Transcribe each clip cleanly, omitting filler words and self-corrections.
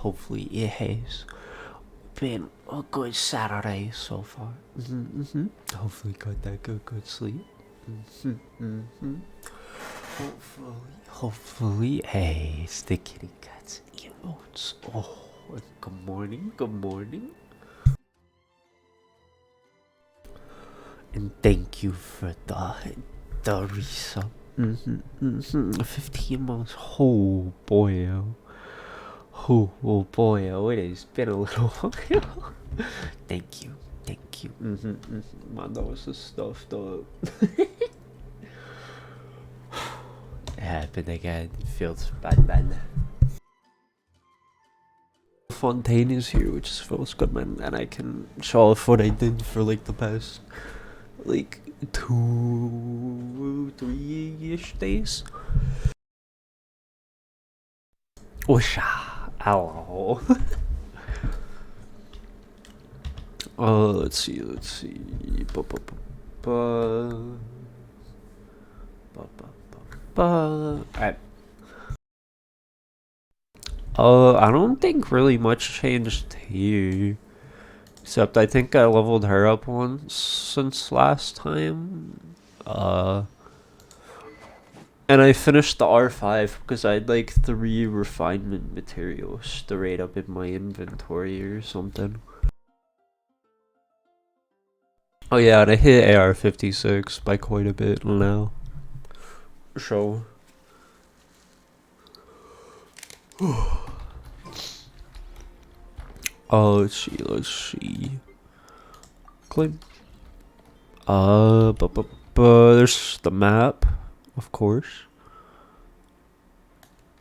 hopefully it has been a good Saturday so far. Hopefully got that good sleep. Hopefully, hey, it's the kitty cat's emotes. Oh, good morning, good morning. And thank you for the resub. 15 months. Oh boy, oh boy, it has been a little while. Thank you. My nose is stuffed up. It happened again. It feels bad, man. Fontaine is here, which feels good, man, and I can show off what I did for like the past like 2-3-ish days. Whoosha. Ow. Let's see. Alright. I don't think really much changed here. Except I think I leveled her up once since last time. And I finished the R5 because I had like 3 refinement materials to rate up in my inventory or something. Oh yeah, and I hit AR-56 by quite a bit now. So... let's see. Claim. There's the map, of course.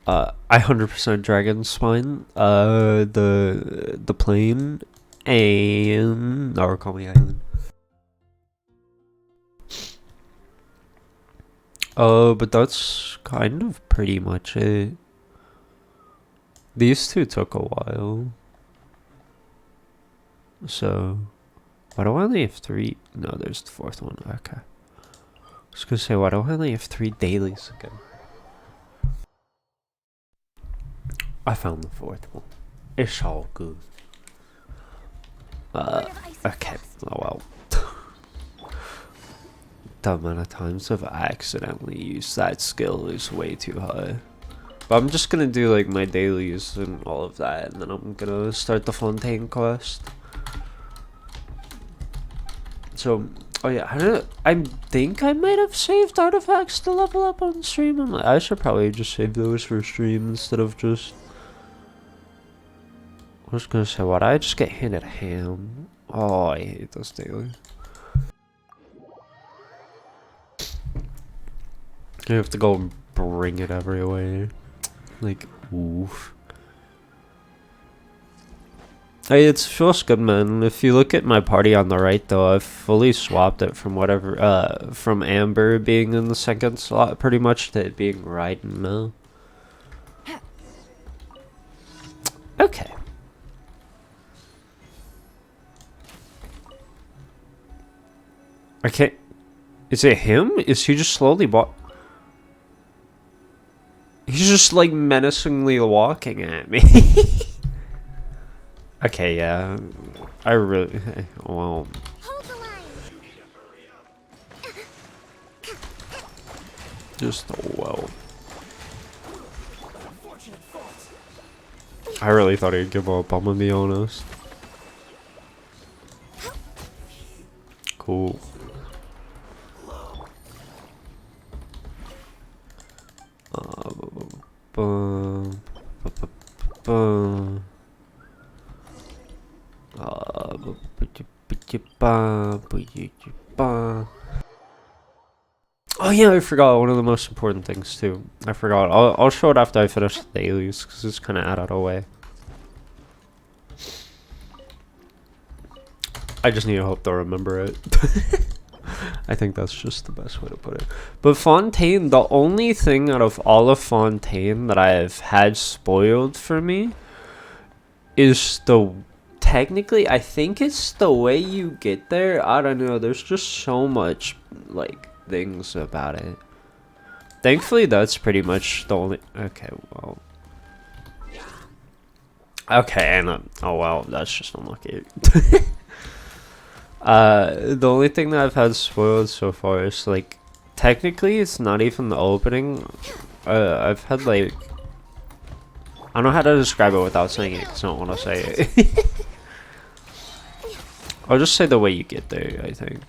I 100% Dragon Spine. The plane, and Narukami Island. But that's kind of pretty much it. These two took a while. So, why do I only have 3? No, there's the 4th one. Okay. I was gonna say, why do I only have 3 dailies again? I found the 4th one. It's all good. Okay. Oh well. The amount of times I've accidentally used that skill is way too high. But I'm just gonna do like my dailies and all of that, and then I'm gonna start the Fontaine quest. So, oh yeah, I think I might have saved artifacts to level up on stream. I should probably just save those for stream instead of just... I was gonna say, why'd I just get handed ham? Oh, I hate those dailies. You have to go and bring it everywhere. Like, oof. Hey, it feels good, man. If you look at my party on the right, though, I've fully swapped it from whatever, from Amber being in the 2nd slot, pretty much, to it being Raiden now. Okay. I can't... Is it him? Is he just slowly He's just, like, menacingly walking at me. Okay, yeah. I really... Well... Just, well... I really thought he'd give up, I'm gonna be honest. Cool. Oh yeah, I forgot one of the most important things too. I forgot. I'll show it after I finish the dailies because it's kind of out of the way. I just need to hope they'll remember it. I think that's just the best way to put it. But Fontaine, the only thing out of all of Fontaine that I have had spoiled for me is the... Technically, I think it's the way you get there. I don't know. There's just so much, like, things about it. Thankfully, that's pretty much the only... Okay, well... Okay, and oh wow, that's just unlucky. The only thing that I've had spoiled so far is like, technically it's not even the opening. I've had like, I don't know how to describe it without saying it because I don't want to say it. I'll just say the way you get there, I think.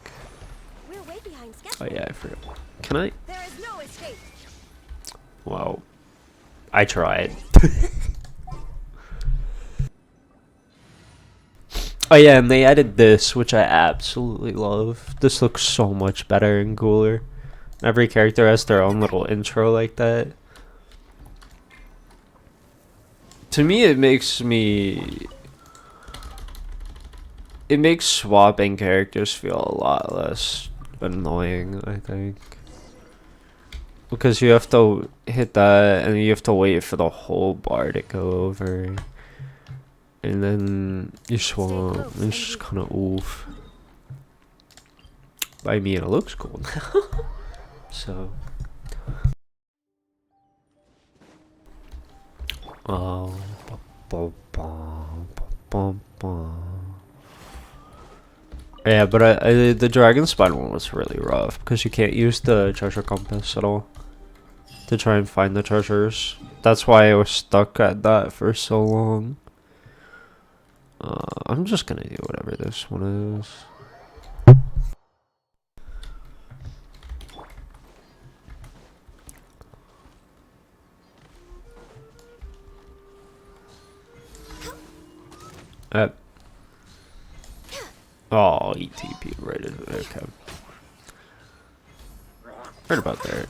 Oh yeah, I forgot. Can I? There is no escape. Wow. I tried. Oh yeah, and they added this, which I absolutely love. This looks so much better and cooler. Every character has their own little intro like that. To me, it makes swapping characters feel a lot less annoying, I think. Because you have to hit that and you have to wait for the whole bar to go over. And then you swap. It's just kind of oof. I mean, it looks cool now. So. Oh. Yeah, but the Dragon Spine one was really rough because you can't use the treasure compass at all to try and find the treasures. That's why I was stuck at that for so long. I'm just gonna do whatever this one is. Oh, ETP right in there. Okay. Right about there.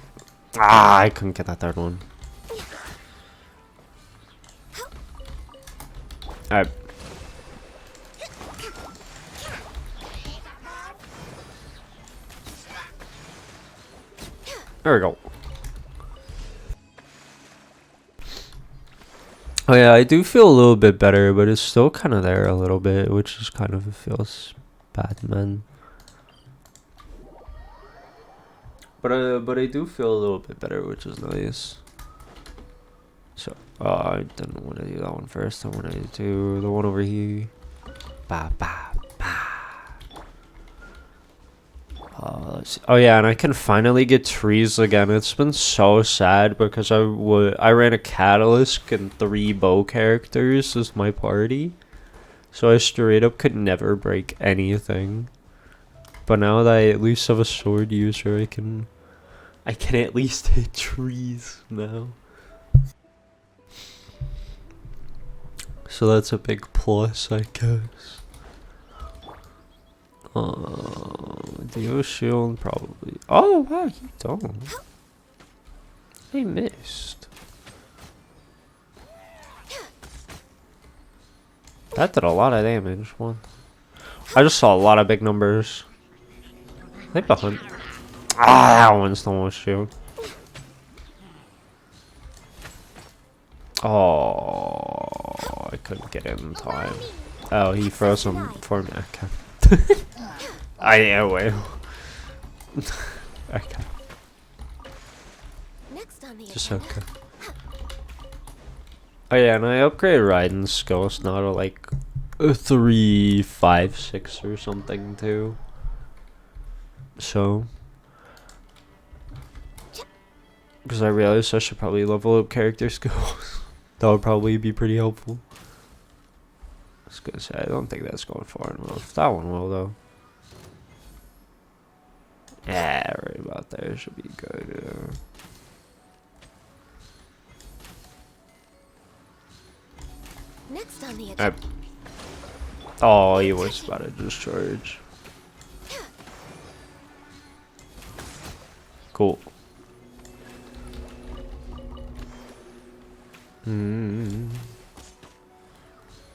Ah, I couldn't get that third one. Alright. There we go. Oh yeah, I do feel a little bit better, but it's still kind of there a little bit, which is kind of feels bad, man. But I do feel a little bit better, which is nice. So, I didn't want to do that one first. I want to do the one over here. Ba ba ba. Let's see. Oh yeah, and I can finally get trees again. It's been so sad because I ran a catalyst and 3 bow characters as my party, so I straight up could never break anything. But now that I at least have a sword user, I can at least hit trees now. So that's a big plus, I guess. Dio shield probably. Oh wow, you don't. They missed. That did a lot of damage. One. I just saw a lot of big numbers. I think behind. Ah, that one's the most shield. Oh, I couldn't get it in time. Oh, he froze him for me. Okay. I will. Okay. Just okay. Oh yeah, and I upgraded Raiden's skills now to like a 3, 5, 6 or something too. So, because I realized I should probably level up character skills. That would probably be pretty helpful. I was gonna say, I don't think that's going far enough. That one will though. Yeah, right about there should be good. Yeah. Next on the agenda. Oh, he was about to discharge. Cool.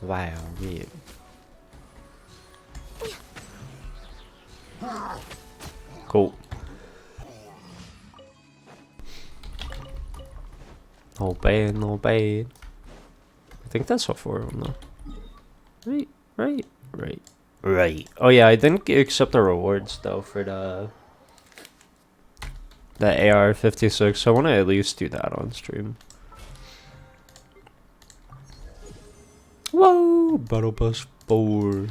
Wow, weird. Cool. No bad, no bad. I think that's all 4 of them though. Right. Oh yeah, I didn't accept the rewards though for the AR-56, so I want to at least do that on stream. Whoa! Battle Pass 4.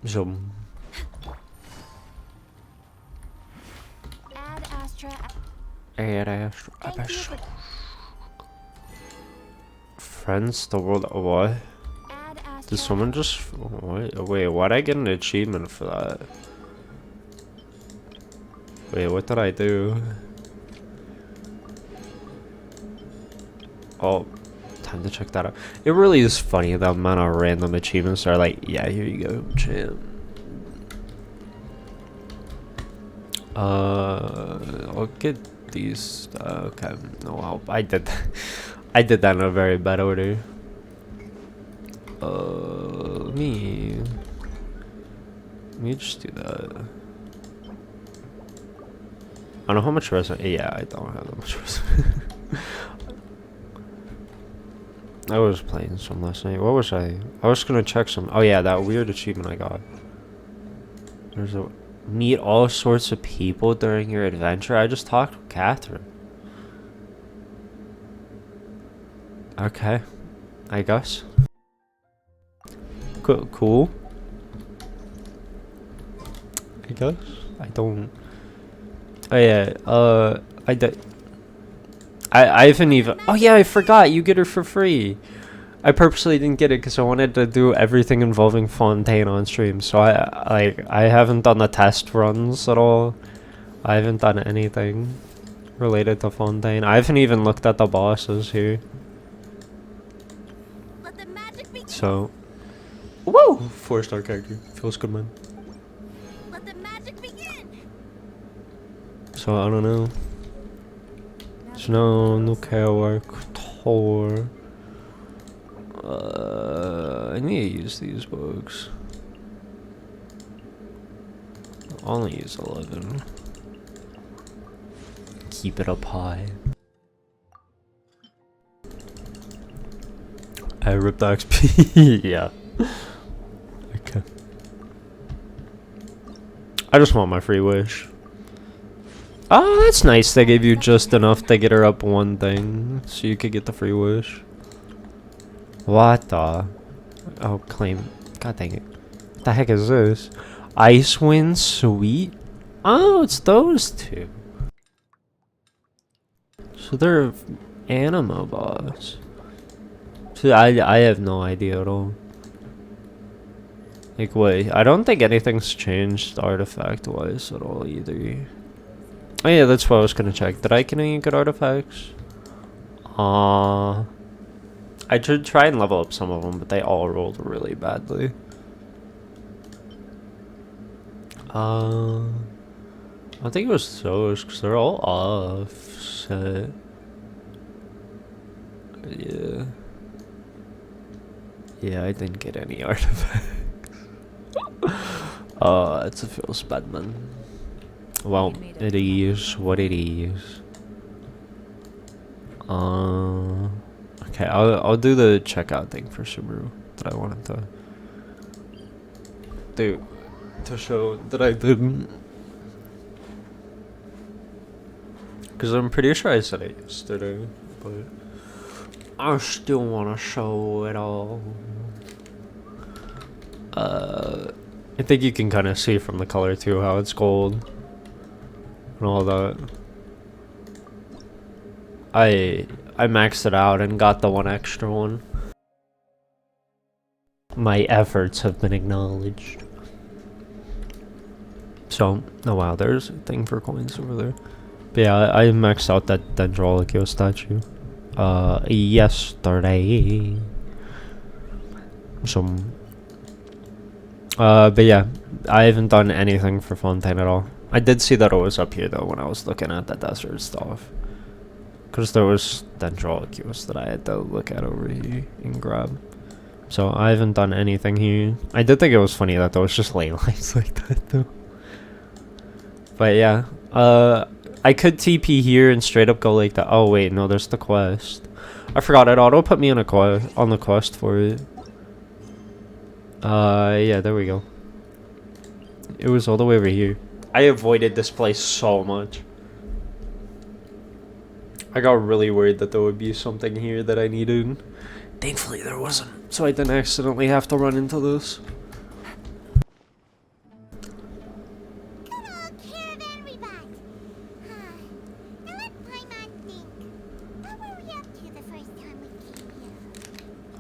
So. Add Astra. Add Astra. Thank you for Friends, the world. What? add Astra. Did someone just. What? Wait, why'd I get an achievement for that? Wait, what did I do? Oh, time to check that out. It really is funny the amount of random achievements are like, yeah, here you go, champ. I'll get these. Okay, no, I did. I did that in a very bad order. Let me just do that. I don't know how much resin. Yeah, I don't have that much resin. I was playing some last night. What was I? I was gonna check some. Oh yeah, that weird achievement I got. There's a meet all sorts of people during your adventure. I just talked with Catherine. Okay, I guess. Cool. I guess. I don't. Oh yeah. I did. I haven't even. Oh yeah, I forgot. You get her for free. I purposely didn't get it because I wanted to do everything involving Fontaine on stream. So I haven't done the test runs at all. I haven't done anything related to Fontaine. I haven't even looked at the bosses here. Let the magic begin. So, whoa! 4-star character feels good, man. Let the magic begin. So I don't know. Snow, nuclear work, Tor. I need to use these books. I'll only use 11. Keep it up high. I ripped the XP. Yeah. Okay. I just want my free wish. Oh, that's nice. They gave you just enough to get her up one thing, so you could get the free wish. What the? Oh, claim. God dang it. What the heck is this? Icewind Sweet? Oh, it's those two. So they're anima boss. So I have no idea at all. Like, wait. I don't think anything's changed artifact-wise at all either. Oh yeah, that's what I was gonna check. Did I get any good artifacts? I should try and level up some of them, but they all rolled really badly. I think it was those, because they're all offset. Yeah. Yeah, I didn't get any artifacts. It feels bad, man. Well, it is what it is. Okay, I'll do the checkout thing for Subaru that I wanted to do to show that I didn't. Because I'm pretty sure I said it yesterday, but I still want to show it all. I think you can kind of see from the color too how it's gold and all that. I maxed it out and got the one extra one. My efforts have been acknowledged. So, oh wow, there's a thing for coins over there. But yeah, I maxed out that Dendrolicchio statue. Yesterday. So, but yeah, I haven't done anything for Fontaine at all. I did see that it was up here though when I was looking at the desert stuff. Because there was Dendrolicchios that I had to look at over here and grab. So I haven't done anything here. I did think it was funny that there was just ley lines like that though. But yeah, I could TP here and straight up go like that. Oh wait, no, there's the quest. I forgot it auto put me on the quest for it. Yeah, there we go. It was all the way over here. I avoided this place so much. I got really worried that there would be something here that I needed. Thankfully there wasn't, so I didn't accidentally have to run into this. Good old caravan revive. Now let Paimon think. What were we up to the first time we came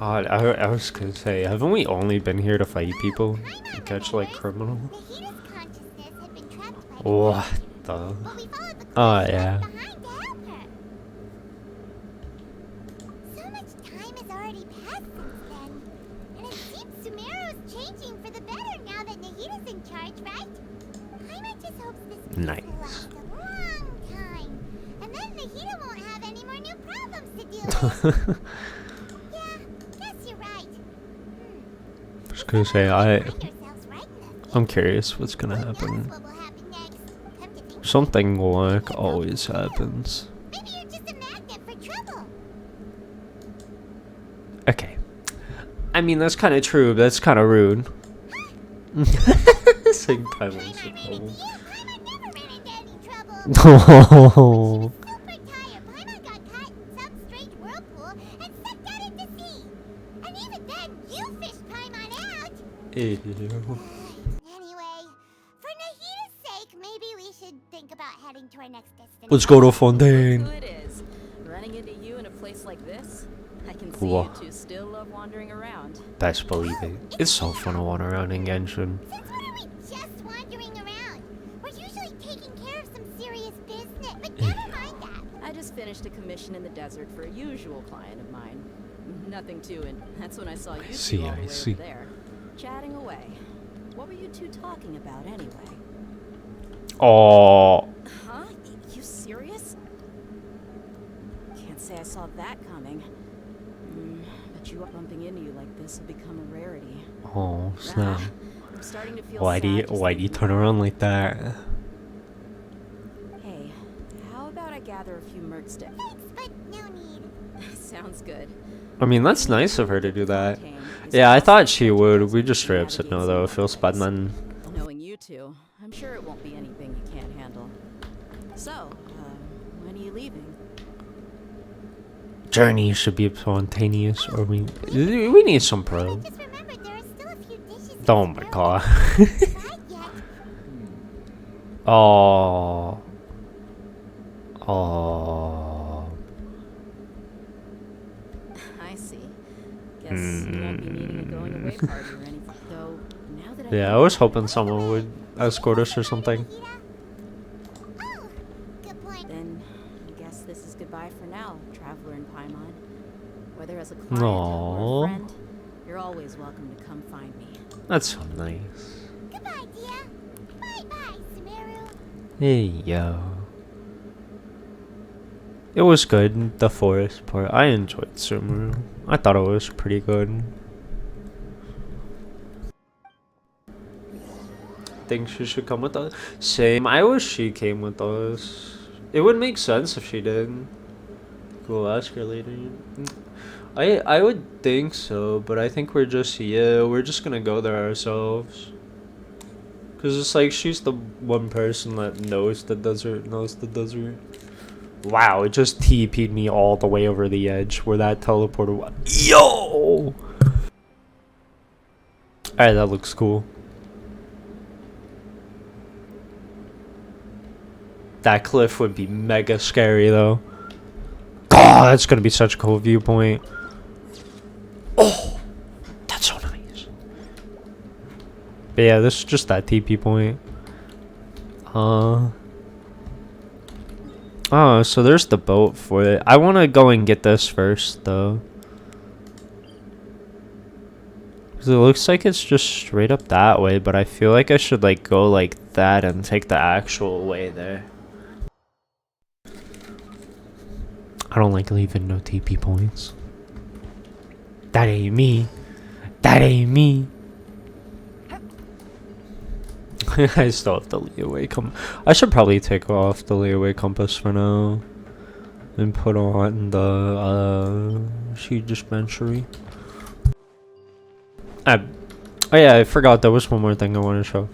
here? I was gonna say, haven't we only been here to fight people? Paimon And catch like remembers. criminals? Nahita's consciousness had been trapped by the What magic, the? but we followed the Oh, clues yeah. left behind to help her. So much time has already passed since then, and it seems Sumeru's changing for the better now that Nahita's in charge, right? Paimon just hopes this peace Nice. will last a long time, and then Nahita won't have any more new problems to deal with. Yeah, guess you're right. Just gonna say, Find yourselves right in the I'm curious what's gonna Who knows happen. what will happen next? Come to think, Something like always happens. maybe you're just a magnet for trouble. Okay. I mean, that's kind of true, but that's kind of rude. Saying Paimon's a Paimon ran into problem. you. Paimon never ran into any trouble. Oh. Super tired. Paimon got caught in some strange whirlpool and sucked out into sea. And even then, you fished Paimon out. Ew. Anyway, for Nahita's sake, maybe we should think about heading to our next destination. Let's go to Fontaine. Who it is. Running into you in a place like this? I can see Whoa. you two still love wandering around. Best believe it. It's so fun to wander around in Genshin. Since when are we just wandering around? We're usually taking care of some serious business, but never mind that. I just finished a commission in the desert for a usual client of mine. Nothing to it. That's when I saw you see, two all I the way see. over there, chatting away. What were you two talking about anyway? Oh. Huh? You serious? Can't say I saw that coming. But you bumping into you like this will become a rarity. Oh, snap. I'm starting to feel Why do you sad just turn thinking around like that? Hey, how about I gather a few merc sticks? Thanks, but no need. Sounds good. I mean, that's nice of her to do that. Fontaine is Yeah, I awesome thought she at would. navigate We just straight up said no, some though. of Feels the bad, ways. man. Knowing you two, I'm sure it won't be anything you can't handle. So, when are you leaving? Journey should be spontaneous, or we need some I probe. just remembered there are still a few dishes in Oh this my room god. we haven't tried yet. Oh. Oh. I see. Guess you won't be needing a going away party or anything. Though, now that Yeah, I was hoping someone would escort us or something. Oh, good point. Then, I guess this is goodbye for now, traveler in Paimon. Whether as a client or Aww. a friend, you're always welcome to come find me. That's so nice. Goodbye, dear. Bye-bye, Sumeru. Hey, yo. It was good, the forest part. I enjoyed Sumeru. I thought it was pretty good. Think she should come with us? Same. I wish she came with us. It would make sense if she did. We'll ask her later. I would think so, but I think we're just gonna go there ourselves. Cause it's like she's the one person that knows the desert. Wow, it just TP'd me all the way over the edge where that teleporter was. Yo! Alright, that looks cool. That cliff would be mega scary though. God, that's gonna be such a cool viewpoint. Oh! That's so nice. But yeah, this is just that TP point. Oh, so there's the boat for it. I want to go and get this first, though. Because it looks like it's just straight up that way, but I feel like I should, like, go like that and take the actual way there. I don't like leaving no TP points. That ain't me. That ain't me. I still have the leeway I should probably take off the leeway compass for now and put on the sheet dispensary. Oh yeah, I forgot there was one more thing I want to show.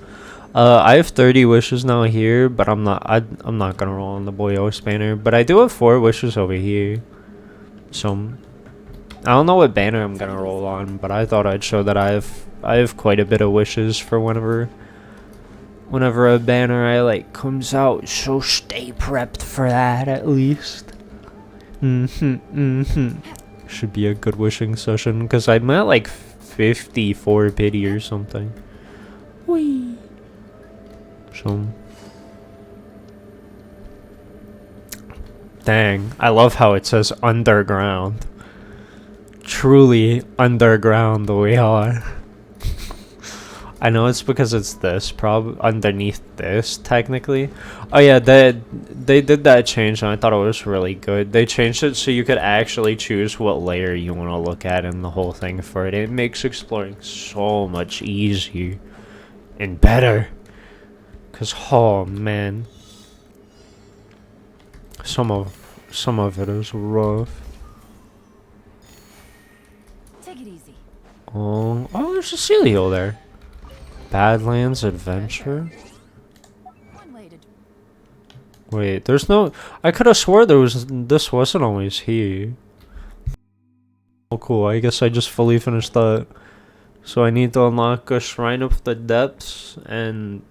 I have 30 wishes now here, but I'm not gonna roll on the Boyo spanner, but I do have 4 wishes over here. So I don't know what banner I'm gonna roll on, but I thought I'd show that I have quite a bit of wishes for whenever a banner I like comes out, so stay prepped for that at least. Should be a good wishing session because I'm at like 54 pity or something. Whee. So dang, I love how it says underground. Truly underground we are. I know it's because it's this underneath this technically. Oh yeah, they did that change and I thought it was really good. They changed it so you could actually choose what layer you want to look at in the whole thing for it. It makes exploring so much easier and better. Cause oh man, some of it is rough. Take it easy. Oh, there's a Celio there. Badlands Adventure. One way to Wait, there's no. I could have swore this wasn't always here. Oh, cool. I guess I just fully finished that. So I need to unlock a Shrine of the Depths and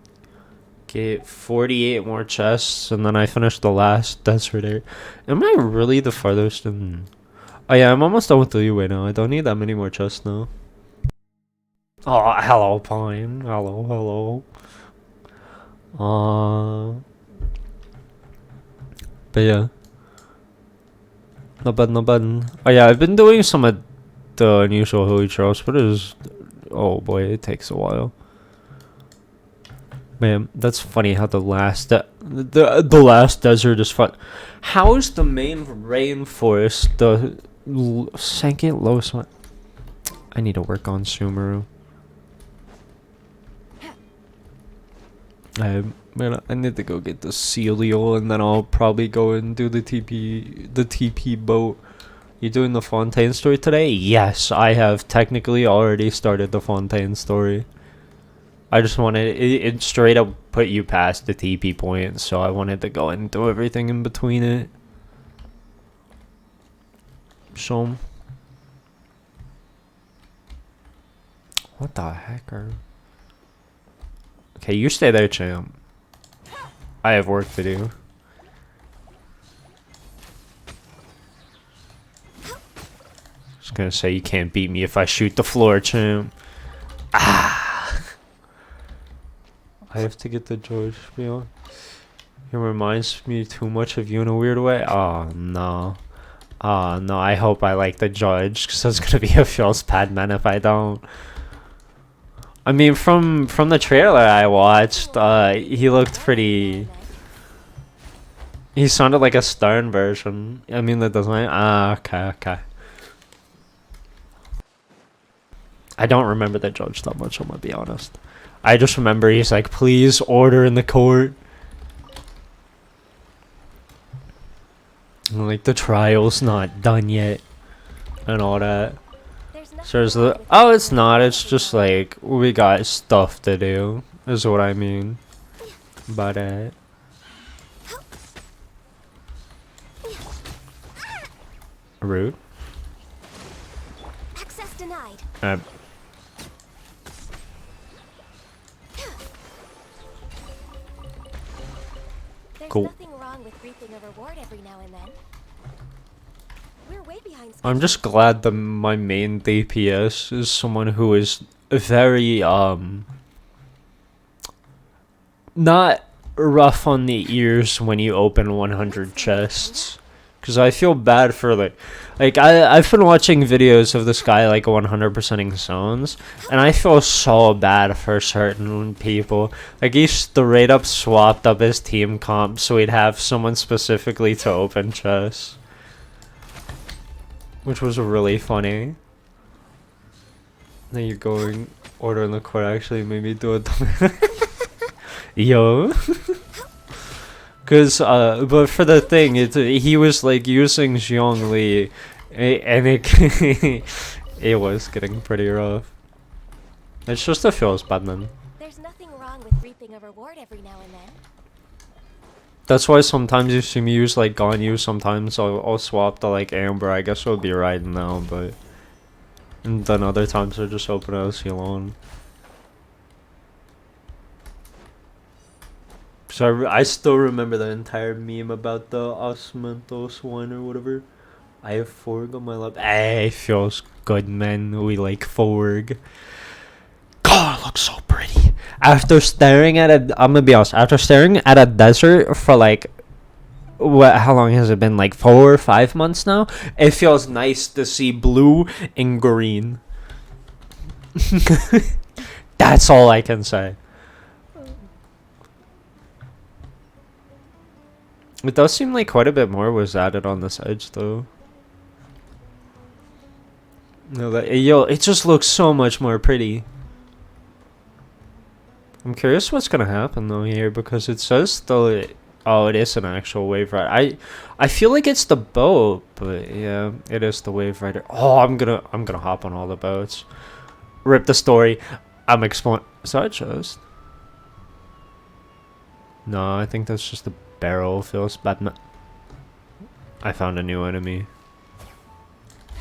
get 48 more chests, and then I finished the last desert area. Am I really the farthest in? Oh yeah, I'm almost done with the leeway now. I don't need that many more chests now. Oh, hello, Pine. Hello. But yeah. Not bad. Oh yeah, I've been doing some of the unusual holy trails, but it is... Oh boy, it takes a while. Man, that's funny how the last last desert is fun. How is the main rainforest the second lowest one? I need to work on Sumeru. I need to go get the Celio and then I'll probably go and do the TP boat. You doing the Fontaine story today? Yes, I have technically already started the Fontaine story. I just wanted it straight up put you past the TP point, so I wanted to go and do everything in between it. So what the heck are... Okay, you stay there, champ. I have work to do. Just gonna say you can't beat me if I shoot the floor, champ. Ah! I have to get the George spiel. It reminds me too much of you in a weird way. Oh no. Oh no, I hope I like the Judge, because that's gonna be a feels bad man if I don't. I mean, from the trailer I watched, he looked pretty... He sounded like a Stern version. I mean, that doesn't... okay. I don't remember the Judge that much, I'm gonna be honest. I just remember he's like, please order in the court. And like, the trial's not done yet. And all that. So there's the... Oh, it's not. It's just like, we got stuff to do. Is what I mean. But, rude. Access denied. Cool. There's nothing wrong with reaping a reward every now and then. We're way behind schedule. I'm just glad that my main DPS is someone who is very, not rough on the ears when you open 100 chests. Because I feel bad for, I've been watching videos of this guy, 100%ing zones, and I feel so bad for certain people. Like, he straight up swapped up his team comp so he'd have someone specifically to open chests. Which was really funny. Then you're going order in the court actually made me do it. Yo. Cause but for the thing, he was using Zhongli, and it was getting pretty rough. It's just a feels bad man. There's nothing wrong with reaping a reward every now and then. That's why sometimes you see me use like Ganyu. Sometimes I'll swap to like Amber. I guess it would be right now, but and then other times I just open LC alone. So I still remember the entire meme about the Osmanthos one or whatever. I have Forg on my lap. Hey, feels good, man. We like Forg. God, it looks so pretty. After staring at I'm gonna be honest. After staring at a desert for like, what? How long has it been? Like 4 or 5 months now. It feels nice to see blue and green. That's all I can say. It does seem like quite a bit more was added on this edge, though. No, it just looks so much more pretty. I'm curious what's gonna happen though here because it says still. Oh, it is an actual wave rider. I feel like it's the boat, but yeah, it is the wave rider. Oh, I'm gonna hop on all the boats. Rip the story. I'm exploring. Is that a chest? No, I think that's just a barrel. Feels bad. I found a new enemy.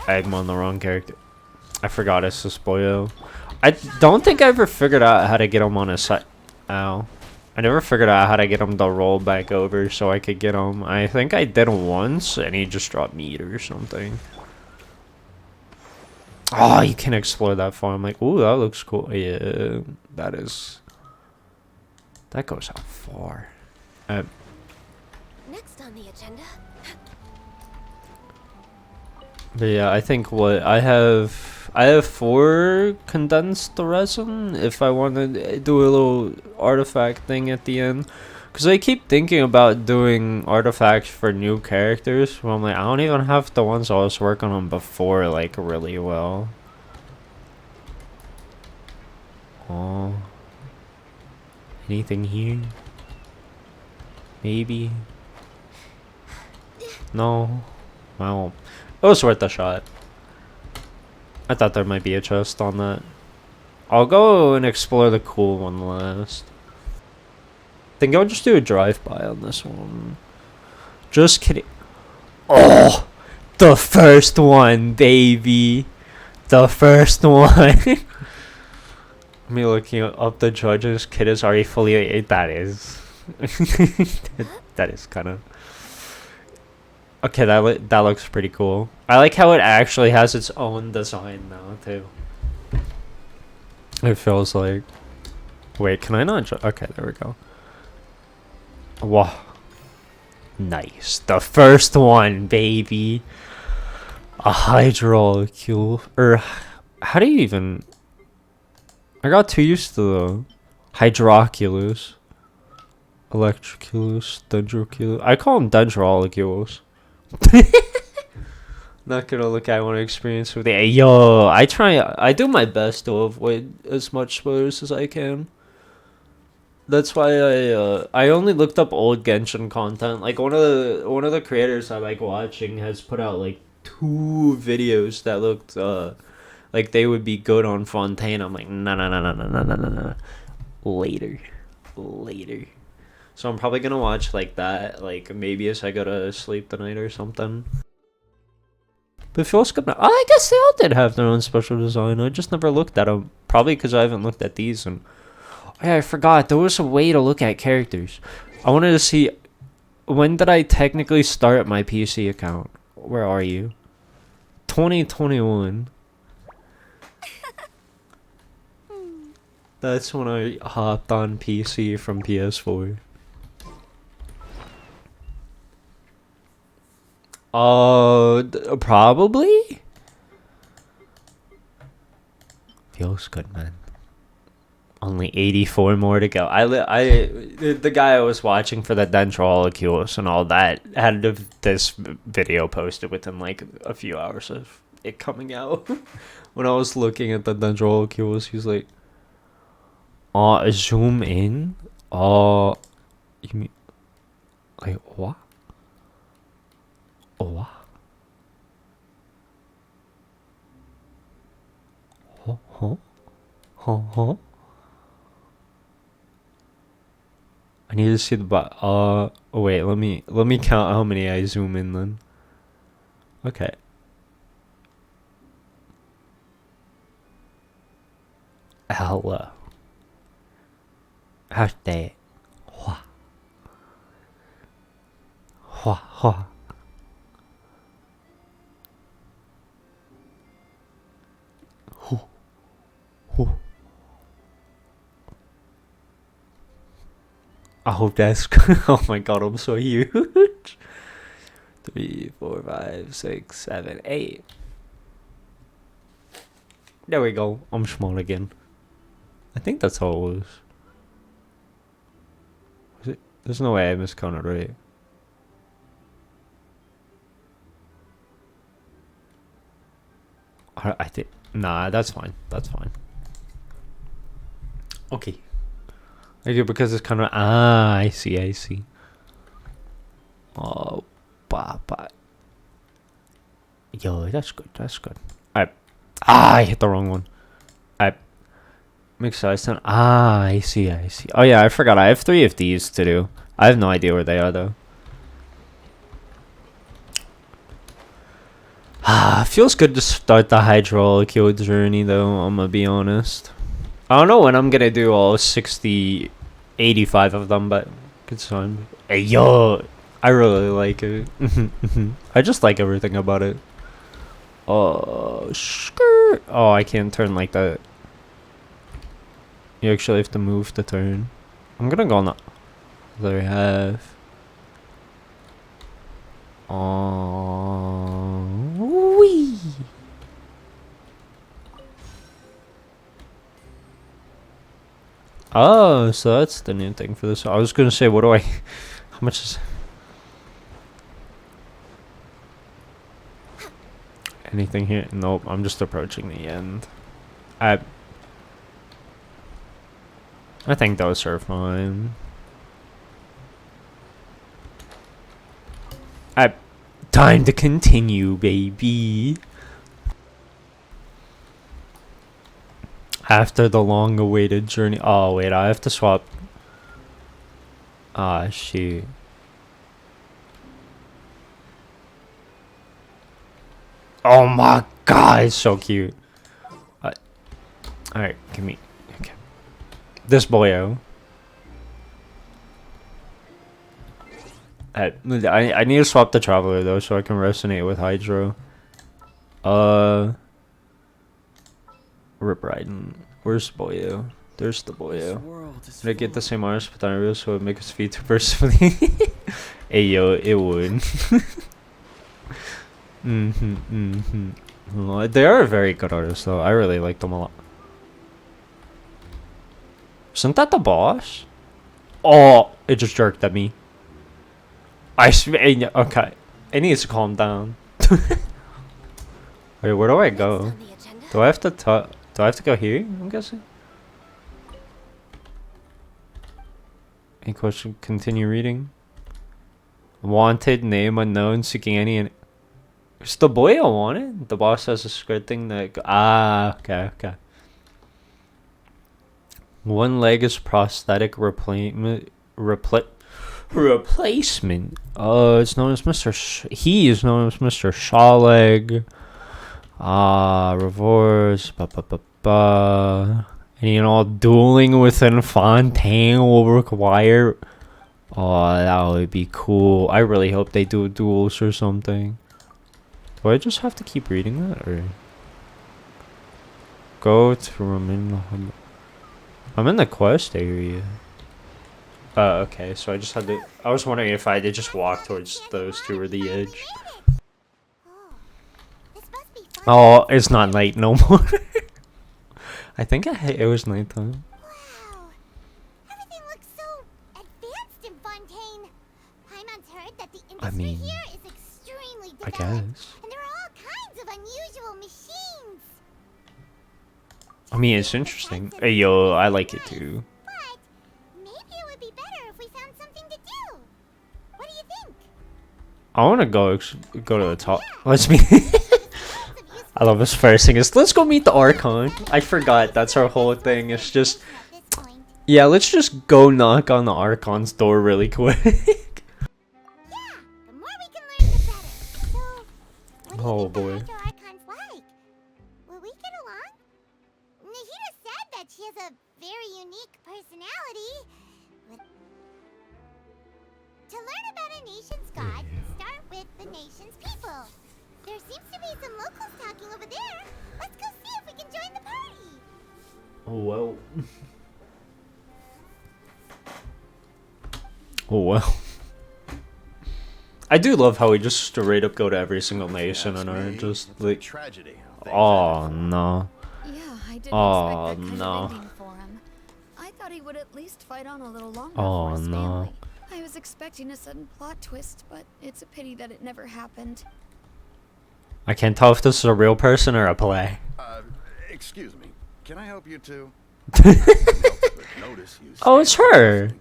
I'm on the wrong character. I forgot it's a spoil. I don't think I ever figured out how to get him on a side. Ow. I never figured out how to get him to roll back over so I could get him. I think I did once and he just dropped meat or something. Oh, you can explore that far. I'm like, ooh, that looks cool. Yeah, that is. That goes out far. Next on the agenda. But yeah, I think what I have 4 condensed resin if I want to do a little artifact thing at the end. Because I keep thinking about doing artifacts for new characters. But I'm like, I don't even have the ones I was working on before, like, really well. Oh. Anything here? Maybe? No. Well, it was worth a shot. I thought there might be a chest on that. I'll go and explore the cool one last. I think I'll just do a drive-by on this one. Just kidding. Oh! The first one, baby! The first one! Me looking up the judges. Kid is already fully... That is... that is kind of... Okay, that looks pretty cool. I like how it actually has its own design now, too. It feels like... Wait, can I not... Okay, there we go. Wow. Nice. The first one, baby. A hydraulicule. Or... How do you even... I got too used to the... Hydroculus. Electroculus. Dendroculus. I call them dendrolicules. Not gonna look at one experience with it. Yo, I do my best to avoid as much spoilers as I can. That's why I only looked up old Genshin content. Like one of the creators I like watching has put out like 2 videos that looked like they would be good on Fontaine. I'm like, no. Later. So I'm probably gonna watch like that, like maybe as I go to sleep tonight or something. But it feels good. Oh, I guess they all did have their own special design. I just never looked at them. Probably because I haven't looked at these. And oh, yeah, I forgot. There was a way to look at characters. I wanted to see, when did I technically start my PC account? Where are you? 2021. That's when I hopped on PC from PS4. Probably? Feels good, man. Only 84 more to go. The guy I was watching for the Dendrolicules and all that had this video posted within like a few hours of it coming out. When I was looking at the Dendrolicules, he's like, zoom in? You mean, like, what? What? Huh? I need to see the oh wait, let me count how many I zoom in then. Okay. Hello. How's that? Hua. Hua hua. Hoo. Hoo. I hope that's oh my god, I'm so huge. 3, 4, 5, 6, 7, 8. There we go. I'm small again. I think that's how it was. Was it? There's no way I miscounted, right? I think. Nah, that's fine. That's fine. Okay. I do because it's kind of. Ah, I see. I see. Oh, papa. Yo, that's good. That's good. I hit the wrong one. Make size 10. Ah, I see. I see. Oh yeah, I forgot. I have 3 of these to do. I have no idea where they are though. Ah, feels good to start the hydraulic journey though. I'm gonna be honest. I don't know when I'm gonna do all 60, 85 of them, but good time. Hey yo, I really like it. I just like everything about it. Oh, skirt. Oh, I can't turn like that. You actually have to move to turn. I'm gonna go on the other half. Oh, wee. Oh, so that's the new thing for this. I was gonna say, what do I? How much is? Anything here? Nope. I'm just approaching the end. I think those are fine. Time to continue, baby. After the long-awaited journey. Oh wait, I have to swap. Ah, shoot. Oh my god, it's so cute. Alright, give me. Okay. This boyo. I need to swap the Traveler though so I can resonate with Hydro. Rip riding. Where's Boyo? There's the Boyo. Did I get the same artist but I realized so it would make his feet too personally? Hey yo, it would. They are very good artists though. I really like them a lot. Isn't that the boss? Oh, it just jerked at me. Okay. It needs to calm down. Wait, where do I go? Do I have to do I have to go here? I'm guessing. Any question? Continue reading. Wanted, name unknown, seeking any. It's the boy I wanted. The boss has a script thing that. Okay. One leg is prosthetic replacement. Replacement. It's known as Mr. He is known as Mr. Shawleg. Reverse. And you know, dueling within Fontaine will require. Oh, that would be cool. I really hope they do duels or something. Do I just have to keep reading that, or go to remain? I'm in the quest area. Okay, so I just had to. I was wondering if I did just walk towards those two or the edge. Oh, it's not night no more. I think it was nighttime. Wow, everything looks so advanced in Fontaine. Paimon's heard that the industry here is extremely developed. I guess. And there are all kinds of unusual machines. I mean, it's interesting. Hey, yo, I like it too. But maybe it would be better if we found something to do. What do you think? I want to go to the top. Let's meet. I love his first thing is let's go meet the Archon. I forgot that's our whole thing. It's just Yeah, let's just go knock on the Archon's door really quick. Yeah, the more we can learn, the better. So, what do you Oh, think the boy. Hydro Archon's like? Will we get along? Nahida said that she has a very unique personality. To learn about a nation's god, start with the nation's people. There seems to be some locals talking over there. Let's go see if we can join the party. Oh, well. Oh, well. I do love how we just straight up go to every single nation and are just like, tragedy. oh no. Yeah, I didn't Oh, expect that kind no. of ending for him. I thought he would at least fight on a little longer Oh, for his no. family. I was expecting a sudden plot twist, but it's a pity that it never happened. I can't tell if this is a real person or a play. Excuse me. Can I help you too? Notice you Oh, it's stand her. listening.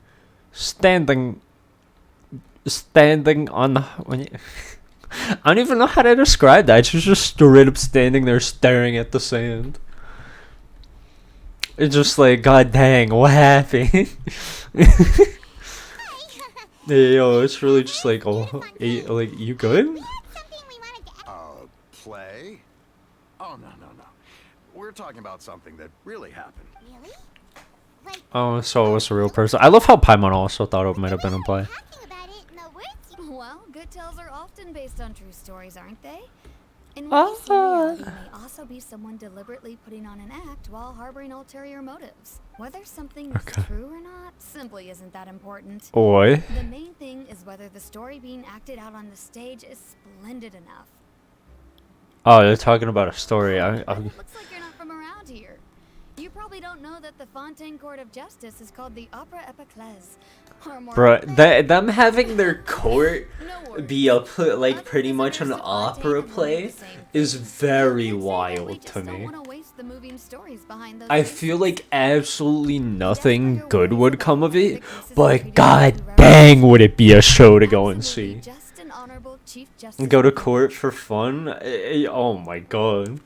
Standing on the. When you, I don't even know how to describe that. She's just straight up standing there staring at the sand. It's just like, god dang, what happened? Hey, yo, it's really just like, oh, like, you good? We had something we wanted to Play? Oh, no. We're talking about something that really happened. Really? Like, Oh, so it was a real person. I love how Paimon also thought it might have been a play. talking about it in the words you Well, good tales are often based on true stories, aren't they? In Ah. ways, reality may also be someone deliberately putting on an act while harboring ulterior motives. Whether something Okay. is true or not simply isn't that important. Oi. The main thing is whether the story being acted out on the stage is splendid enough. Oh, they're talking about a story. It looks like you're not from around here. You probably don't know that the Fontaine Court of Justice is called the Opera Epiclese. Or more Bruh, correctly, them having their court no worries. be a like Other pretty much an visitors to Fontaine opera have wondered play the same is thing. very I'd say that we wild just to don't me. wanna waste the moving stories behind those I faces. feel like absolutely nothing Desperate good worries would about come of the it, cases but treated god with dang would it be a show to go and Absolutely see. just an honorable Chief Justice Go to would do. court for fun? Oh my god.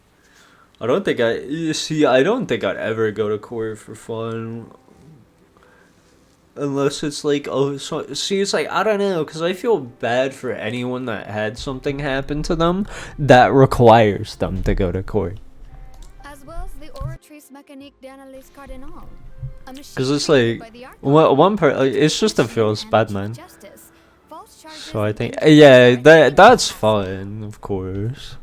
I don't think I don't think I'd ever go to court for fun. Unless it's like, oh, so, see, it's like, I don't know, because I feel bad for anyone that had something happen to them that requires them to go to court. As well as the Oratrice Mécanique d'Analyse Cardinal. Because it's like, it's just a feels bad, man. So I think, yeah, that's fine, of course.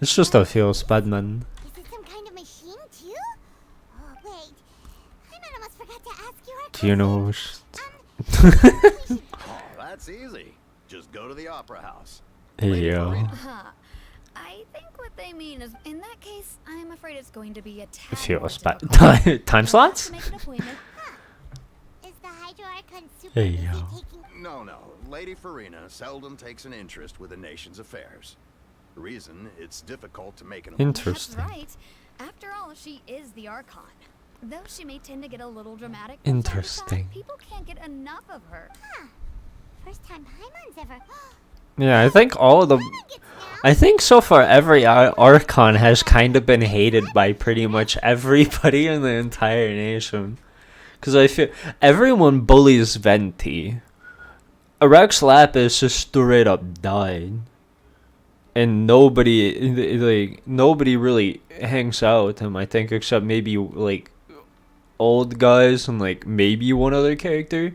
It's just a feels bad, man. Is it some kind of machine too? Oh wait, I almost forgot to ask you our Do you know? question. Oh, that's easy. Just go to the opera house. Yeah. Huh. I think what they mean is, in that case, I'm afraid it's going to be a tad It feels more bad. difficult. Time You'll slots? have to make an appointment. Is the Hydro Archon super Hey, busy yo. taking? No. Lady Farina seldom takes an interest with the nation's affairs. The reason, it's difficult to make an appointment. Interesting. That's right. After all, she is the Archon. Though she may tend to get a little dramatic from time to time, Interesting. people can't get enough of her. First time Paimon's ever. Yeah, I think all of the. I think so far every Archon has kind of been hated by pretty much everybody in the entire nation. Because I feel everyone bullies Venti. Rex Lapis just straight up died. And nobody really hangs out with him, I think, except maybe like old guys and like maybe one other character.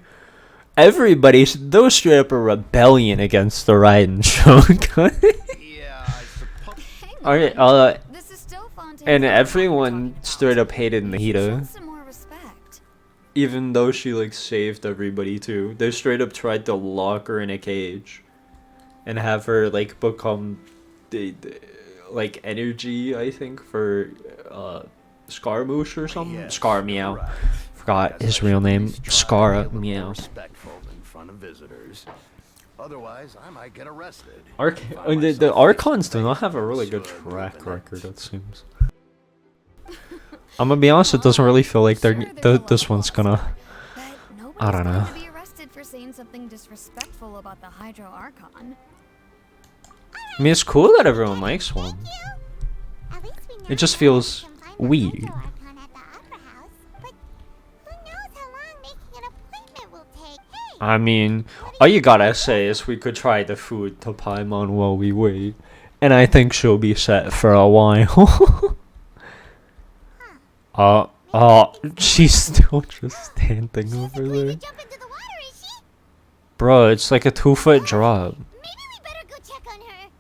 Those straight up a rebellion against the Raiden Shogun. Yeah, I suppose. Hang Alright, on. This is still Fontaine's and Archon everyone we're talking straight about. up hated You should Nahida. show some more respect. Even though she like saved everybody too. They straight up tried to lock her in a cage and have her like become the like energy, I think, for Scaramouche or something. Yes, Scar you're Meow. right. Forgot Guess his I real should name. at least try to Scara be a little more Meow. Respectful in front of visitors. Otherwise, I might get arrested. The Archons do not have a really good track record, it seems. I'm gonna be honest, it doesn't really feel like this one's gonna. I don't know. To be arrested for saying something disrespectful about the Hydro Archon. I mean, it's cool that everyone likes one. At least we know It just that feels we can find the weird. Hydro Archon at the Opera House. But who I mean, all you gotta say is we could try the food to Paimon while we wait. And I think she'll be set for a while. She's still just standing She over isn't going there. to jump into the water, is she? Bro, it's like a 2-foot drop. Maybe we better go check on her.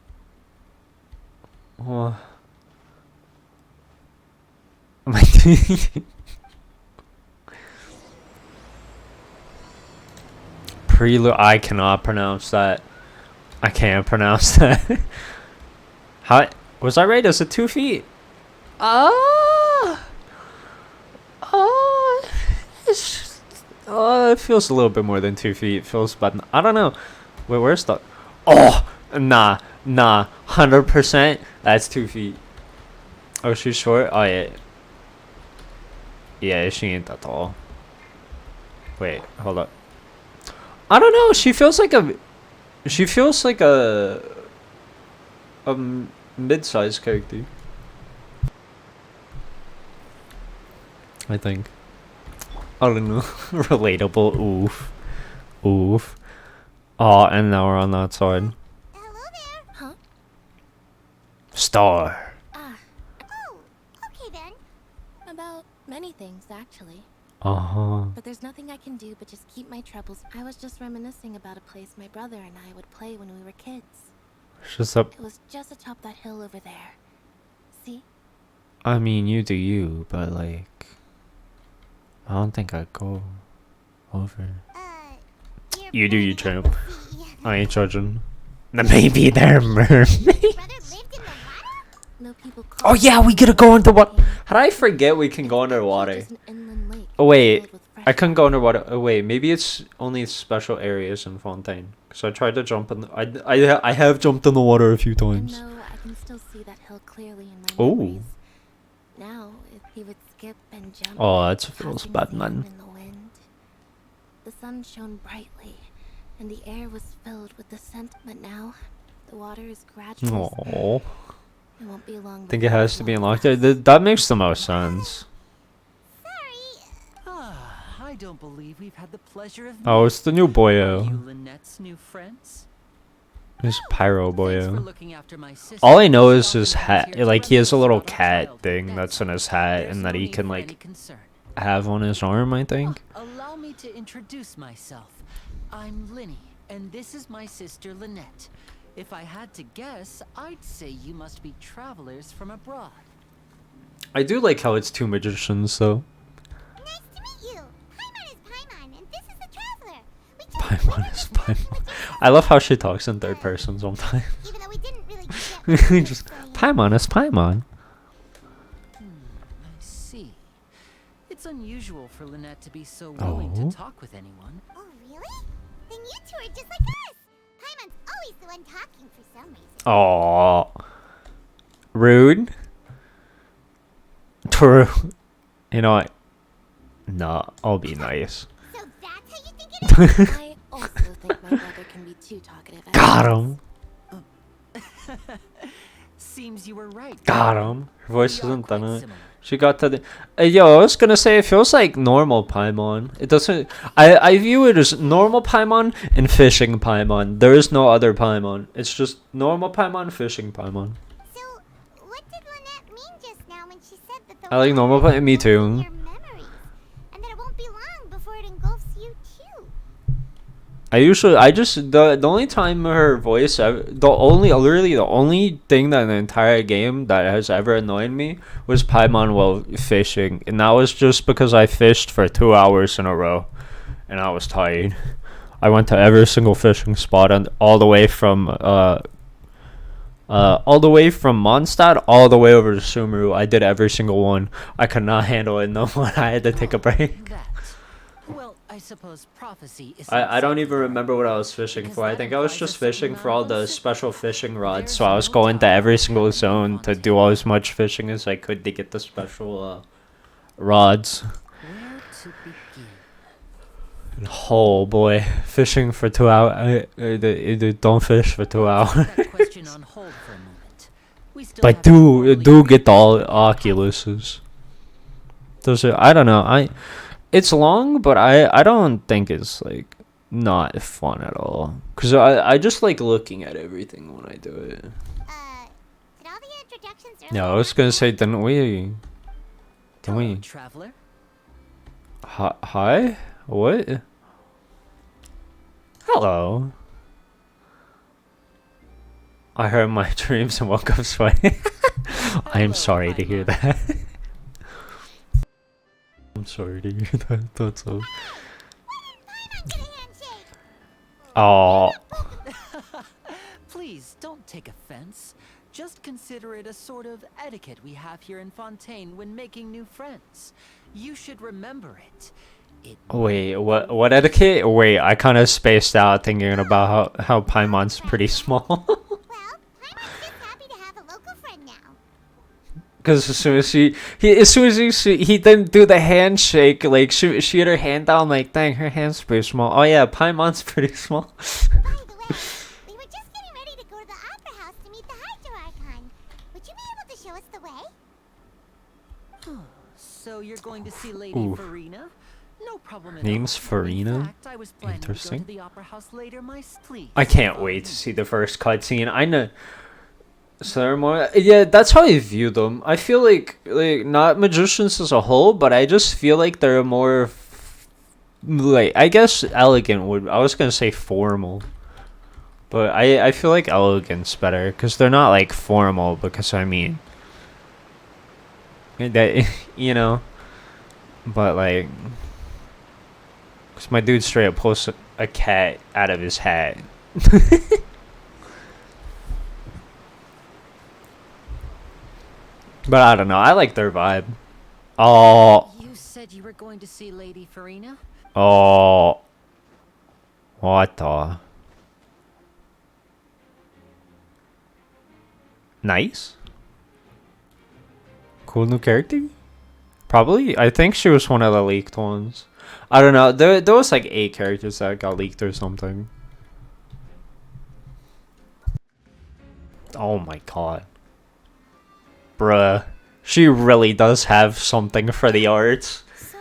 Oh. Am I doing Prelude? I cannot pronounce that. I can't pronounce that. How was I right? Is it 2 feet? It feels a little bit more than 2 feet. It feels bad. I don't know. Wait, where's the? Oh, nah, 100%. That's 2 feet. Oh, she's short. Oh yeah. Yeah, she ain't that tall. Wait, hold up. I don't know. She feels like a. She feels like a mid-sized character. I think. I don't know. Relatable. Oof. Oof. Oh, and now we're on that side. Hello there. Huh? Star. Ah, Oh, okay then. About many things, actually. Uh-huh. But there's nothing I can do but just keep my troubles. I was just reminiscing about a place my brother and I would play when we were kids. Just up. It was just atop that hill over there. See? I mean, you do you, but like, I don't think I'd go over. You do you, champ. I ain't judging. Maybe they're mermaids. Brother lived in the water? No people call Oh it yeah, we a gotta go into what? cave. How did I forget we can go It's underwater? just an inland lake Oh wait, filled with fresh I couldn't water. go underwater. Oh wait, maybe it's only special areas in Fontaine. Cause I tried to jump in. I have jumped in the water a few And times. though I can still see that hill clearly in my Oh. memories, now if he would skip and jump, Oh, that feels tossing bad, his man. hand in the wind. The sun shone brightly, and the air was filled with the scent. But now, the water is gradually. Oh, It won't be long. I think it before has to be won't unlocked. last. That makes the most sense. I don't believe we've had the pleasure of Oh, it's the new Are you boyo. Lynette's new friends? It's Pyro Thanks for boyo. looking after my sister. All I know is She his often hat. volunteered to Like he has a reminisce little about our cat childhood. thing that's in his hat, There's and that no he need can for any like concern. have on his arm. I think. Allow me to introduce myself. I'm Linny, and this is my sister Lynette. If I had to guess, I'd say you must be travelers from abroad. I do like how it's two magicians though. Nice to meet you. Paimon is Paimon, and this is the traveler. We came Paimon with is us from Paimon. Magician's I love how she talks in third person sometimes. even though we didn't really get what she was Just saying. Paimon is Paimon. I see. It's unusual for Lynette to be so willing Oh. to talk with anyone. Oh, really? Then you two are just like us. Paimon's always the one talking for some reason. Oh, rude. True. You know what? No, I'll be nice. So that's how you think it is? I also think my brother can be too talkative. at Got times. him. Seems you were right. Got him. Her voice We are isn't quite done it. similar. She got to the. Yo, I was gonna say it feels like normal Paimon. It doesn't. I view it as normal Paimon and fishing Paimon. There is no other Paimon. It's just normal Paimon, fishing Paimon. So, what did Lynette mean just now when she said that the I like water normal engulfs me too. your memories, and that it won't be long before it engulfs you too? I just the only time her voice literally the only thing that in the entire game that has ever annoyed me was Paimon while fishing, and that was just because I fished for 2 hours in a row, and I was tired. I went to every single fishing spot and all the way from Mondstadt all the way over to Sumeru. I did every single one. I could not handle it no more. I had to take a break. That. Well, I suppose prophecy is. I don't even remember what I was fishing for. I think I was just fishing for all the special fishing rods. So I was going to every single zone to do as much fishing as I could to get the special rods. Where to begin? Oh boy, fishing for 2 hours. Don't fish for 2 hours. Put that question on hold for a moment. We still But haven't formally do get agreed the on the Oculuses. Those are, I don't know. It's long, but I don't think it's like not fun at all. Cause I just like looking at everything when I do it. Did all the introductions Yeah, I earlier was happen gonna yet? say, didn't we? Didn't Hello, we? traveler. Hi? What? Hello. I heard my dreams and woke up sweating. I am Hello, sorry to hear Paimon. that. I'm sorry to hear that. That's all. Paimon, get a handshake! Oh, Please don't take offense. Just consider it a sort of etiquette we have here in Fontaine when making new friends. You should remember it. wait, what etiquette? Wait, I kind of spaced out thinking about how Paimon's pretty small. Well, Paimon's just happy to have a local friend now. Because as soon as he didn't do the handshake, like she had her hand down, like dang, her hand's pretty small. Oh yeah, Paimon's pretty small. By the way, we were just getting ready to go to the Opera House to meet the Hydro Archon. Would you be able to show us the way? So you're going to see Lady Ooh. Farina? No problem at Name's all. Farina? In fact, I was planning to go Interesting. to the Opera House later please. I can't wait to see the first cutscene. I know. Ceremony, yeah, that's how I view them. I feel like not magicians as a whole, but I just feel like they're more like, I guess elegant would, I was gonna say formal, but I feel like elegant's better because they're not like formal, because I mean that you know, but like, because my dude straight up pulls a cat out of his hat. But I don't know. I like their vibe. Oh, You said you were going to see Lady Farina? oh, what the? Nice. Cool new character. Probably. I think she was one of the leaked ones. I don't know. There was like 8 characters that got leaked or something. Oh my god. Bruh. She really does have something for the arts. So,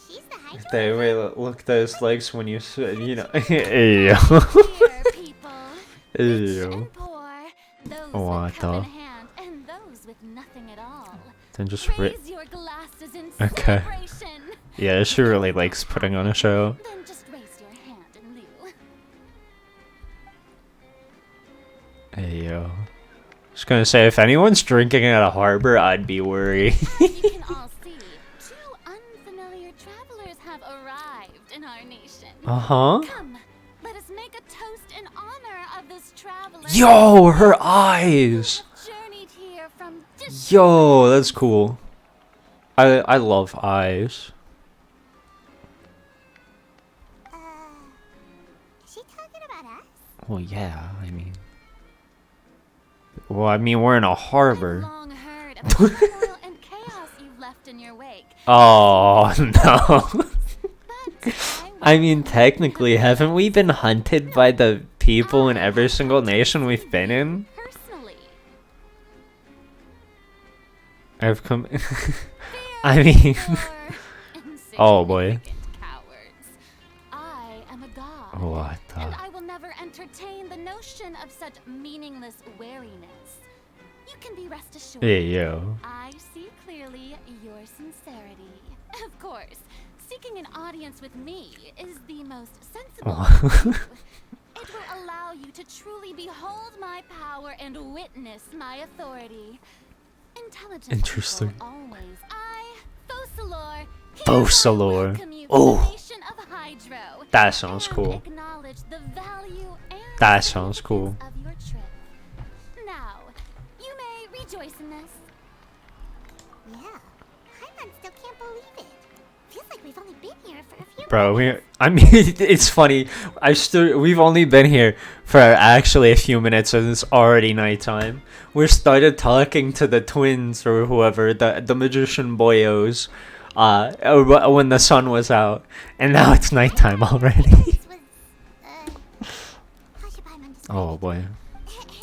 she's the Hydro They Archon? wait, look at those legs when you you know. Ew. Dear people, rich Ew. and poor, those What with cup in the? hand, and those with nothing at all. Then just Raise your glasses in Okay. celebration. yeah, she really likes putting on a show. Then just raise your hand in lieu. Hey yo. Just gonna say, if anyone's drinking at a harbor, I'd be worried. As you can all see, 2 unfamiliar travelers have arrived in our nation. Uh-huh. Come, let us make a toast in honor of this traveler. Yo, her eyes. who have journeyed here from distant Yo, lands. that's cool. I love eyes. Is she talking about us? Well, yeah, I mean. Well, I mean, we're in a I've harbor. long heard of the turmoil and chaos you've left in your wake. Oh, no. But I mean, technically, haven't we been hunted by the people in every single nation we've been in? personally, I've come. I mean, oh Oh, boy. Cowards. I am a god. what And the? I will never entertain the notion of such meaningless wariness. You can be rest assured. Hey, yo. I see clearly your sincerity. Of course, seeking an audience with me is the most sensible thing to do. It will allow you to truly behold my power and witness my authority. Intelligent Interesting. people always. I, Fosalor, Fosalor. welcome you to Oh. the nation of Hydro. That sounds and cool. Acknowledge the value and That sounds cool. significance of your trip. Now, you may rejoice in this. Yeah, Paimon still can't believe it. Feels like we've only been here for a few Bro, minutes. I mean, it's funny. We've only been here for actually a few minutes, and it's already nighttime. We started talking to the twins or whoever, the magician boyos, when the sun was out, and now it's nighttime already. This was, how should Paimon describe Oh it? boy,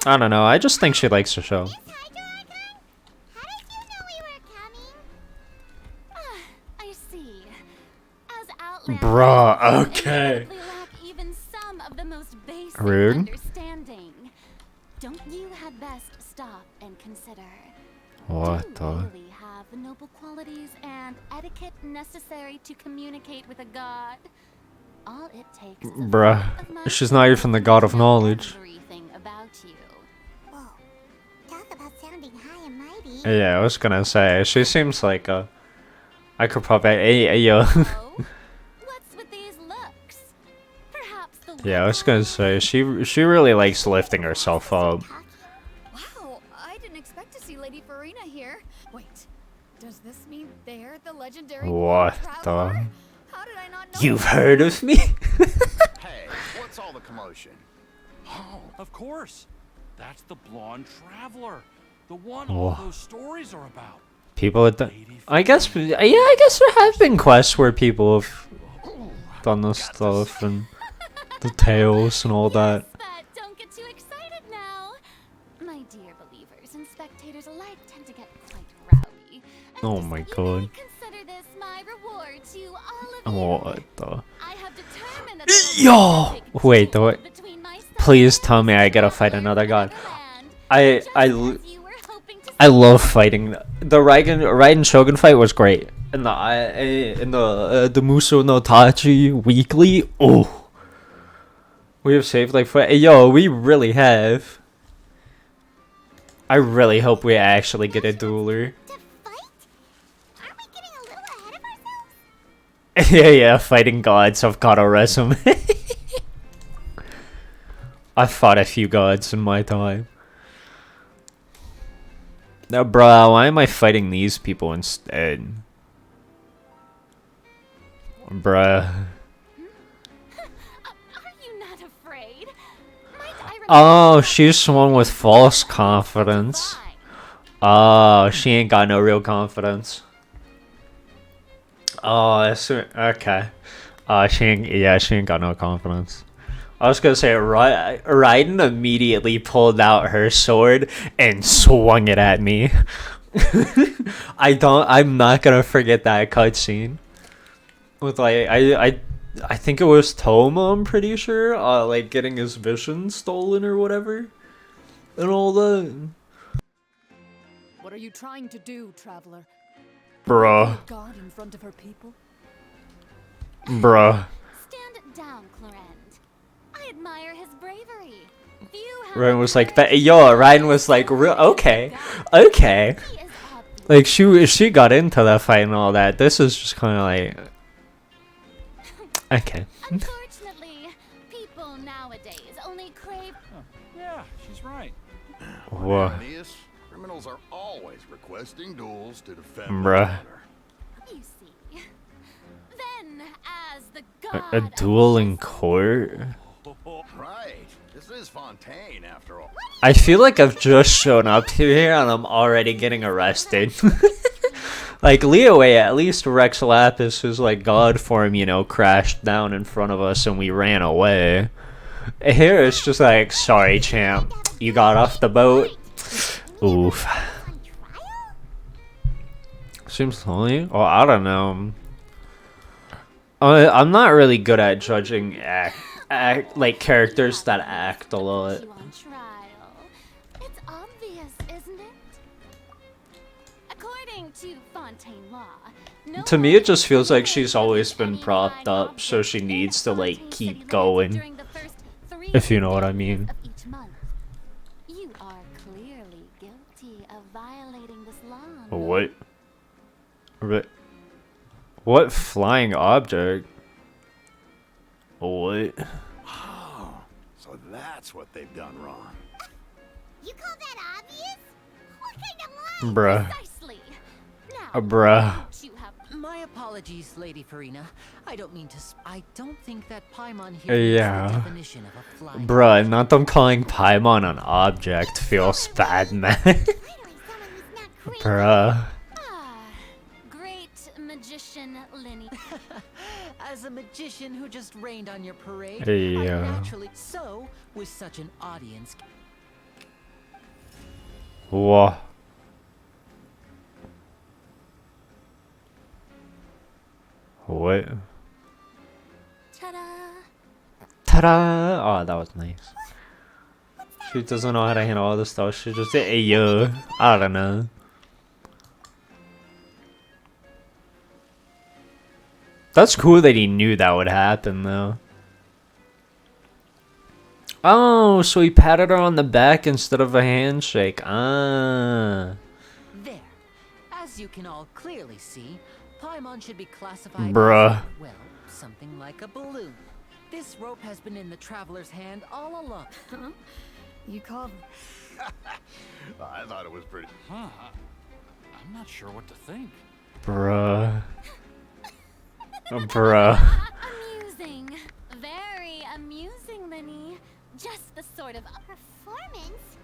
I don't know. I just think she likes the show. Miss Hydro Archon? How did you know we were coming? Ah, I see. As Outlanders, Bruh, you okay. inevitably lack basic Rude. understanding. Don't you had best stop and consider? What Do you the? really have the noble qualities and etiquette necessary to communicate with a god? All it takes is a Bruh, flick of my she's not even the god of to know knowledge. everything about you. Whoa. Talk about sounding high and mighty. Yeah, I was gonna say, she seems like a... I could probably... Hey, yo. Oh, what's with these looks? Perhaps the Yeah, I was gonna say, she really likes lifting herself up. Wow, I didn't expect to see Lady Farina here. Wait, does this mean they're the legendary What traveler? the? How did I not know? You've heard of me? Hey, what's all the commotion? Oh, of course. That's the blonde traveler. The one Whoa. all those stories are about. People have done... I guess there have been quests where people have done this stuff and the tales and all that. Yes, but don't get too excited now. My dear believers and spectators alike tend to get quite rowdy. And Oh just my that you god. may consider this my reward to all of you. What the? I have determined that there will be Yo! a big Wait, duel do it. between myself Please and tell me I Mr. gotta fight Traveler another of god. Neverland, I just I as l- you were hoping to I see. love fighting. The Raiden Shogun fight was great. And the Muso no Tachi weekly. Oh, we have saved like yo, we really have. I really hope we actually get a dueler. To fight? Aren't we getting a little ahead of ourselves? Yeah, fighting gods. I've got a resume. I fought a few gods in my time. Now, bruh, why am I fighting these people instead? Bruh. Are you not afraid? Might I remind Oh, you she's the one with false confidence. fine? Oh, she ain't got no real confidence. Oh, okay. She ain't got no confidence. I was gonna say, Raiden immediately pulled out her sword and swung it at me. I'm not gonna forget that cutscene. With like, I think it was Toma, I'm pretty sure, like getting his vision stolen or whatever. And all that. What are you trying to do, traveler? Bruh. God in front of her people? Bruh. Stand down, Clorend. I admire his bravery. Few have Raiden was like, the courage yo, to Raiden was like, okay. Okay. He is obvious. Like, she got into that fight and all that. This is just kind of like... Okay. Unfortunately, people nowadays only crave. Yeah, she's right. Whoa. Aeneas, criminals are always requesting duels to defend Bruh. their honor. You see. Then, as the A god of duel in justice, court? Right. This is Fontaine, after all. I feel like I've just shown up here and I'm already getting arrested. Like, Leeway, at least Rex Lapis, who's like god form, you know, crashed down in front of us and we ran away. Here it's just like, sorry champ, you got off the boat. Oof. On trial? Seems lonely. Oh, I don't know. I'm not really good at judging like characters that act a lot. you on trial. It's obvious, isn't it? According to Fontaine law, no To me, one it just feels can like she's always been any propped flying up, so object she in needs to Fontaine like city keep limits going. during the first 3 If you know what I days mean. of each month. You are clearly guilty of violating this law. no? What? What flying object? What? Oh, so that's what they've done wrong. You call that obvious? What kind of lie? Bruh. Precisely. Now, Bruh. don't you have My apologies, Lady Farina. I don't mean to. I don't think that Paimon here meets Yeah. the definition of a flying. Bruh, not them calling Paimon an object feels bad, man. Why do I someone who's not crazy? Bruh. great magician Linny? As a magician who just rained on your parade, Yeah. I naturally. So, with such an audience, Whoa. What? Ta-da! Ta-da! Oh, that was nice. She doesn't know how to handle all this stuff. She just say, hey, yo. I don't know. That's cool that he knew that would happen, though. Oh, so he patted her on the back instead of a handshake. Ah. There. As you can all clearly see, Paimon should be classified Bruh. as, well, something like a balloon. This rope has been in the traveler's hand all along. Huh? You call I thought it was pretty. Huh. I'm not sure what to think. Bruh. Bruh. Amusing. Very amusing, Linny. Just the sort of performance.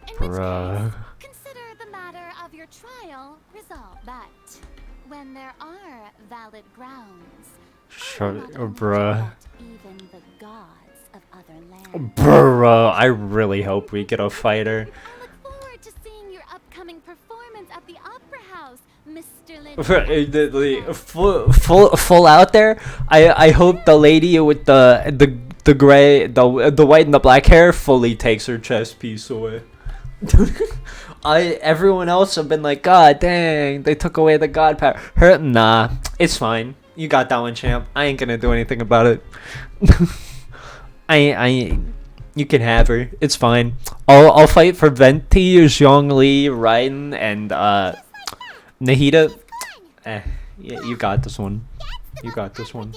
In which Bruh. case, consider the matter of your trial resolved. But when there are valid grounds, Shut not it, only bruh. judge even the gods of other lands. Bruh. I really hope we get a fighter. I look forward to seeing your upcoming performance at the Opera House, Mr. Linny. Full out there. I hope the lady with the gray, the white and the black hair fully takes her chest piece away. Everyone else have been like, God dang, they took away the god power. Her, nah, it's fine. You got that one, champ. I ain't gonna do anything about it. You can have her. It's fine. I'll fight for Venti, Zhongli, Raiden, and Nahida. Yeah, you got this one. You got this one.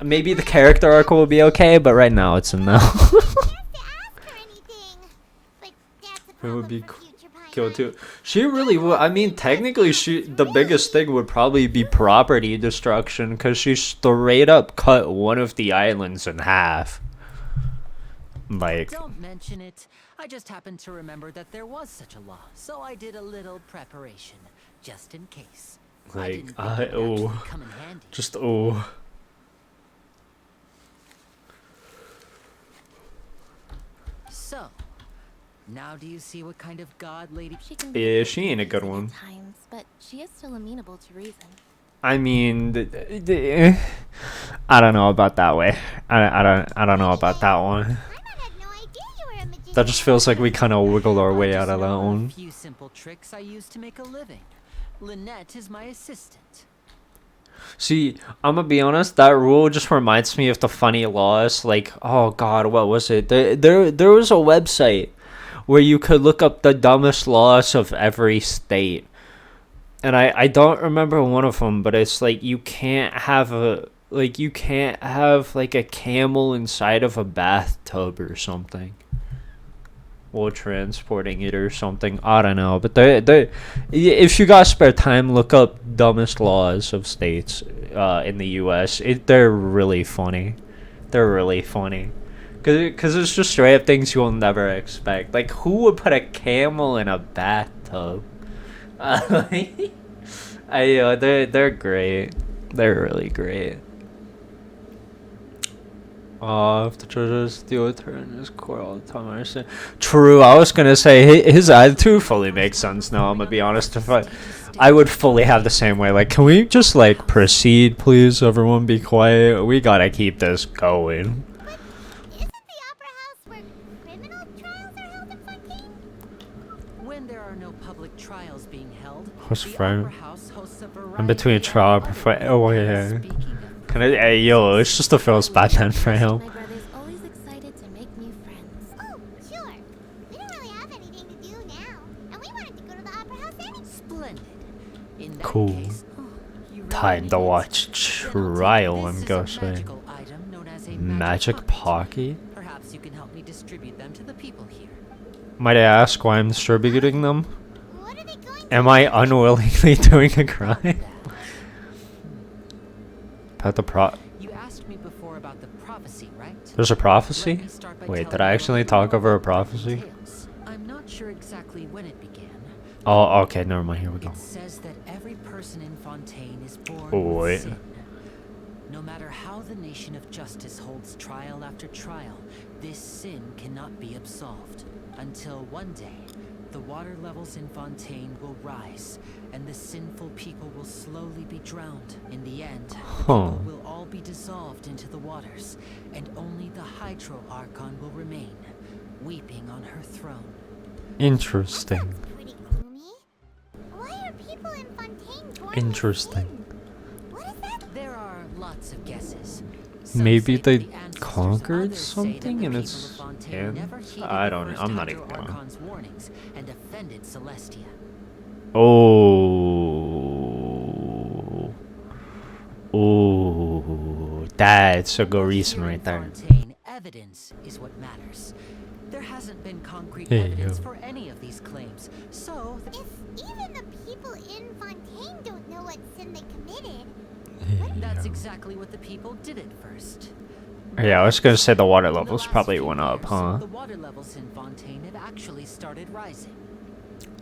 Maybe the character arc will be okay, but right now it's a no. It would be cool too. She really would. I mean, technically, the biggest thing would probably be property destruction, because she straight up cut one of the islands in half. Like, Don't mention it. I just happened to remember that there was such a law, so I did a little preparation, just in case. like, It would actually oh, come in handy. just oh. So, now do you see what kind of god Lady... She can Yeah, be she ain't a good one. at times, but she is still amenable to reason. I mean, I don't know about that way. I don't know about that one. That just feels like we kind of wiggled our way out of that A one. few simple tricks I use to make a living. Lynette is my assistant. See, I'm gonna be honest, that rule just reminds me of the funny laws. Like, oh god, what was it? There was a website where you could look up the dumbest laws of every state. And I don't remember one of them, but it's like you can't have a camel inside of a bathtub or something while transporting it or something. I don't know, but they if you got spare time, look up dumbest laws of states in the U.S. They're really funny. They're really funny. Cause it's just straight up things you'll never expect. Like, who would put a camel in a bathtub? They're great. They're really great. If the judges deal with her in his court all the time, I understand. True, I was gonna say his attitude fully makes sense now. I'm gonna be honest. If I would fully have the same way. Like, can we just like proceed, please? Everyone, be quiet. We gotta keep this going. Isn't the Opera House where criminal trials are held in Fontaine? When there are no public trials being held, What's the friend? Opera House hosts a variety In between of trial, other oh yeah. events. Speaking of Can I? Hey, yo, it's just a feels bad then for him. My brother's always excited to make new friends. Oh, sure. We don't really have anything to do now, and we wanted to go to the Opera House anyway. Splendid. In that Cool. case, you really Time to need watch it. trial. I'm This is a gonna say. magical item known as a Magic pocket. Perhaps you can help me distribute them to the people here. Might I ask why I'm distributing them? What are they going to Am I unwillingly doing a crime? About the You asked me before about the prophecy, right? There's a Let prophecy? me start by Wait, telling did I you actually about talk the over a world prophecy? entails. I'm not sure exactly when it began. Oh, okay, never mind. Here we go. It says that every person in Fontaine is born Oh, wait. with sin. No matter how the nation of justice holds trial after trial, this sin cannot be absolved. Until one day, the water levels in Fontaine will rise, and the sinful people will slowly be drowned. In the end, the people will all be dissolved into the waters, and only the Hydro Archon will remain, weeping on her throne. Interesting. Pretty gloomy. Why are people in Fontaine going Interesting. insane? What is that? There are lots of guesses. Some Maybe say that they the ancestors, conquered others say that something the and people it's of Fontaine him? never heeded I the don't know. first I'm not Hydro even gonna. Archon's warnings and offended Celestia. Oh. Oh. That's a good reason Here in right there. Fontaine, evidence is what matters. There hasn't been concrete Hey, evidence yo. for any of these claims, so If even the people in Fontaine don't know what sin they committed, that's exactly what the people did at first. Yeah, I was gonna say the water In the levels last probably few went up, years, huh? The water levels in Fontaine have actually started rising.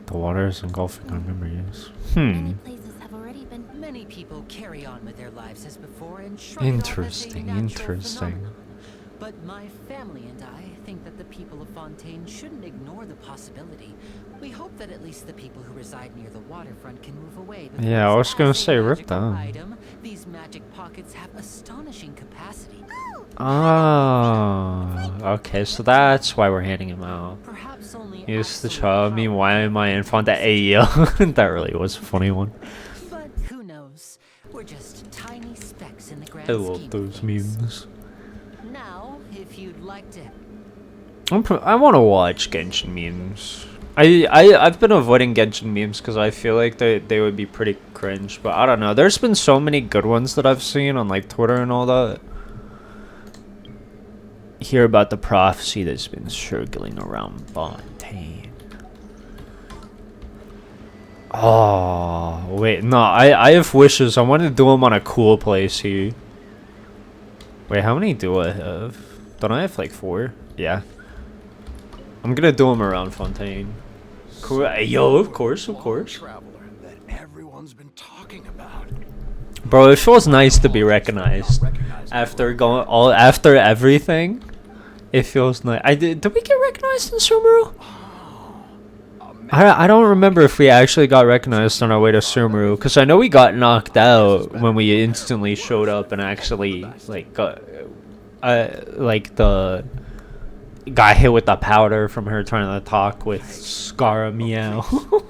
The water is engulfing our memories. many places have already been. Many people carry on with their lives as before and shrug it off as a Interesting, natural interesting. phenomenon. But my family and I think that the people of Fontaine shouldn't ignore the possibility. We hope that at least the people who reside near the waterfront can move away. Yeah, I was gonna as a say, rip magical them. item, these magic pockets have astonishing capacity. Ah, okay, so that's why we're handing him out. Perhaps only Use the absolute child. I mean, power why can am I in prevent front of this. Ayo? That really was a funny one. But who knows? We're just tiny specks in the grand I scheme love of those things. memes. Now, if you'd like to I want to watch Genshin memes. I've been avoiding Genshin memes because I feel like they would be pretty cringe. But I don't know. There's been so many good ones that I've seen on like Twitter and all that. Hear about the prophecy that's been circling around Fontaine. Oh wait, no. I have wishes. I want to do them on a cool place here. Wait, how many do I have? Don't I have like 4? Yeah. I'm gonna do them around Fontaine. Cool. Yo, of course, of course. Traveler that everyone's been talking about. Bro, it feels nice to be recognized after going after everything. It feels nice. Did we get recognized in Sumeru? I don't remember if we actually got recognized on our way to Sumeru, because I know we got knocked out when we instantly showed up and actually like got like the got hit with the powder from her trying to talk with Scara Meow.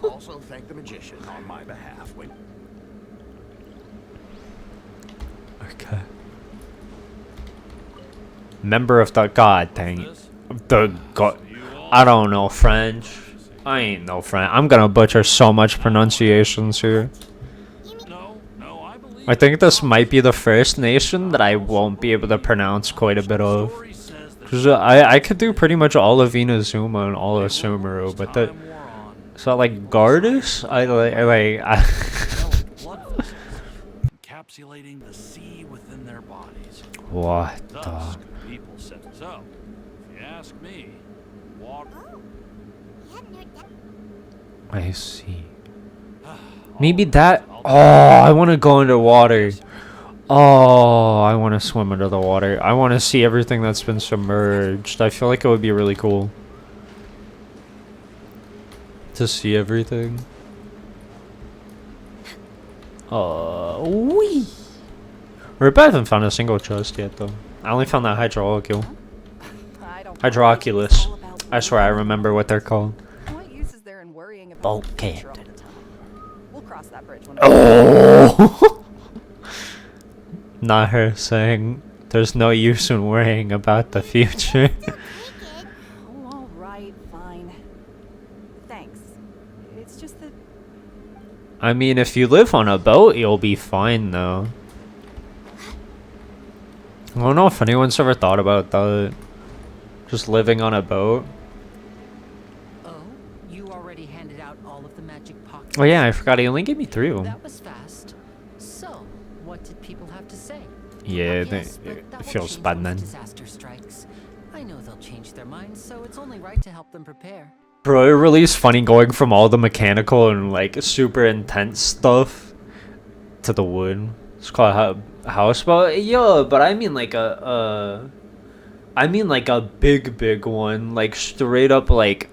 Also thank the magician on my behalf. When Okay. Member of the god thing. The god. I don't know French. I ain't no French. I'm gonna butcher so much pronunciations here. No, I believe I think this might be the first nation that I won't be able to pronounce quite a bit of. story says that Cause I could do pretty much all of Inazuma and all of Sumeru, but the time wore on. so like Gardas, I Blood vessels, encapsulating the sea within their bodies. what Thus, the. people said so. If you ask me, water. I see. Maybe that. Oh, I want to go underwater. Oh, I want to swim under the water. I want to see everything that's been submerged. I feel like it would be really cool to see everything. Wee. Rip, I haven't found a single chest yet, though. I only found that Hydroculus. Hydroculus. I swear I remember what they're called. What use is there in worrying about Bulk the future all captain. the time? We'll cross that bridge when Oh! Not her saying there's no use in worrying about the future. Oh, all right, fine. Thanks. It's just that I mean, if you live on a boat, you'll be fine, though. I don't know if anyone's ever thought about that. Just living on a boat. Oh, you already handed out all of the magic pockets. Oh yeah, I forgot he only gave me 3 of them. That was fast. So, what did people have to say? Yeah, Yes, but it that will feels change bad once then. disaster strikes. I know they'll change their minds, so it's only right to help them prepare. Bro, it really is funny going from all the mechanical and like super intense stuff to the wood. It's called a house boat. Yeah, but I mean like I mean like a big one, like straight up like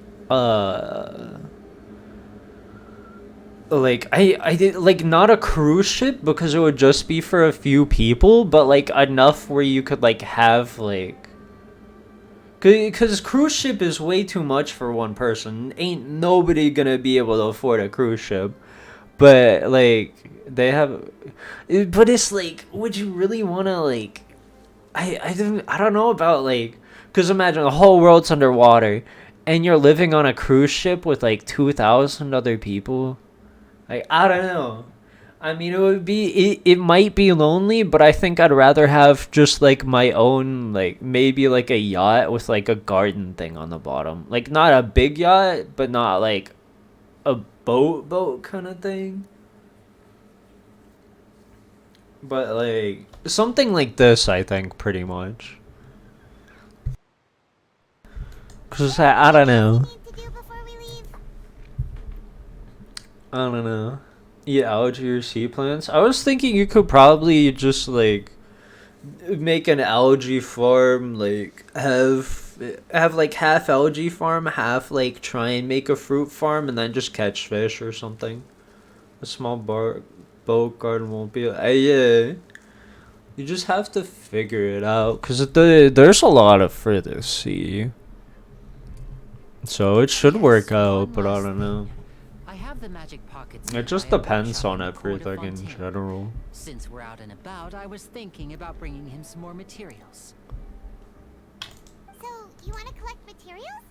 like I did like not a cruise ship because it would just be for a few people, but like enough where you could like have like, because cruise ship is way too much for one person. Ain't nobody gonna be able to afford a cruise ship. But like they have, but it's like, would you really want to like? I don't know about like, because imagine the whole world's underwater, and you're living on a cruise ship with like 2,000 other people. Like I don't know. I mean, it might be lonely, but I think I'd rather have just like my own, like maybe like a yacht with like a garden thing on the bottom. Like not a big yacht, but not like a boat kind of thing. But like something like this, I think pretty much. Cause I don't know. I don't know. Eat algae or sea plants. I was thinking you could probably just like make an algae farm, like have like half algae farm, half like try and make a fruit farm, and then just catch fish or something. A small boat garden won't be. Yeah. You just have to figure it out, cause there's a lot of for the sea. So it should work out, but I don't know. I have the magic pockets. It just depends on everything in general. Since we're out and about, I was thinking about bringing him some more materials. So, you want to collect materials?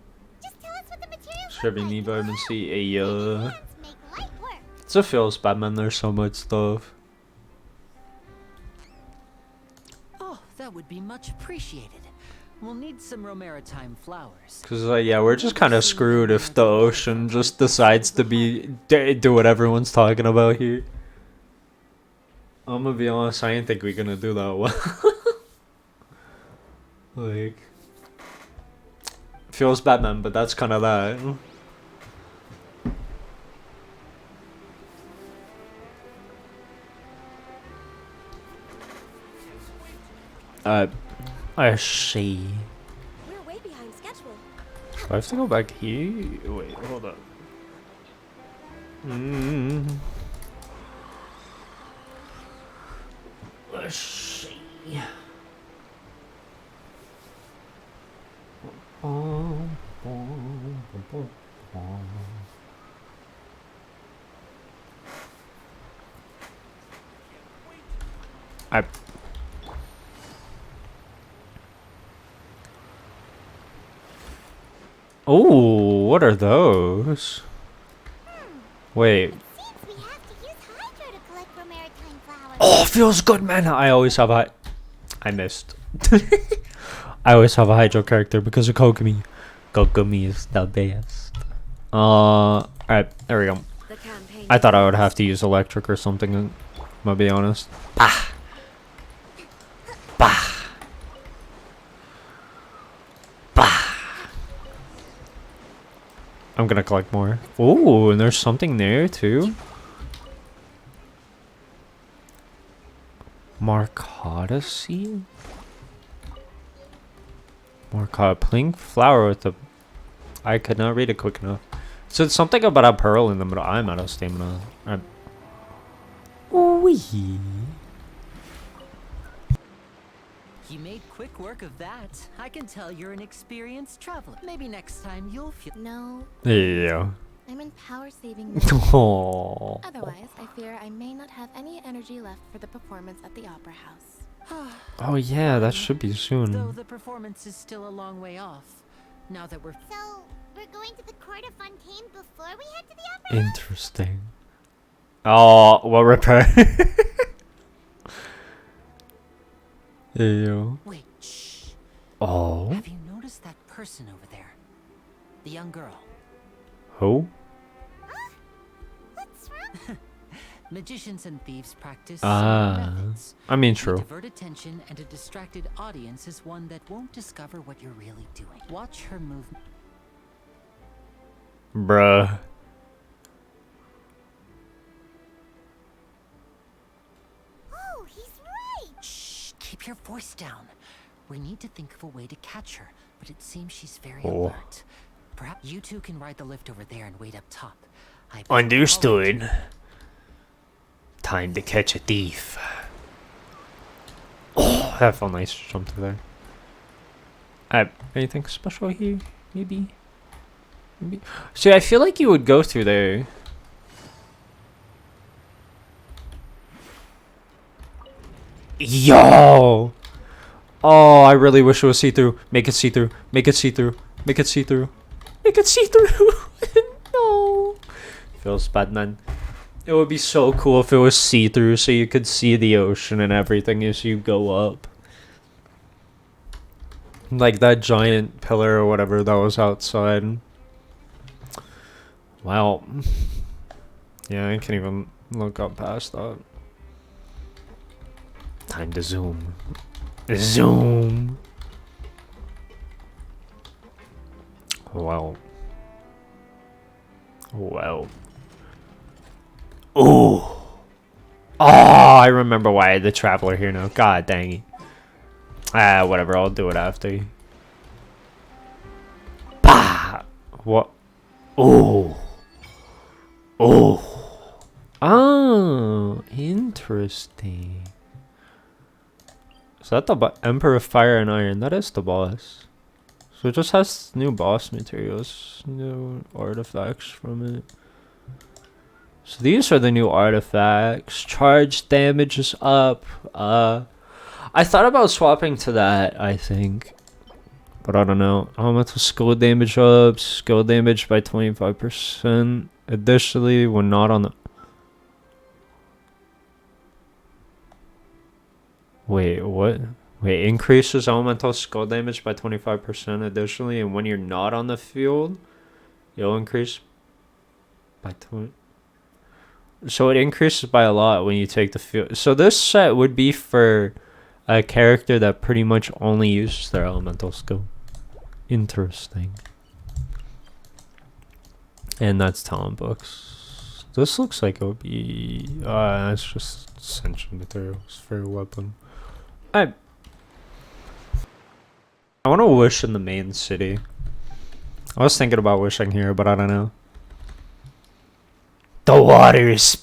Just tell us what the materials Shoving me vitamin C. Hands make light work. It's a feels bad, man. There's so much stuff. Oh, that would be much appreciated. We'll need some Romaritime flowers. Cause yeah, we're just kind of screwed if the ocean just decides to do what everyone's talking about here. I'm gonna be honest, I didn't think we're gonna do that well. Like, feels Batman, but that's kind of that. I see. We're way behind schedule. Do I have to go back here? Wait, hold up. Let's see. I. Oh, what are those? Wait. We have to use hydro to collect Romaritime flowers. Oh, feels good, man. I always have a. I missed. I always have a hydro character because of Kokomi. Kokomi is the best. Alright, there we go. The campaign. I thought I would have to use electric or something. I'm gonna be honest. Bah. Bah. Bah. I'm gonna collect more. Ooh, and there's something there too. Marcata seed? Marcata pink flower with the. I could not read it quick enough. So it's something about a pearl in the middle. I'm out of stamina. Wee. You made quick work of that. I can tell you're an experienced traveler. Maybe next time you'll feel. No, Yeah. I'm in power saving mode. Oh. Otherwise, I fear I may not have any energy left for the performance at the Opera House. Oh yeah, that should be Though soon. the performance is still a long way off. Now that we're So, we're going to the court of Fontaine before we head to the opera? Interesting. Oh, what repair? Ew. Wait, shh. Oh. Have you noticed that person over there? The young girl. Who? What's wrong? Magicians and thieves practice Ah, similar methods. I mean, To true. divert attention and a distracted audience is one that won't discover what you're really doing. Watch her movement. Bruh. Oh, he's right! Shh, keep your voice down. We need to think of a way to catch her, but it seems she's very Oh. alert. Perhaps you two can ride the lift over there and wait up top. Understood. Time to catch a thief. Oh, that felt nice to jump through there. Anything special here? Maybe? Maybe? See, I feel like you would go through there. Yo! Oh, I really wish it was see-through. Make it see-through. Make it see-through. Make it see-through. Make it see-through. No. Feels bad, man. It would be so cool if it was see-through so you could see the ocean and everything as you go up. Like that giant pillar or whatever that was outside. Wow. Yeah, I can't even look up past that. Time to zoom. Zoom. Wow. Wow. Oh. Oh, I remember why I had the traveler here now. God dang it. Ah, whatever. I'll do it after. Bah. What? Oh. Oh. Oh. Interesting. Is that the Emperor of Fire and Iron? That is the boss. So it just has new boss materials, new artifacts from it. So these are the new artifacts. Charge damage is up. I thought about swapping to that, I think. But I don't know. Elemental skill damage up. Skill damage by 25%. Additionally, when not on the... Wait, what? Wait, increases elemental skill damage by 25% additionally, and when you're not on the field, you'll increase by 20. So it increases by a lot when you take the field. So this set would be for a character that pretty much only uses their elemental skill. Interesting. And that's talent books. This looks like it would be... that's just essential materials for a weapon. I want to wish in the main city. I was thinking about wishing here, but I don't know. The water is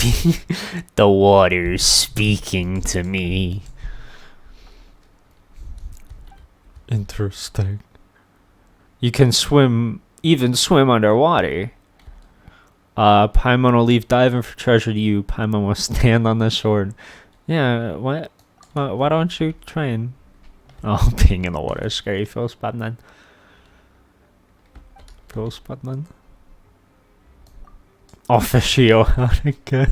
the water is speaking to me. Interesting. You can swim, even swim underwater. Paimon will leave diving for treasure to you. Paimon will stand on the shore. Yeah, what? Why don't you train? Oh, being in the water is scary. Feels bad, man. Feels bad, man. Officio, how'd it go?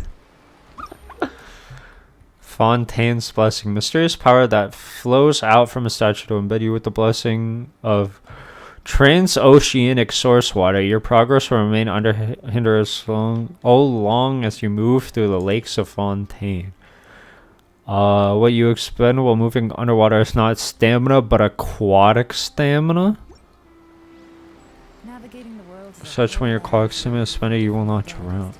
Fontaine's blessing. Mysterious power that flows out from a statue to embed you with the blessing of transoceanic source water. Your progress will remain unhindered as long as you move through the lakes of Fontaine. What you expend while moving underwater is not stamina, but aquatic stamina. Navigating the world Such when your aquatic stamina is spent, you will not drown.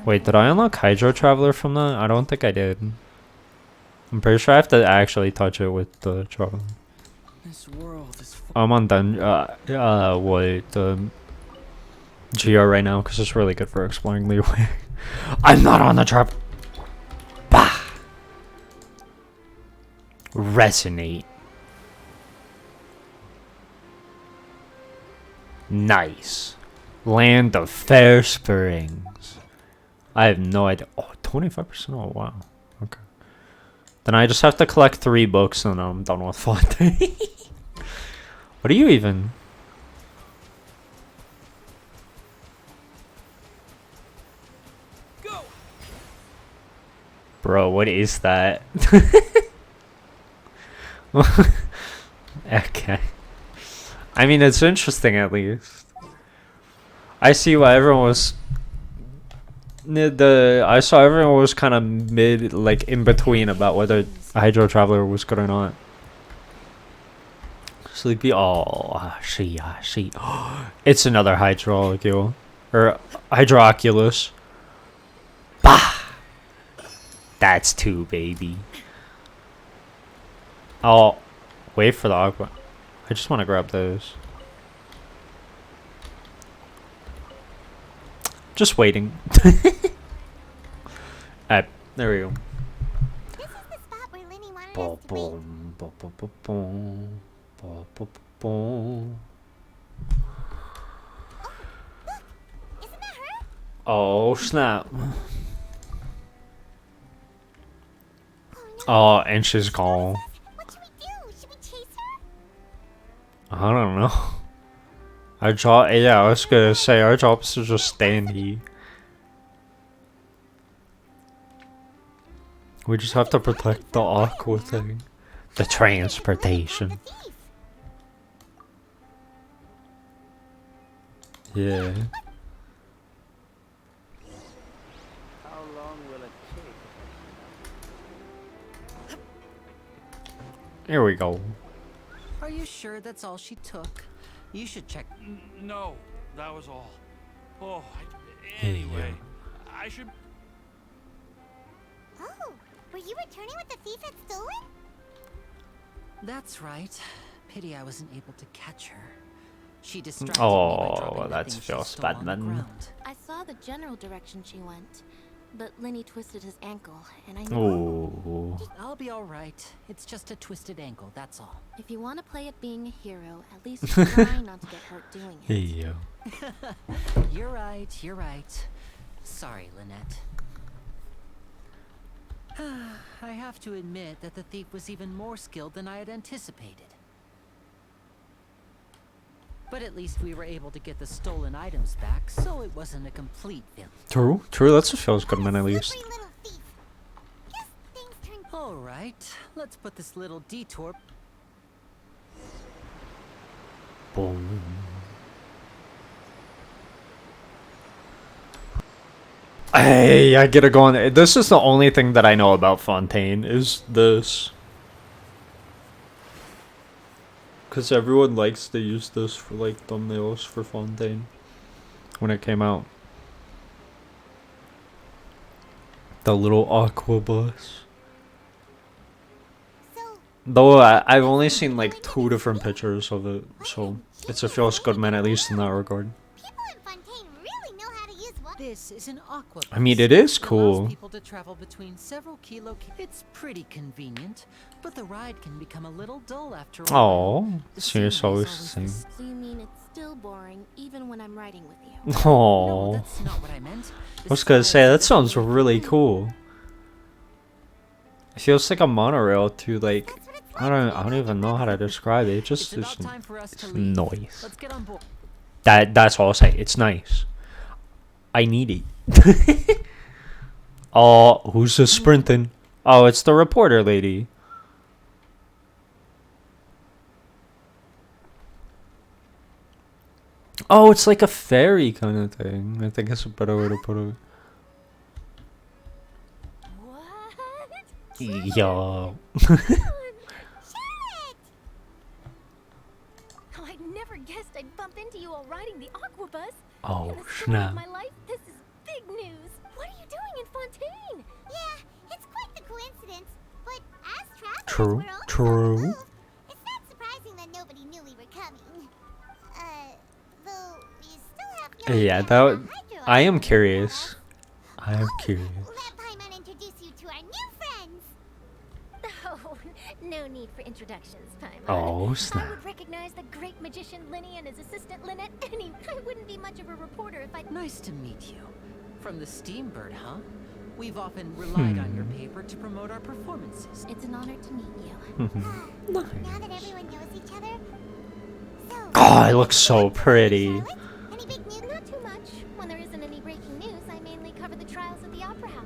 Wait, did I unlock Hydro Traveler from that? I don't think I did. I'm pretty sure I have to actually touch it with the Traveler. This world is I'm on the GR right now because it's really good for exploring Leeway. I'm not on the trap. Bah! Resonate. Nice. Land of Fair Springs. I have no idea. Oh, 25%. Oh, wow. Okay. Then I just have to collect 3 books and I'm done with Fontaine. What are you even? Go. Bro, what is that? Okay. I mean, it's interesting at least. I see why everyone was... I saw everyone was kind of mid, like in between about whether Hydro Traveler was good or not. Sleepy, she. It's another Hydroculus. Or Hydroculus. Bah! That's 2, baby. I'll wait for the Aqua. I just want to grab those. Just waiting. Alright, there we go. This is the spot where Linny wanted Boom, us to wait. boom, boom, boom, boom, boom, boom, boom, boom. Isn't that her? Oh snap! Oh, no. Oh, and she's gone. What should we do? Should we chase her? I don't know. Our job, yeah, I was gonna say our job is to just stand here. We just have to protect the aqua thing, the transportation. Yeah. How long will it take? Here we go. Are you sure that's all she took? You should check. No, that was all. Oh, Hey, anyway, I should. Oh, were you returning what the thief had stolen? That's right. Pity I wasn't able to catch her. She distracted me Oh, by dropping the that's things she feels stole bad, on the man. ground. I saw the general direction she went, but Linny twisted his ankle, and I knew. Oh. I'll be all right. It's just a twisted ankle, that's all. If you want to play at being a hero, at least try not to get hurt doing it. Yeah. You're right, you're right. Sorry, Lynette. I have to admit that the thief was even more skilled than I had anticipated. But at least we were able to get the stolen items back, so it wasn't a complete failure. True. True. That's what feels good, man. At least. Slippery little thief. Guess things turned. All right, let's put this little detour. Boom. Hey, I gotta go on. This is the only thing that I know about Fontaine. Is this? Because everyone likes to use this for like thumbnails for Fontaine when it came out. The little aqua bus. So, Though I've only seen like 2 different pictures of it, so it's a feels good man at least in that regard. people in Fontaine really know how to use water. This is an aqua. I mean, it is It allows cool. people to travel between several key locations. It's pretty convenient, but the ride can become a little dull after a while. Oh, The so you're scenery always is the always same. So you mean it's still boring even when I'm riding with you? No, Oh, that's not what I meant. I was gonna say that sounds really cool. It feels like a monorail to like That's what it's I don't even know how to describe it. It just It's is about time for us to it's leave. nice. Let's get on board. That's all I'll say. It's nice. I need it. Oh, who's this sprinting? Oh, it's the reporter lady. Oh, it's like a ferry kind of thing. I think that's a better way to put it. What? Yo. Shit! Oh, I never guessed I'd bump into you while riding the aqua bus. Oh, In the story of snap. my life, this is big news. What are you doing in Fontaine? Yeah, it's quite the coincidence. But as travelers, True, we're always on the true. move. It's not surprising that nobody knew we were coming. Though we still have no Yeah, idea that how would, Hydro I am Island curious. is. I am curious. Let Paimon introduce you to our new friends. Oh, no need for introductions, Paimon. Oh, I snap. would recognize the great magician Linny and his assistant Lynette. I wouldn't be much of a reporter if I... Nice to meet you. From the Steambird, huh? We've often relied on your paper to promote our performances. It's an honor to meet you. Now that everyone knows each other. So, Oh, it looks so pretty. Charlotte, any big news? Not too much. When there isn't any breaking news, I mainly cover the trials at the Opera House.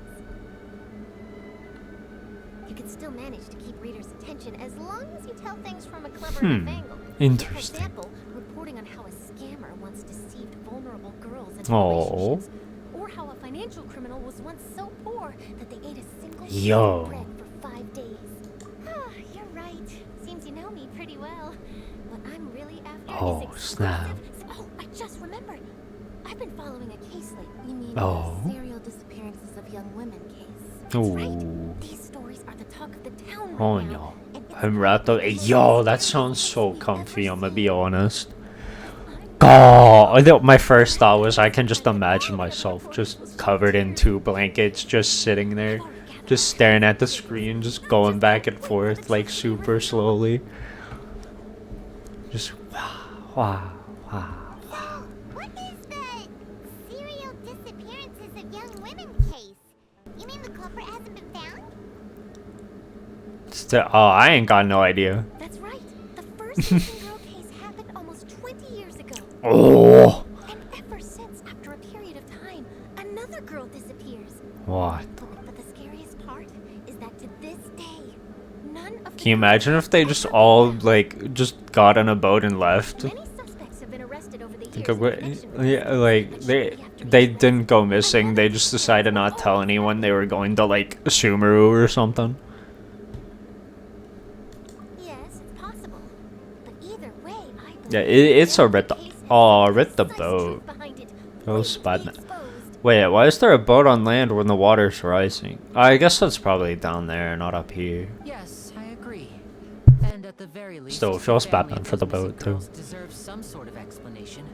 You can still manage to keep readers' attention as long as you tell things from a clever enough angle. Interesting. For example, reporting on how a scammer once deceived vulnerable girls into Oh. relationships, or how a financial criminal was once so poor that they ate a single Yo. loaf of bread for 5 days. Ah, you're right. Seems you know me pretty well. What I'm really after Oh, is snap. exclusive. Oh, I just remembered. I've been following a case lately. You mean Oh. the serial disappearances of young women case? That's Ooh. right. These stories are the talk of the town right Oh now. no. And it's I'm wrapped up. Yo, that sounds so comfy, I'm gonna be honest. I'm My first thought was I can just imagine myself just covered in 2 blankets, just sitting there, just staring at the screen, just going back and forth like super slowly. Just wow. So, what is the serial disappearances of young women case? You mean the culprit hasn't been found? I ain't got no idea. That's right. The first missing girl case happened almost 20 years ago. Oh. And ever since, after a period of time, another girl disappears. What? But the scariest part is that to this day, none of the Can you imagine if they just all like just got on a boat and left? Many suspects have been arrested over the years. Think of in what, connection with yeah, this, like but they surely after they each didn't go arrest, missing. They another just one decided not will tell always anyone they were going to like Sumeru or something. Yes, it's possible. But either way, I believe Yeah, it's a that rit. case has Oh, some rit the precise boat. truth behind it, That was waiting to bad. be exposed. Wait, why is there a boat on land when the water's rising? I guess that's probably down there, not up here. Yes, I agree. And at the very least, Still, it feels the family Batman of for the those missing boat, too. girls deserves some sort of explanation.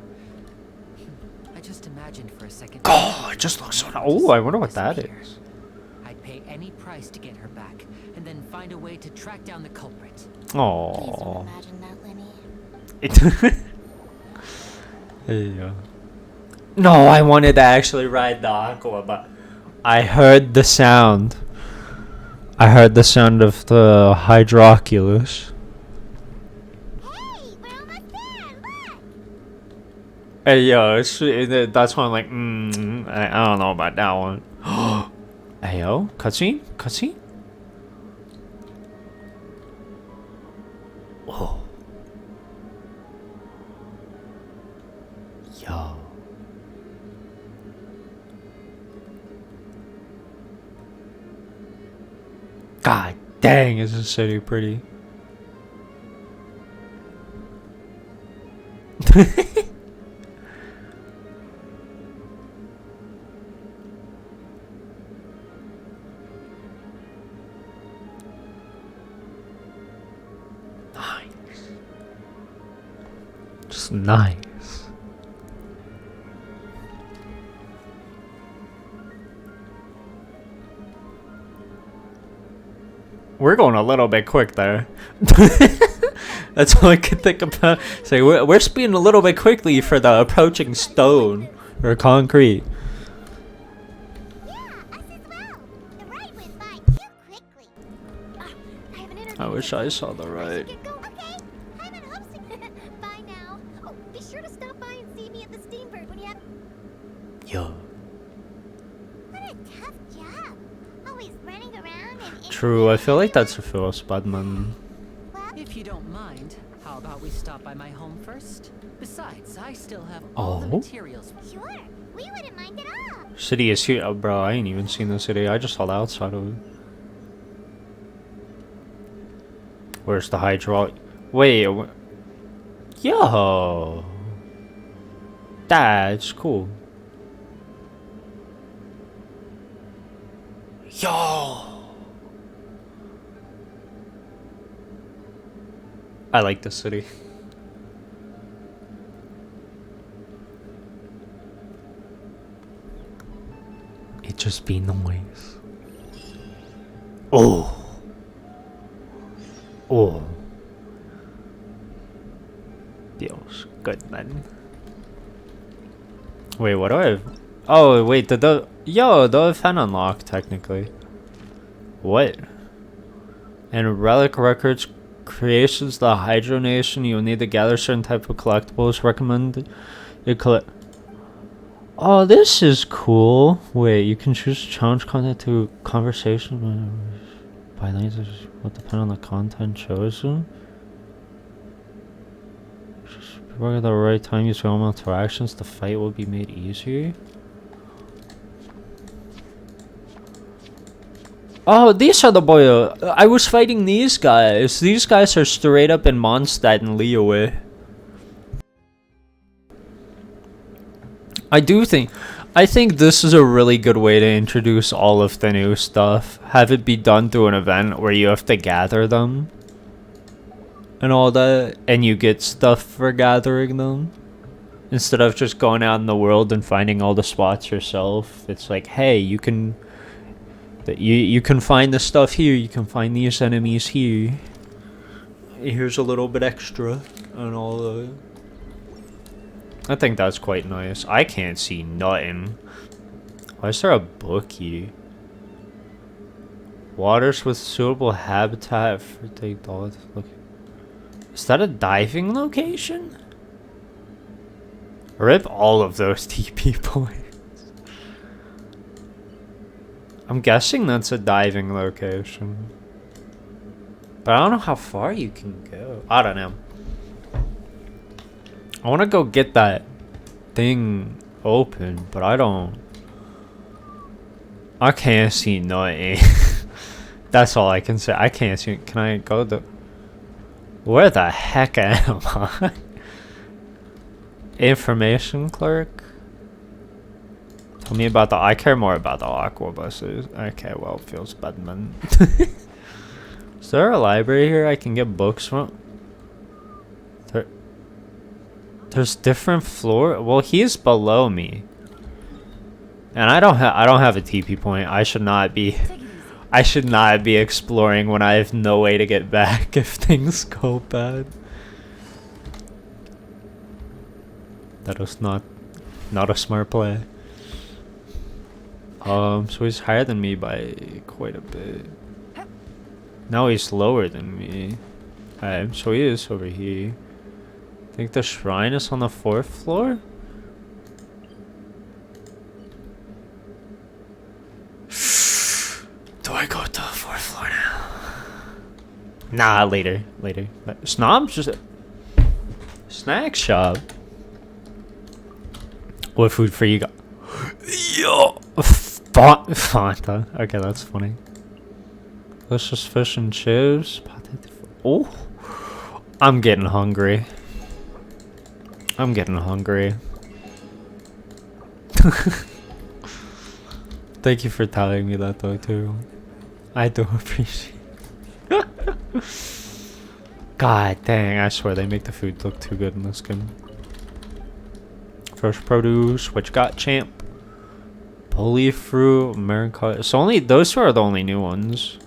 I just imagined for a second. Oh, it just looks so. Oh, I wonder what that is. I'd pay any price to get her back, and then find a way to track down the culprit. Please don't Oh. imagine that, Lenny. Yeah. No, I wanted to actually ride the Aqua, but I heard the sound. I heard the sound of the Hydroculus. Hey, we're almost there. Look. Hey, yo, that's why I'm like, I don't know about that one. Hey, yo, cutscene? Cutscene? Oh. Yo. God dang, is this city pretty? Nice. Just nice. We're going a little bit quick there. That's all I could think about. Say, we're speeding a little bit quickly for the approaching stone or concrete. Yeah, us as well. The ride went by too quickly. I have an interview. I wish I saw the right. Get going. Okay, I'm in hopes. Bye now. Oh, be sure to stop by and see me at the Steambird when you have. Yo. What a tough job. Always running around and. True, I feel like that's a Phyllis Budman. If you don't mind, how about we stop by my home first? Besides, I still have all the Oh? materials. Sure, we wouldn't mind at all. City is here. Oh, bro, I ain't even seen the city. I just saw the outside of it. Where's the hydro? Wait. Yo. That's cool. Yo. I like the city. It just be noise. Oh. Oh. Dios, good man. Wait, what do I have? Oh, wait, the fan unlocked technically. What? And relic records creations, the Hydro Nation, you'll need to gather certain type of collectibles. Recommend you collect. Oh, this is cool. Wait, you can choose to challenge content to conversation by lasers will depend on the content chosen. Just work at the right time, use normal interactions, the fight will be made easier. Oh, these are the boy. I was fighting these guys. These guys are straight up in Mondstadt and Liyue. I think this is a really good way to introduce all of the new stuff. Have it be done through an event where you have to gather them. And all that. And you get stuff for gathering them. Instead of just going out in the world and finding all the spots yourself, it's like, hey, you can find the stuff here, you can find these enemies here. Here's a little bit extra and all the. I think that's quite nice. I can't see nothing. Why is there a book here? Waters with suitable habitat for the dogs. Look. Is that a diving location? Rip all of those TP points. I'm guessing that's a diving location. But I don't know how far you can go. I don't know. I want to go get that thing open, but I don't. I can't see nothing. That's all I can say. I can't see. Can I go to... Where the heck am I? Information clerk? Tell me about the... I care more about the aqua buses. Okay, well, feels bad, man. Is there a library here I can get books from? There's different floor. Well, he's below me, and I don't have a TP point. I should not be exploring when I have no way to get back if things go bad. That was not a smart play. So he's higher than me by quite a bit. Now he's lower than me. So he is over here. I think the shrine is on the 4th floor? Do I go to the 4th floor now? Nah, later. Snob's just a snack shop. What food for you? Yo! Fanta. Okay, that's funny. Delicious fish and chips. Oh! I'm getting hungry. Thank you for telling me that though too. I do appreciate it. God dang, I swear they make the food look too good in this game. Fresh produce, what you got, champ? Holy fruit, American. It's only those two are the only new ones.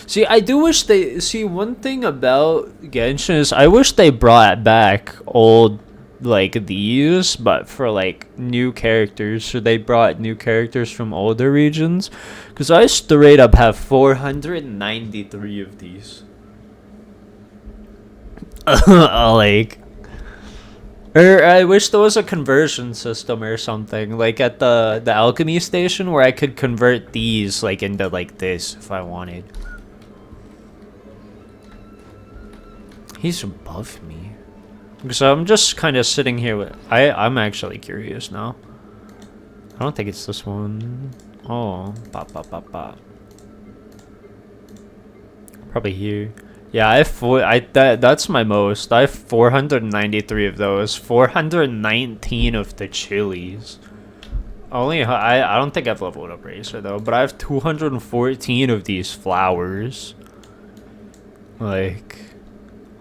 See, I do wish they one thing about Genshin is I wish they brought back old like these, but for like new characters. So they brought new characters from older regions, because I straight up have 493 of these. Like, or I wish there was a conversion system or something, like at the alchemy station, where I could convert these like into like this if I wanted. He's above me. So I'm just kind of sitting here with... I'm actually curious now. I don't think it's this one. Oh. Probably here. Yeah, that's my most. I have 493 of those. 419 of the chilies. I don't think I've leveled up Racer though, but I have 214 of these flowers. Like...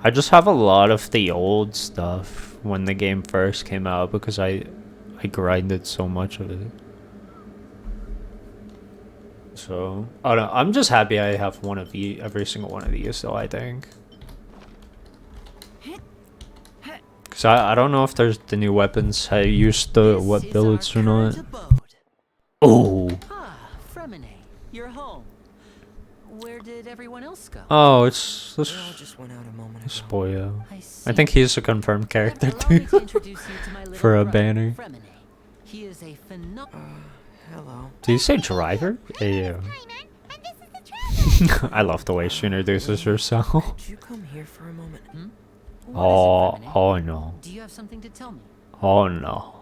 I just have a lot of the old stuff when the game first came out because I grinded so much of it. So, I don't know. I'm just happy I have one of every single one of these though, I think. Because I don't know if there's the new weapons. I used the what bullets or not. Oh. Fremine, you're home. Where did everyone else go? Oh, it's this. They all just went out a moment ago. Spoyo. I think he's a confirmed character too. For a banner. He is a hello. Did you say driver? Yeah. I love the way she introduces herself. Did you come here for a moment? Oh no. Do you have something to tell me? Oh no.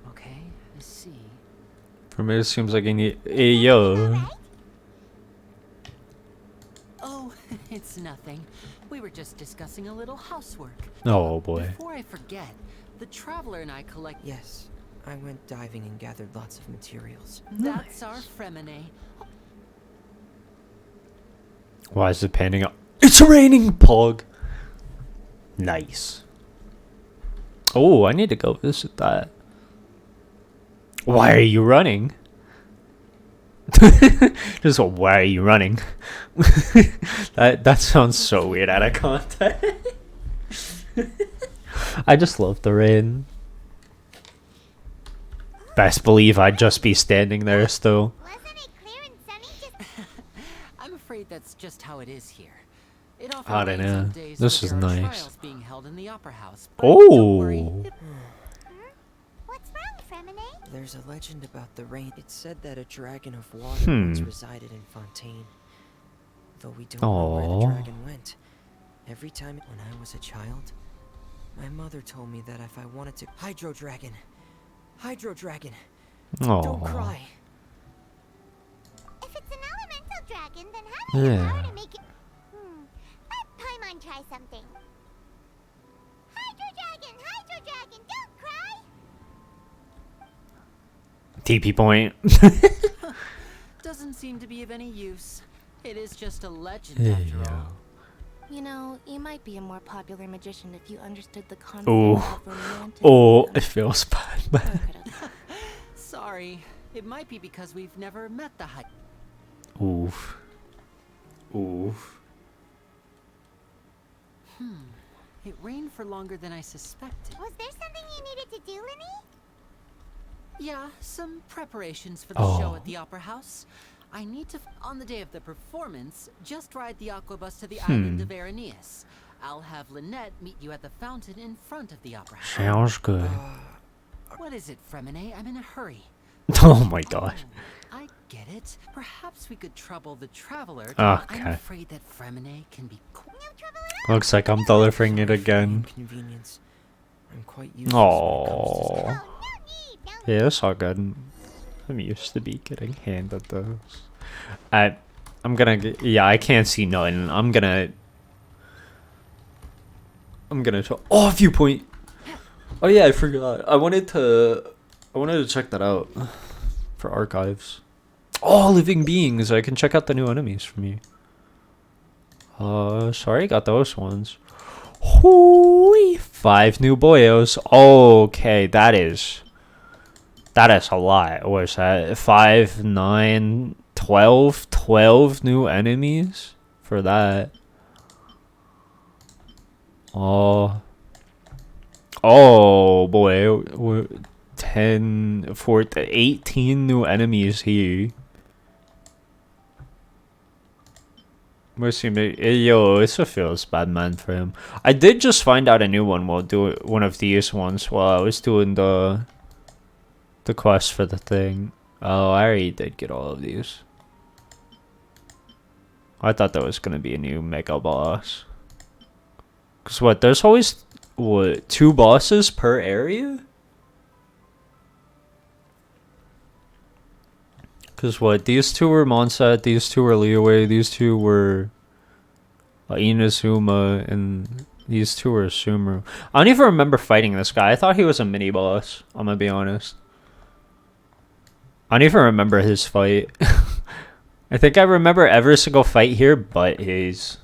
Okay, I see. For me, it seems like I need. Hey, yo. Oh, it's nothing. We were just discussing a little housework. Oh boy. Before I forget, the Traveler and I collect. Yes. I went diving and gathered lots of materials. That's our Fremine. Why is it panning out? It's raining, Pog. Nice. Oh, I need to go visit that. Why are you running? Just why are you running? that sounds so weird out of context. I just love the rain. Best believe I'd just be standing there still. Wasn't it clear and sunny just I'm afraid that's just how it is here. It often I don't rains on know. days This when is there are nice. trials being held in the opera house. But don't worry, Oh. What's wrong, Fremine? There's a legend about the rain. It said that a dragon of water once resided in Fontaine. Though we don't know where the dragon went. Every time when I was a child, my mother told me that if I wanted to... Hydro Dragon! Hydro Dragon! Don't cry! If it's an elemental dragon, then having the power Yeah. to make it... Let Paimon try something. Hydro dragon, don't cry! TP point. doesn't seem to be of any use. It is just a legend There after you go. all. You know, you might be a more popular magician if you understood the concept Ooh. of romanticism. Oh, it feels bad, man. Sorry, it might be because we've never met the high. Oof. Oof. It rained for longer than I suspected. Was there something you needed to do, Linny? Yeah, some preparations for the show Oh. at the Opera House. I need to, on the day of the performance, just ride the aquabus to the island of Araneus. I'll have Lynette meet you at the fountain in front of the Opera House. Sounds good. What is it, Fremine? I'm in a hurry. Oh my gosh. I get it. Perhaps we could trouble the traveler. Okay. I'm afraid that Fremine can be No trouble at all. Looks like I'm delivering it again. Inconvenience. I'm quite useless when it comes to Oh. No need, no need. Yeah, it's all good. I'm used to be getting handed those. I'm gonna get, yeah, I can't see nothing. I'm gonna oh, viewpoint. Oh yeah, I forgot. I wanted to check that out for archives. Oh, living beings. I can check out the new enemies from you. Sorry, I got those ones. Hooey, 5 new boyos. Okay, that is a lot. What is that? 5, 9, 12? 12 new enemies for that. Oh boy. 10, 14, 18 new enemies here. Yo, this feels bad, man, for him. I did just find out a new one while doing one of these ones while I was doing the quest for the thing. Oh, I already did get all of these. I thought that was gonna be a new mega boss. Cause what? There's always 2 bosses per area. Cause what? These 2 were Monset, these 2 were Liyue, these 2 were Inazuma, and these 2 were Sumeru. I don't even remember fighting this guy. I thought he was a mini boss. I'm gonna be honest. I don't even remember his fight. I think I remember every single fight here but his.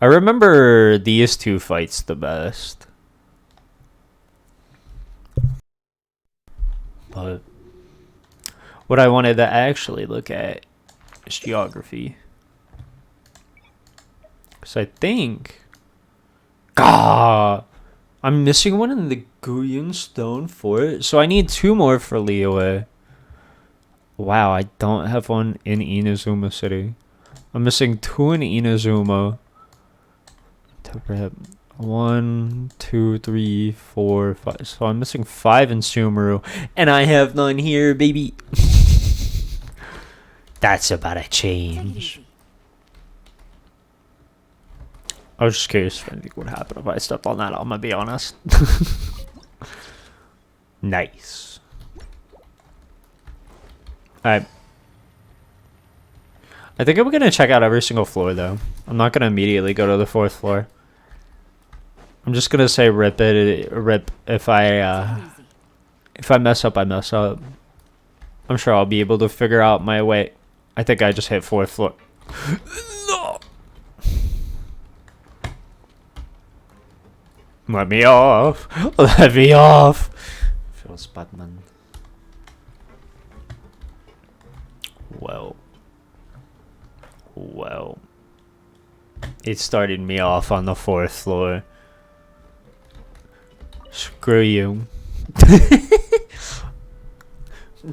I remember these 2 fights the best. But what I wanted to actually look at is geography. Because I think... Gah! I'm missing one in the Guyan Stone Fort. So I need 2 more for Liyue. Wow, I don't have one in Inazuma City. I'm missing 2 in Inazuma. 1, 2, 3, 4, 5. So I'm missing 5 in Sumeru. And I have none here, baby. That's about to change. I was just curious if anything would happen if I stepped on that. I'm gonna be honest. Nice. Alright. I think I'm gonna check out every single floor though. I'm not gonna immediately go to the 4th floor. I'm just gonna say rip if I If I mess up, I mess up. I'm sure I'll be able to figure out my way. I think I just hit 4th floor. No! Let me off! Let me off! Feels bad, man. Well. Well. It started me off on the 4th floor. Screw you.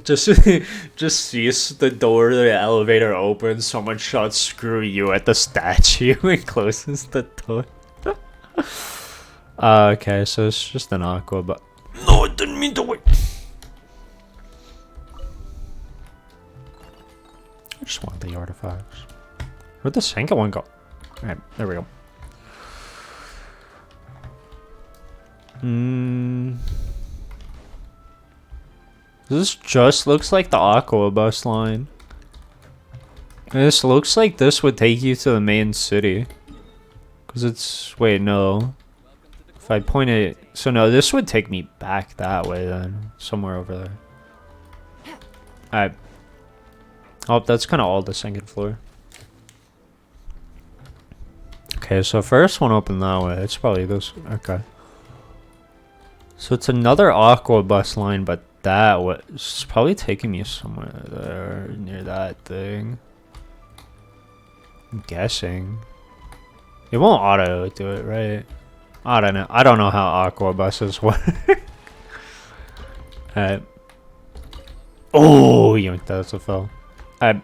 just sees the door of the elevator opens, someone shouts screw you at the statue and closes the door. Okay, so it's just an aqua, but no, I didn't mean to wait. I just want the artifacts. Where'd the second one go? Alright, there we go. This just looks like the aqua bus line. This looks like this would take you to the main city. Cause it's, wait, no. If I point it, so no, this would take me back that way then. Somewhere over there. Alright. Oh, that's kind of all the 2nd floor. Okay, so first one open that way. It's probably this. Okay. So it's another aqua bus line, but that was probably taking me somewhere there near that thing. I'm guessing. It won't auto do it, right? I don't know. I don't know how aqua buses work. Alright. Oh, yoink, that's a fell. Alright.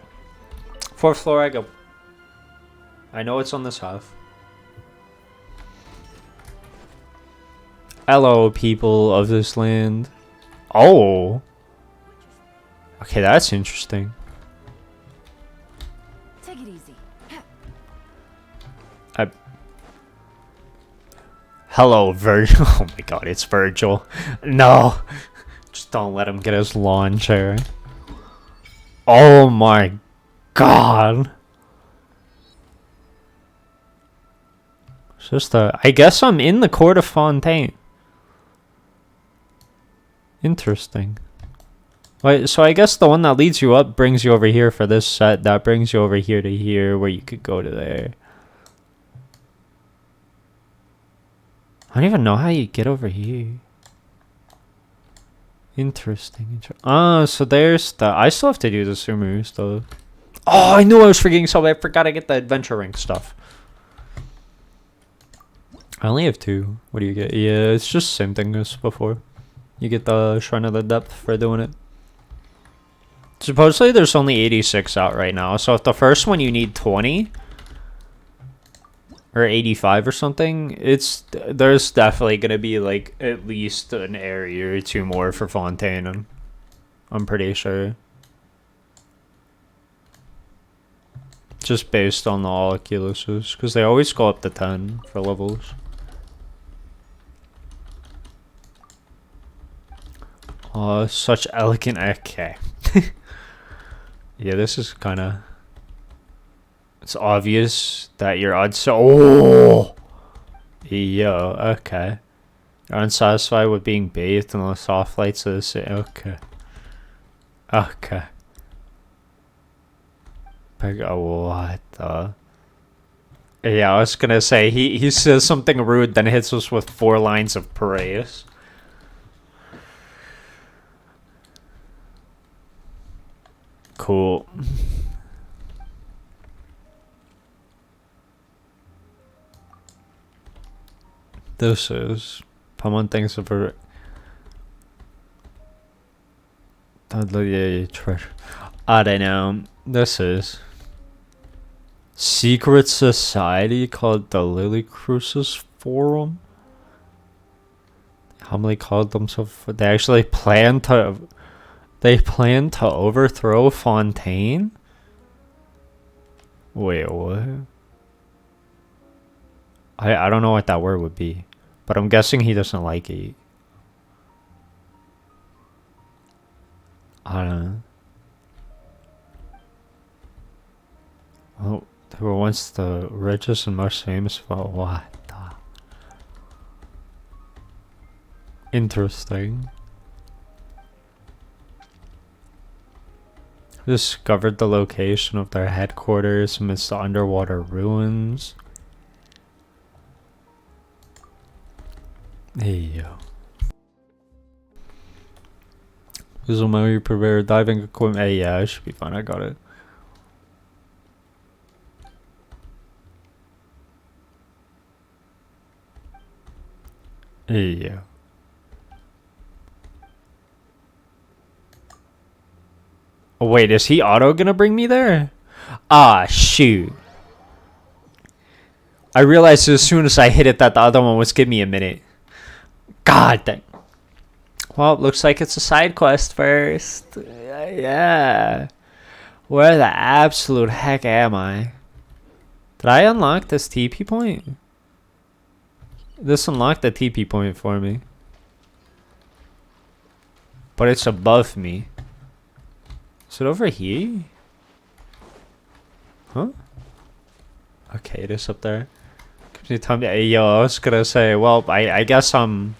4th floor, I go. I know it's on this half. Hello, people of this land. Oh. Okay, that's interesting. Take it easy. Hello, Virgil. Oh my god, it's Virgil. No. Just don't let him get his lawn chair. Oh my god. It's just I guess I'm in the court of Fontaine. Interesting. Wait, so I guess the one that leads you up brings you over here for this set. That brings you over here to here where you could go to there. I don't even know how you get over here. Interesting. So there's the... I still have to do the Sumeru stuff. Oh, I knew I was forgetting something. I forgot to get the adventure ring stuff. I only have 2. What do you get? Yeah, it's just same thing as before. You get the Shrine of the Depth for doing it. Supposedly there's only 86 out right now. So if the first one you need 20... or 85 or something, there's definitely gonna be like at least an area or 2 more for Fontaine. I'm pretty sure. Just based on the Oculuses, because they always go up to 10 for levels. Oh, such elegant. Okay. Yeah, this is kind of... It's obvious that you're oh! Yeah, okay. You're unsatisfied with being bathed in the soft lights of the city. Okay. Okay. What the... Yeah, I was gonna say, he says something rude, then hits us with 4 lines of praise. Cool. This is... Someone thinks of a... treasure. I don't know. This is... Secret society called the Lily Crucis Forum. How many called themselves? They actually plan to... They plan to overthrow Fontaine? Wait, what? I don't know what that word would be. But I'm guessing he doesn't like it. I don't know. Oh, they were once the richest and most famous. Well, what the? Interesting. Discovered the location of their headquarters amidst the underwater ruins. Hey yo. This will maybe prepare diving equipment. Hey, yeah, I should be fine. I got it. Hey, yeah. Oh, wait, is he auto gonna bring me there? Ah, shoot. I realized as soon as I hit it that the other one was giving me a minute. God dang. Well, looks like it's a side quest first. Yeah. Where the absolute heck am I? Did I unlock this TP point? This unlocked the TP point for me. But it's above me. Is it over here? Huh? Okay, it is up there. Can you tell me? Hey, yo, I was gonna say, well, I guess I'm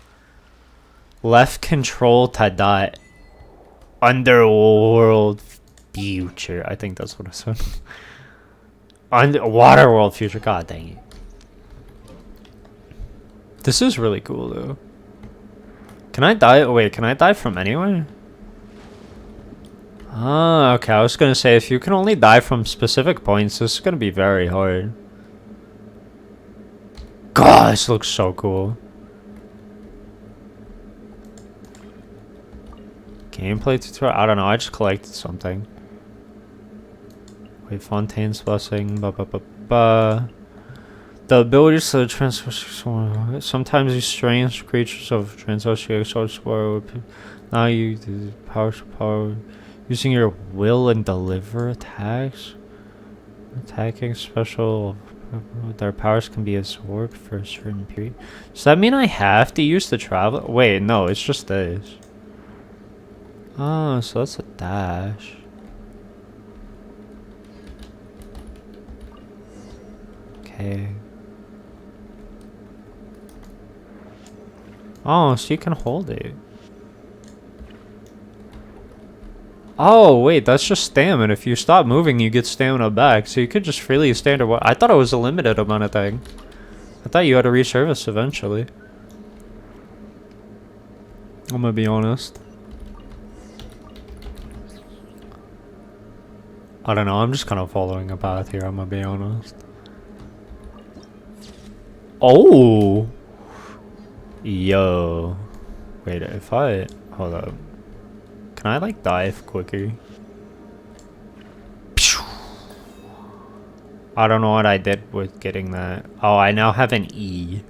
left control to dot underworld future. I think that's what I said. Water world future. God dang it. This is really cool though. Can I die? Wait, can I die from anywhere? Ah, okay. I was gonna say if you can only die from specific points, this is gonna be very hard. God, this looks so cool. Gameplay tutorial? I don't know. I just collected something. Wait, Fontaine's blessing. Ba ba ba ba. The abilities to transfer. Sometimes these strange creatures of transoceanic world. Now you the power using your will and deliver attacks. Attacking special. Their powers can be absorbed for a certain period. Does that mean I have to use the travel? Wait, no. It's just this. Oh, so that's a dash. Okay. Oh, so you can hold it. Oh, wait, that's just stamina. If you stop moving, you get stamina back. So you could just freely stand or I thought it was a limited amount of thing. I thought you had to resurface eventually. I'm gonna be honest. I don't know, I'm just kind of following a path here, I'm gonna be honest. Oh! Yo. Wait, if I... Hold up. Can I, like, dive quicker? I don't know what I did with getting that. Oh, I now have an E.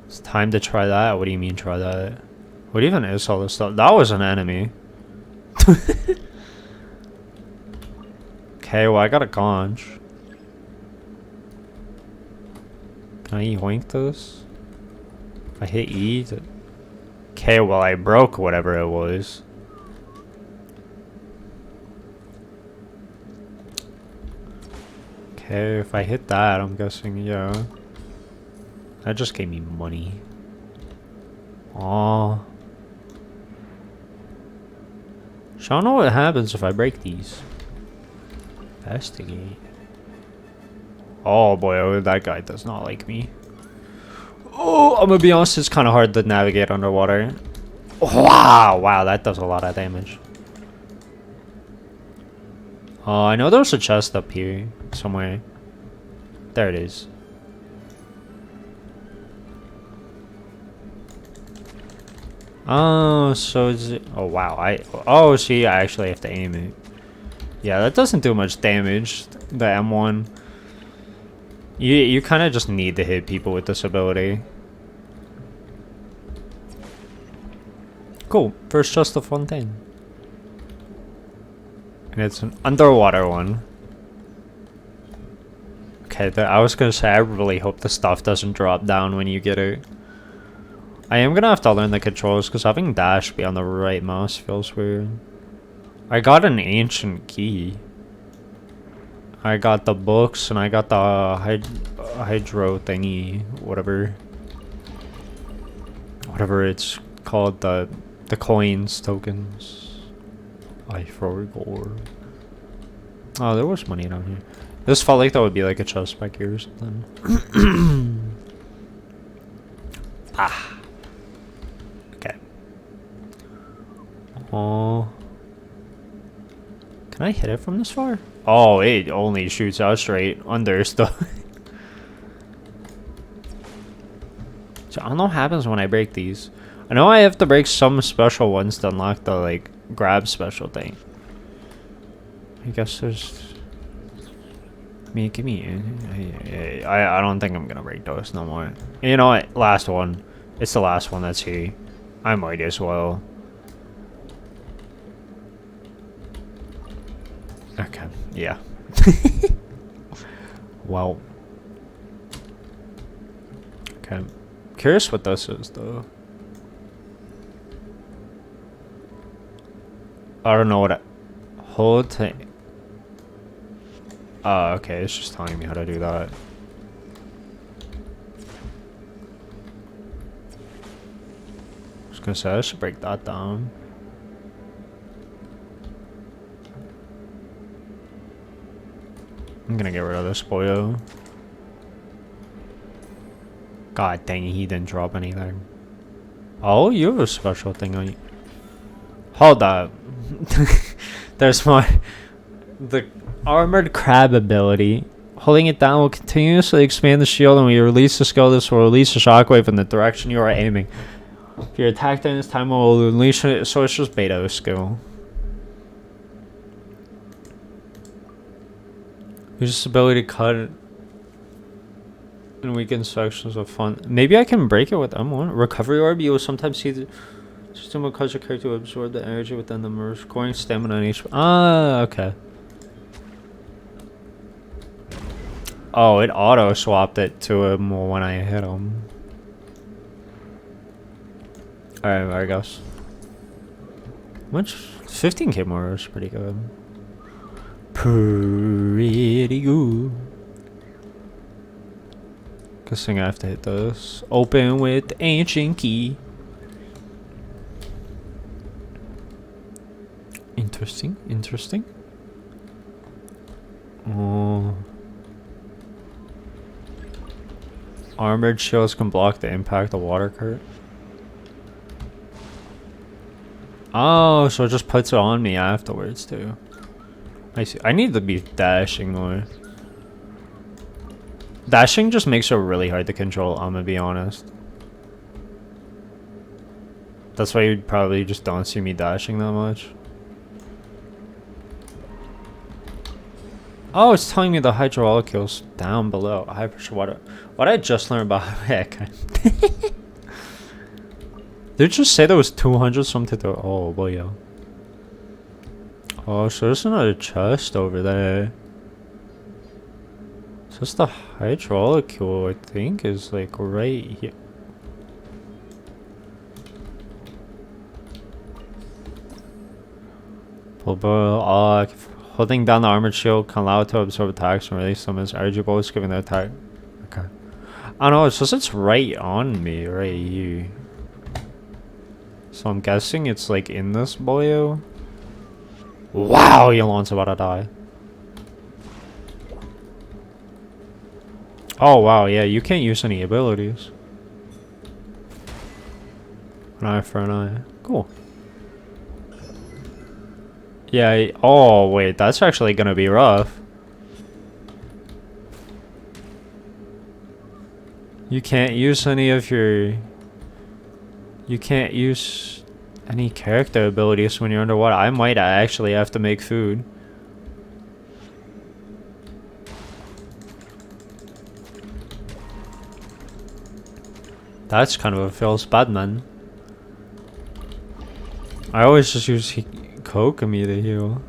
It's time to try that? What do you mean try that? What even is all this stuff? That was an enemy. Okay, well I got a conch. Can I yoink this? I hit E. Okay, well I broke whatever it was. Okay, if I hit that, I'm guessing, yeah. That just gave me money. Aww. So I don't know what happens if I break these. Investigate. Oh boy, oh, that guy does not like me. Oh, I'm gonna be honest, it's kind of hard to navigate underwater. Wow, wow, that does a lot of damage. Oh, I know there's a chest up here somewhere. There it is. Oh, so is it? Oh wow, oh, see, I actually have to aim it. Yeah, that doesn't do much damage. The M1. You kind of just need to hit people with this ability. Cool. First, just the Fontaine. And it's an underwater one. Okay, I was gonna say, I really hope the stuff doesn't drop down when you get it. I am gonna have to learn the controls, because having dash be on the right mouse feels weird. I got an ancient key. I got the books, and I got the hydro thingy, whatever it's called, the The coins, tokens. I forgot. Oh, there was money down here. This felt like that would be like a chest back here or something. Ah. Okay. Oh. Can I hit it from this far? Oh, it only shoots out straight under stuff. So I don't know what happens when I break these. I know I have to break some special ones to unlock the like grab special thing. I guess there's. I mean, give me. I don't think I'm gonna break those no more. You know what? Last one. It's the last one that's here. I might as well. Okay. Yeah. Well. Okay. Curious what this is though. I don't know what it. Hold to. Oh, okay. It's just telling me how to do that. I was gonna say I should break that down. I'm gonna get rid of this boyo. God dang it, he didn't drop anything. Oh, you have a special thing on you. Hold up. There's my. The armored crab ability. Holding it down will continuously expand the shield, and when you release the skill, this will release a shockwave in the direction you are aiming. If you're attacked during this time, it will unleash it, so it's just beta skill. Use this ability to cut and weaken sections of fun. Maybe I can break it with M1. Recovery orb, you will sometimes see the system will cause your character to absorb the energy within them, restoring stamina and HP. Ah, okay. Oh, it auto swapped it to him when I hit him. Alright, there goes. Much 15k more is pretty good. Pretty good. Guessing I have to hit this. Open with ancient key. Interesting, interesting. Oh. Armored shields can block the impact of water current. Oh, so it just puts it on me afterwards too. I see. I need to be dashing more. Dashing just makes it really hard to control, I'm gonna be honest. That's why you probably just don't see me dashing that much. Oh, it's telling me the hydraulicals down below. High pressure water. What did I just learn about heck? Did it just say there was 200 something to. Oh boy, yeah. Oh, so there's another chest over there. So it's the hydraulical, I think, is like right here. Holding down the armored shield can allow it to absorb attacks and release them as energy bolts, giving the attack. Okay. I don't know, it's just it's right on me, right here. So I'm guessing it's like in this boyo. Wow, Yolon's about to die. Oh wow, yeah, you can't use any abilities. An eye for an eye. Cool. Yeah, oh wait, that's actually gonna be rough. You can't use any of your... You can't use any character abilities when you're underwater. I might actually have to make food. That's kind of a feels bad, man. I always just use Kokomi to heal.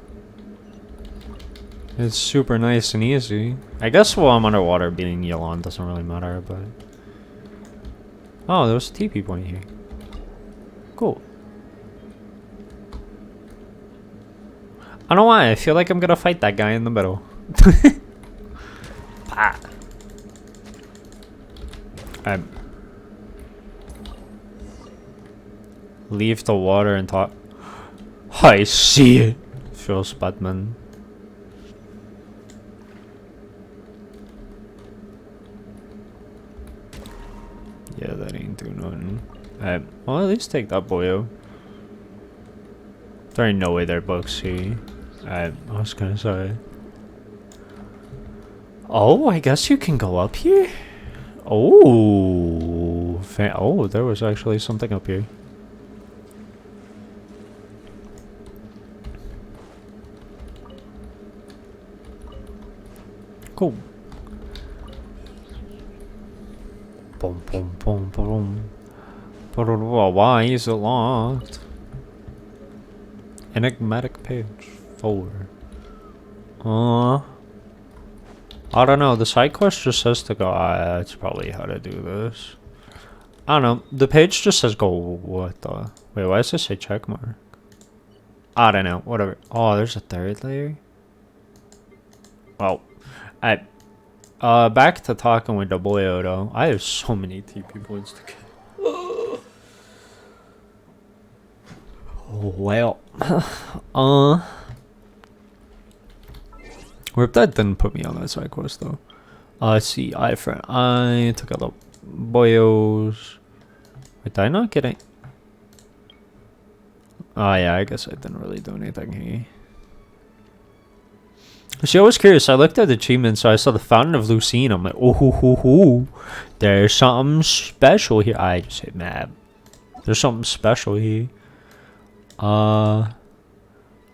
It's super nice and easy. I guess while I'm underwater, being Yolon doesn't really matter, but... Oh, there's a TP point here. Cool. I don't know why, I feel like I'm gonna fight that guy in the middle. Ah. Leave the water and talk. I see it. Feels Batman. Yeah, that ain't do nothing. Well, at least take that boyo. There ain't no way they're Bugsy. I was gonna say. Oh, I guess you can go up here? Oh, oh, there was actually something up here. Cool. Boom, boom, boom, boom. Why is it locked? Enigmatic page 4. I don't know. The side quest just says to go. That's probably how to do this. I don't know. The page just says go. What the? Wait, why does this say check mark? I don't know. Whatever. Oh, there's a third layer. Oh, back to talking with the boyo though. I have so many TP points to get. Oh, well. Rip, that didn't put me on that side quest though. Let's see. I took out the boyos. Wait, did I not get it? Oh yeah, I guess I didn't really do anything here. See, I was curious. I looked at the achievement, so I saw the Fountain of Lucine. I'm like, oh, there's something special here. I just hit map. There's something special here.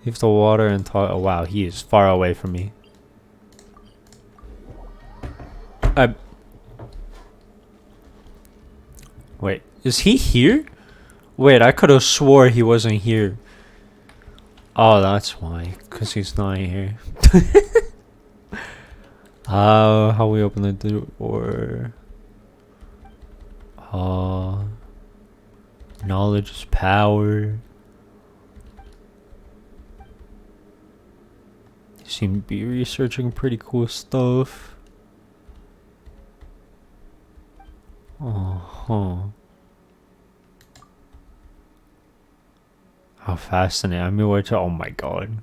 Leave the water and talk. Oh wow, he is far away from me. Wait, is he here? Wait, I could have swore he wasn't here. Oh, that's why. Because he's not here. How we open the door? Knowledge is power. You seem to be researching pretty cool stuff. How fascinating. I mean, oh my god.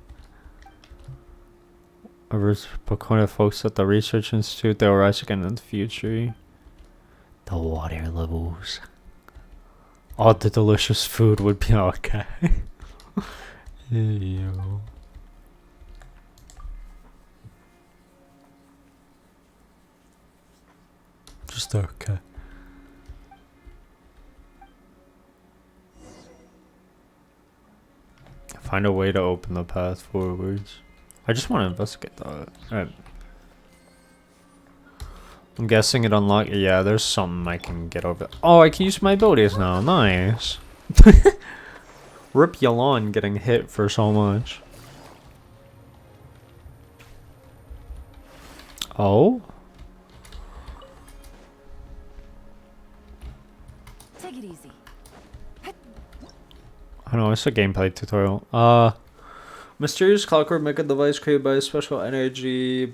Bakona folks at the Research Institute, they'll rise again in the future. The water levels. All the delicious food would be okay. Yo. Just okay. Find a way to open the path forwards. I just want to investigate that. Alright. I'm guessing it unlocked. Yeah, there's something I can get over. Oh, I can use my abilities now. Nice. Rip Yalan getting hit for so much. Oh? Take it easy. I know, it's a gameplay tutorial. Mysterious clockwork mega device created by special energy.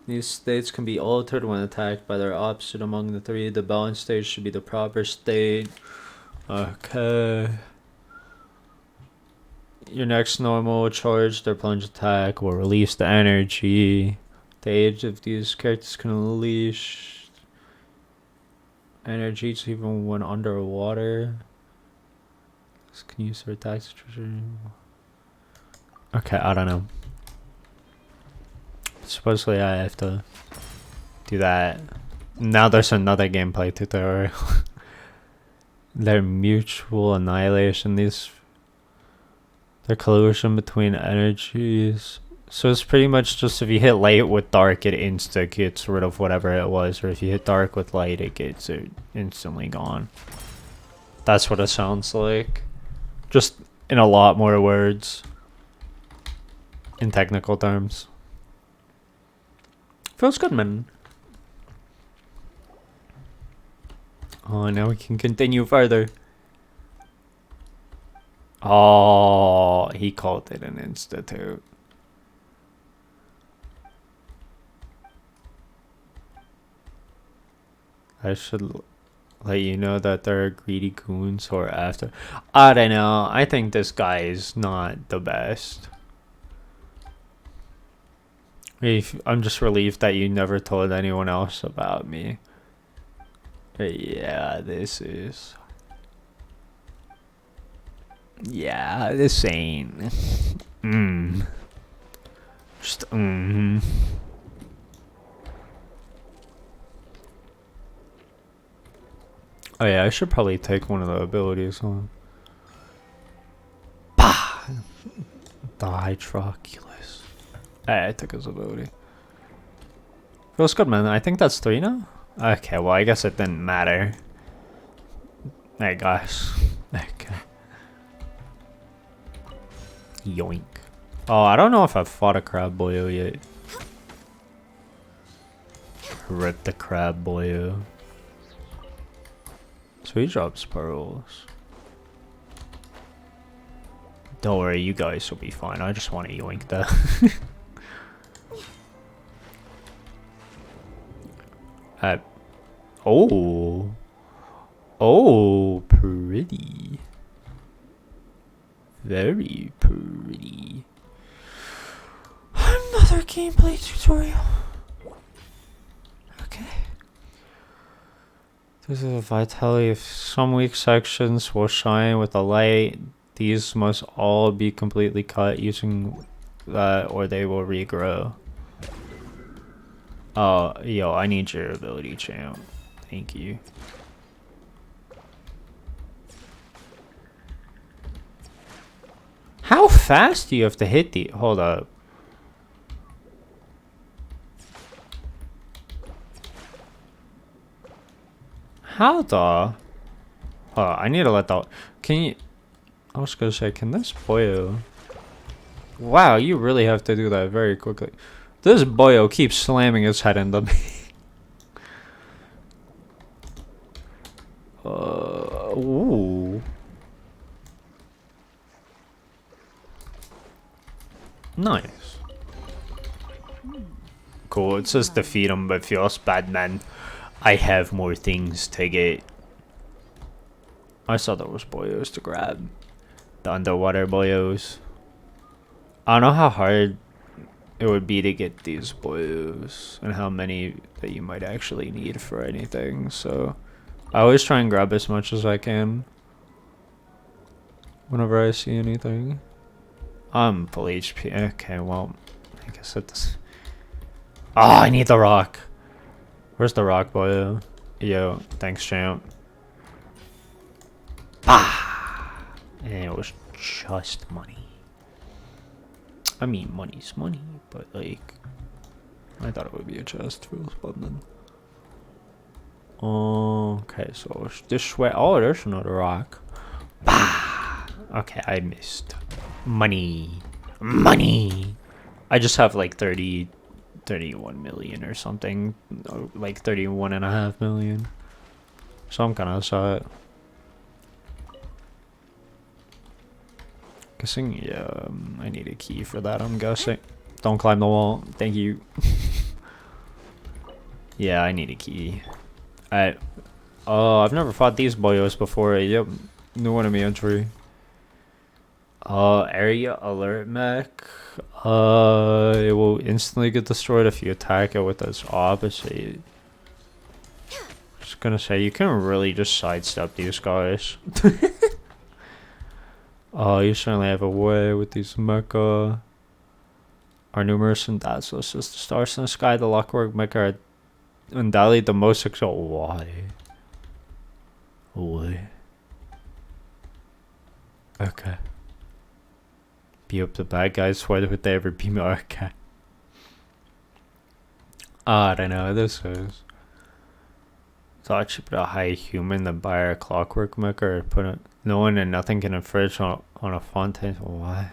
These states can be altered when attacked by their opposite among the three. The balance state should be the proper state. Okay. Your next normal charge, their plunge attack will release the energy. The age of these characters can unleash energy even when underwater. This can use their attacks. Okay, I don't know. Supposedly I have to do that. Now there's another gameplay tutorial. Their mutual annihilation, their collision between energies. So it's pretty much just if you hit light with dark, it insta gets rid of whatever it was, or if you hit dark with light, it gets it instantly gone. That's what it sounds like. Just in a lot more words. In technical terms. Feels good, man. Oh, now we can continue further. Oh, he called it an institute. I should... let you know that there are greedy goons who are after. I don't know. I think this guy is not the best. I'm just relieved that you never told anyone else about me. Yeah, this is. Yeah, this ain't. Just Oh yeah, I should probably take one of the abilities on. Bah! The Hydroculus. Hey, I took his ability. Feels good, man. I think that's 3 now? Okay, well, I guess it didn't matter. Hey, guys. Okay. Yoink. Oh, I don't know if I've fought a crab boyo yet. Rip the crab boyo. So he drops pearls. Don't worry, you guys will be fine. I just want to yoink that. Oh. Oh, pretty. Very pretty. Another gameplay tutorial. Okay. This is a vitality. If some weak sections will shine with the light, these must all be completely cut using that, or they will regrow. Oh, yo, I need your ability, champ. Thank you. How fast do you have to hit the... Hold up. How the... Oh, I need to let the... Can you... I was gonna say, can this boyo... Wow, you really have to do that very quickly. This boyo keeps slamming his head into me. Ooh. Nice. Cool, it says defeat him, but feels bad, man. I have more things to get. I saw there was boyos to grab. The underwater boyos. I don't know how hard it would be to get these boyos and how many that you might actually need for anything, so I always try and grab as much as I can whenever I see anything. I'm full HP. Okay, well, I guess it does. Oh, I need the rock. Where's the rock, boyo? Yo, thanks, champ. Bah! And it was just money. I mean, money's money, but like, I thought it would be a chest. Feels fun. Okay, so this way. Oh, there's another rock. Bah! Okay, I missed. Money. Money! I just have like 31 million or something. Like 31.5 million. So I'm kind of sad. Guessing, yeah, I need a key for that, I'm guessing. Don't climb the wall. Thank you. Yeah, I need a key. Oh, I've never fought these boyos before. Yep, new enemy entry. Area alert mech. It will instantly get destroyed if you attack it with its opposite. Just gonna say, you can really just sidestep these guys. Oh, you certainly have a way with these mecha. Are numerous and dazzlers as the stars in the sky. The Lockwork mecha are undoubtedly the most exalted. Why? Why? Okay. Beat up the bad guys. Why would they ever beat me? Okay. I don't know. This is. Thought you put a high human than buy a clockwork mecha or put it. No one and nothing can infringe on a Fontaine. Why?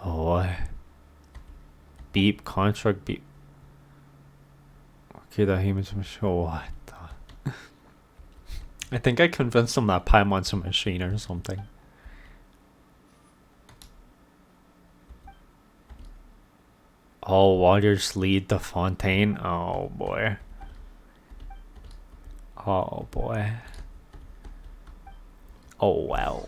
Oh, why? Beep, construct, beep. Okay, the humans machine. What the? I think I convinced him that Paimon's a machine or something. All waters lead to Fontaine. Oh boy. Oh boy. Oh wow.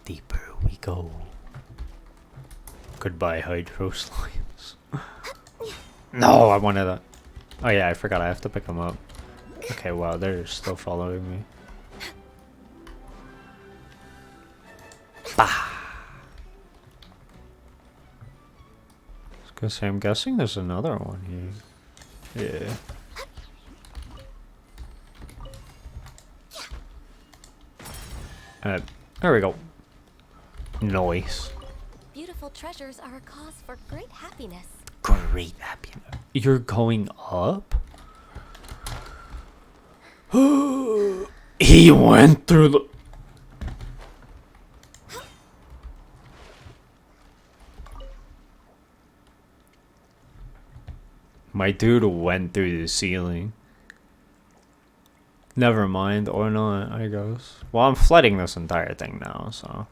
Deeper we go. Goodbye, hydro slimes. No, I wanted that. Oh yeah, I forgot I have to pick them up. Okay, wow, they're still following me. Bah! I was gonna say, I'm guessing there's another one here. Yeah. There we go. Nice. Beautiful treasures are a cause for great happiness. Great happiness. You're going up? He went through the... My dude went through the ceiling. Never mind, or not, I guess. Well, I'm flooding this entire thing now, so...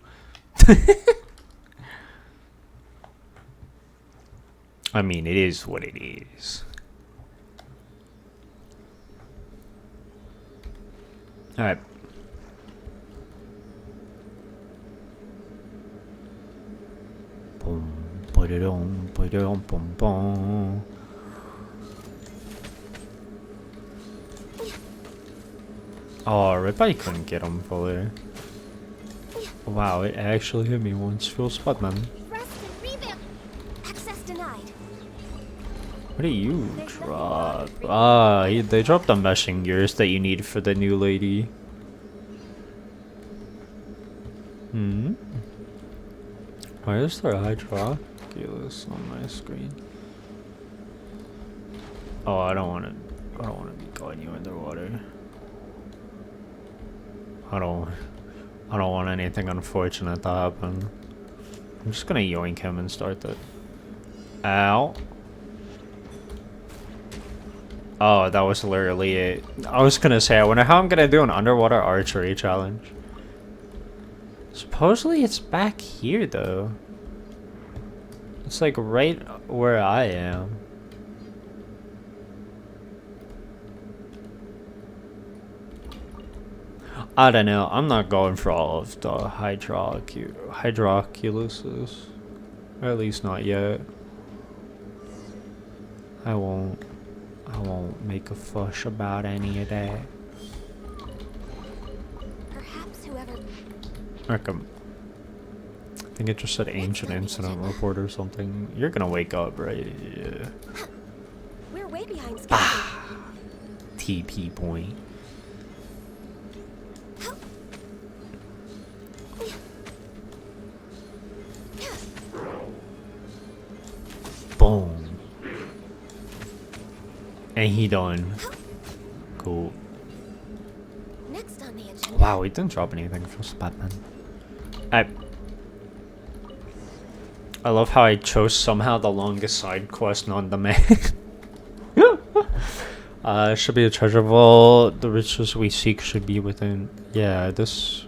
I mean, it is what it is. Alright. Boom, ba-da-dum, ba-da-dum, bum, bum. Oh, rip, I couldn't get him fully. Wow, it actually hit me once. Full spot, man. Access denied. What do you drop? Ah, they dropped the meshing gears that you need for the new lady. Hmm? Why is there hydroculus on my screen? Oh, I don't want to be going you underwater. I don't want anything unfortunate to happen. I'm just gonna yoink him and start the... Ow. Oh, that was literally it. I was gonna say, I wonder how I'm gonna do an underwater archery challenge. Supposedly it's back here though. It's like right where I am. I don't know. I'm not going for all of the hydroculuses. Or at least not yet. I won't make a fuss about any of that. Perhaps whoever... Arkham. I think it just said ancient incident report or something. You're gonna wake up, right? Yeah. We're way behind schedule. TP point. Boom. And he done. Cool. Next on the agenda. Wow, he didn't drop anything for Batman. I love how I chose somehow the longest side quest on the map. Should be a treasure vault. The riches we seek should be within. Yeah, this.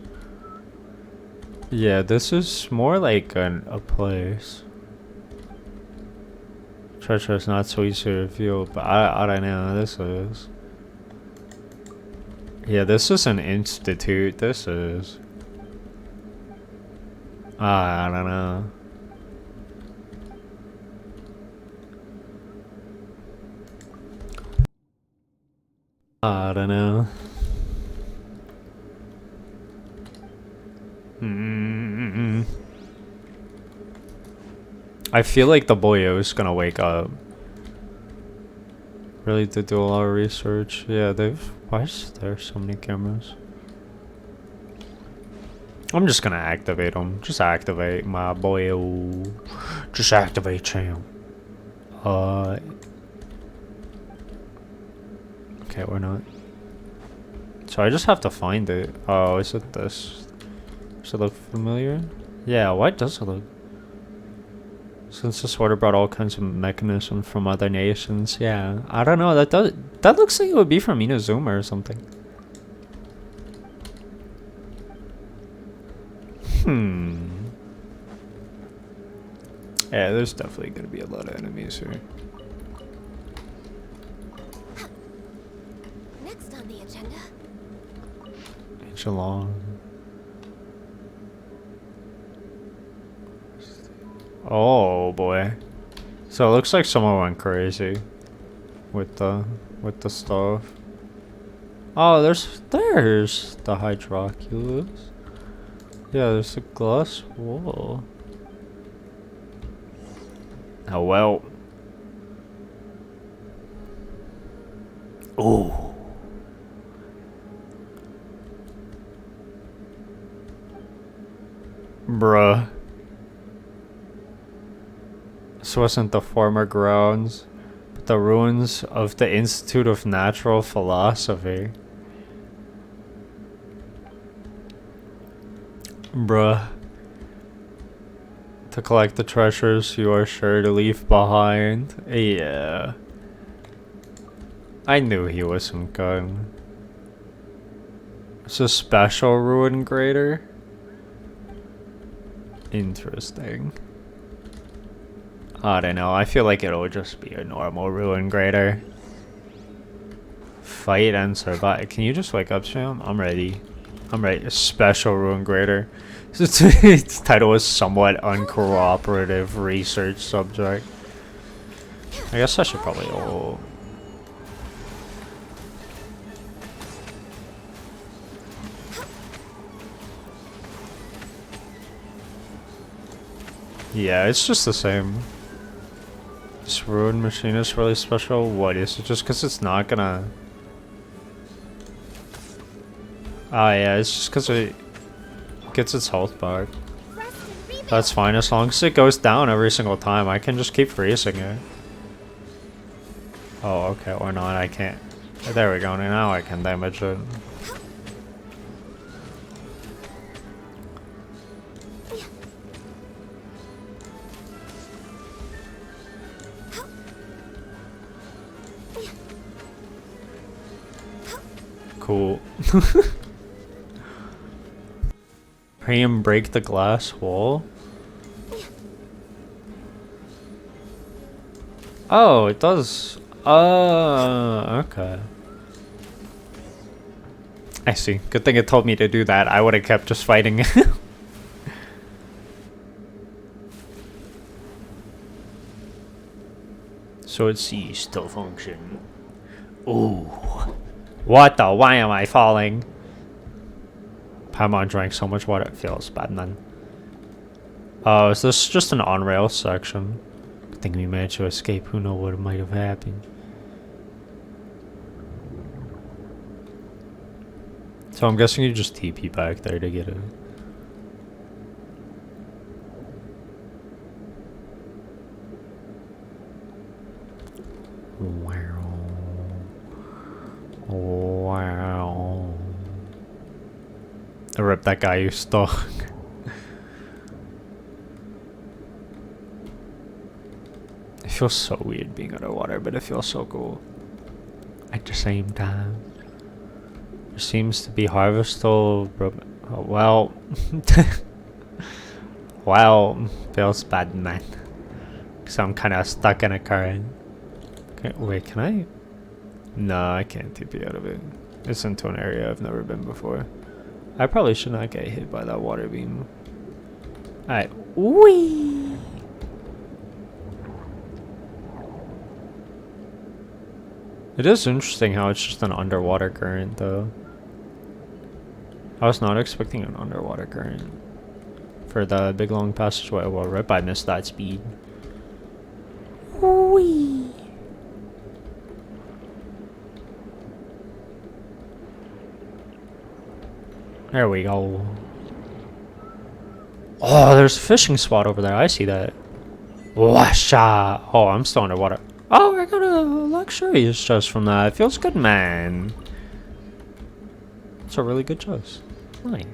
Yeah, this is more like a place. Treasure is not so easy to reveal, but I don't know. This is. Yeah, this is an institute. This is. I don't know. I don't know. I feel like the boyo is gonna wake up. Really did do a lot of research. Yeah, why is there so many cameras? I'm just gonna activate them. Just activate my boyo. Just activate champ. Okay, we're not. So I just have to find it. Oh, is it this? Does it look familiar? Yeah, why does it look? Since this order brought all kinds of mechanisms from other nations. Yeah, I don't know. That looks like it would be from Inazuma or something. Yeah, there's definitely gonna be a lot of enemies here. Next on the agenda. Inch along. Oh boy. So it looks like someone went crazy with the stuff. Oh, there's the hydroculus. Yeah, there's a glass wall. Oh well. Oh. Bruh. This wasn't the former grounds, but the ruins of the Institute of Natural Philosophy. Bruh. To collect the treasures you are sure to leave behind. Yeah. I knew he wasn't going. It's a special ruin grader. Interesting. I don't know. I feel like it'll just be a normal ruin grader. Fight and survive. Can you just wake up, Sham? I'm ready. I'm ready. A special ruin grader. Its title is somewhat uncooperative research subject. I guess I should probably. Oh. Yeah, it's just the same. This ruin machine is really special. What is it? Just because it's not gonna. Oh yeah, it's just because it gets its health back. That's fine as long as it goes down every single time. I can just keep freezing it. Oh, okay, or not. I can't. There we go. Now I can damage it. Cool. Pray and break the glass wall. Oh, it does. Okay. I see. Good thing it told me to do that. I would have kept just fighting. So it ceased to function. Ooh. What the? Why am I falling? Paimon drank so much water it feels bad, man. Oh, is this just an on-rail section? Good thing we managed to escape. Who knows what might have happened. So I'm guessing you just TP back there to get it. Wow. Wow. I ripped that guy you stuck. It feels so weird being underwater, but it feels so cool at the same time. There seems to be harvestable. Oh, well. Well, feels bad, man. Because I'm kind of stuck in a current. Okay, wait, can I? No, I can't TP out of it. It's into an area I've never been before. I probably should not get hit by that water beam. Alright. Whee! It is interesting how it's just an underwater current, though. I was not expecting an underwater current for the big long passageway. Well, rip, I missed that speed. Whee! There we go. Oh, there's a fishing spot over there. I see that. Washa! Oh, I'm still underwater. Oh, I got a luxurious chest from that. It feels good, man. It's a really good chest. Nice.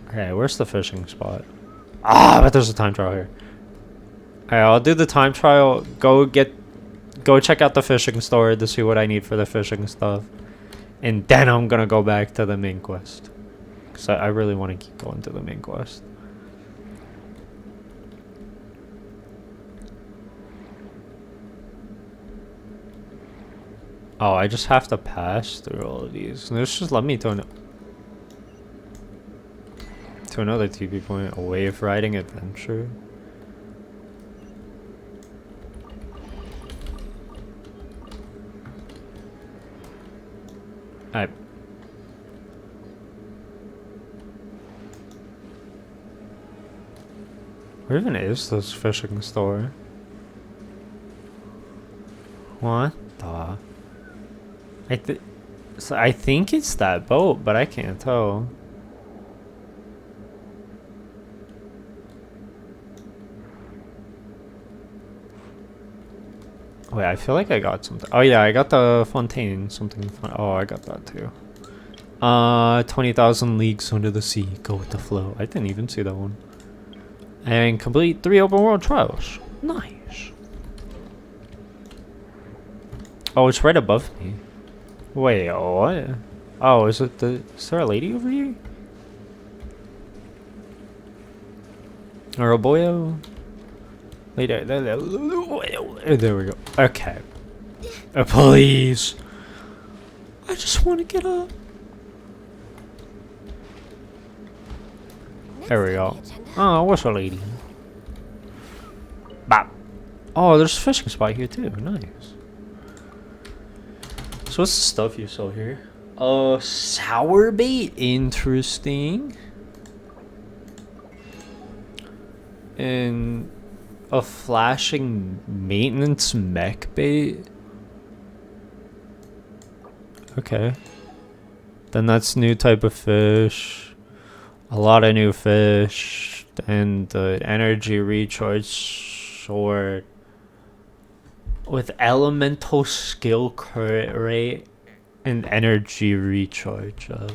Okay, where's the fishing spot? Ah, but there's a time trial here. Alright, I'll do the time trial. Go check out the fishing store to see what I need for the fishing stuff. And then I'm gonna go back to the main quest. Because I really want to keep going to the main quest. Oh, I just have to pass through all of these. Let's just let me to another TV point. A wave riding adventure. Alright. Where even is this fishing store? What the? I think it's that boat, but I can't tell. Wait, I feel like I got something. Oh yeah, I got the Fontaine. Something fun. Oh, I got that too. 20,000 leagues under the sea. Go with the flow. I didn't even see that one. And complete 3 open world trials. Nice. Oh, it's right above me. Wait, what? Oh, is there a lady over here? Or a boyo? Lady, there we go. Okay. Please. I just want to get up. There we go. Oh, what's a lady? Bop. Oh, there's a fishing spot here too. Nice. So what's the stuff you saw here? Sour bait. Interesting. And a flashing maintenance mech bait. Okay. Then that's new type of fish. A lot of new fish. And the energy recharge sword. With elemental skill crit rate and energy recharge up.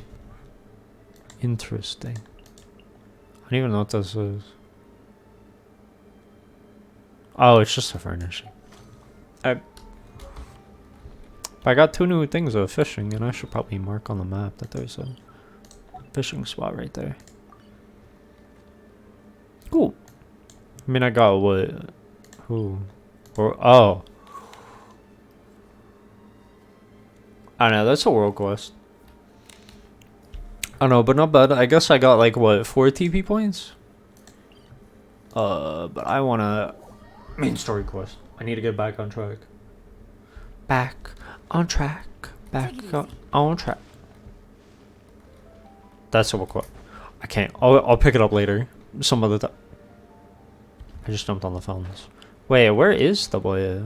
Interesting. I don't even know what this is. Oh, it's just a furnishing. I got 2 new things of fishing, and I should probably mark on the map that there's a fishing spot right there. Cool. I mean, I got what? Who? Or oh. I don't know, that's a world quest. I don't know, but not bad. I guess I got like what, 4 TP points? But I wanna main story quest. I need to get back on track. Back on track. Back on track. That's a world quest. I can't. I'll pick it up later. Some other time. I just jumped on the phones. Wait, where is the boy?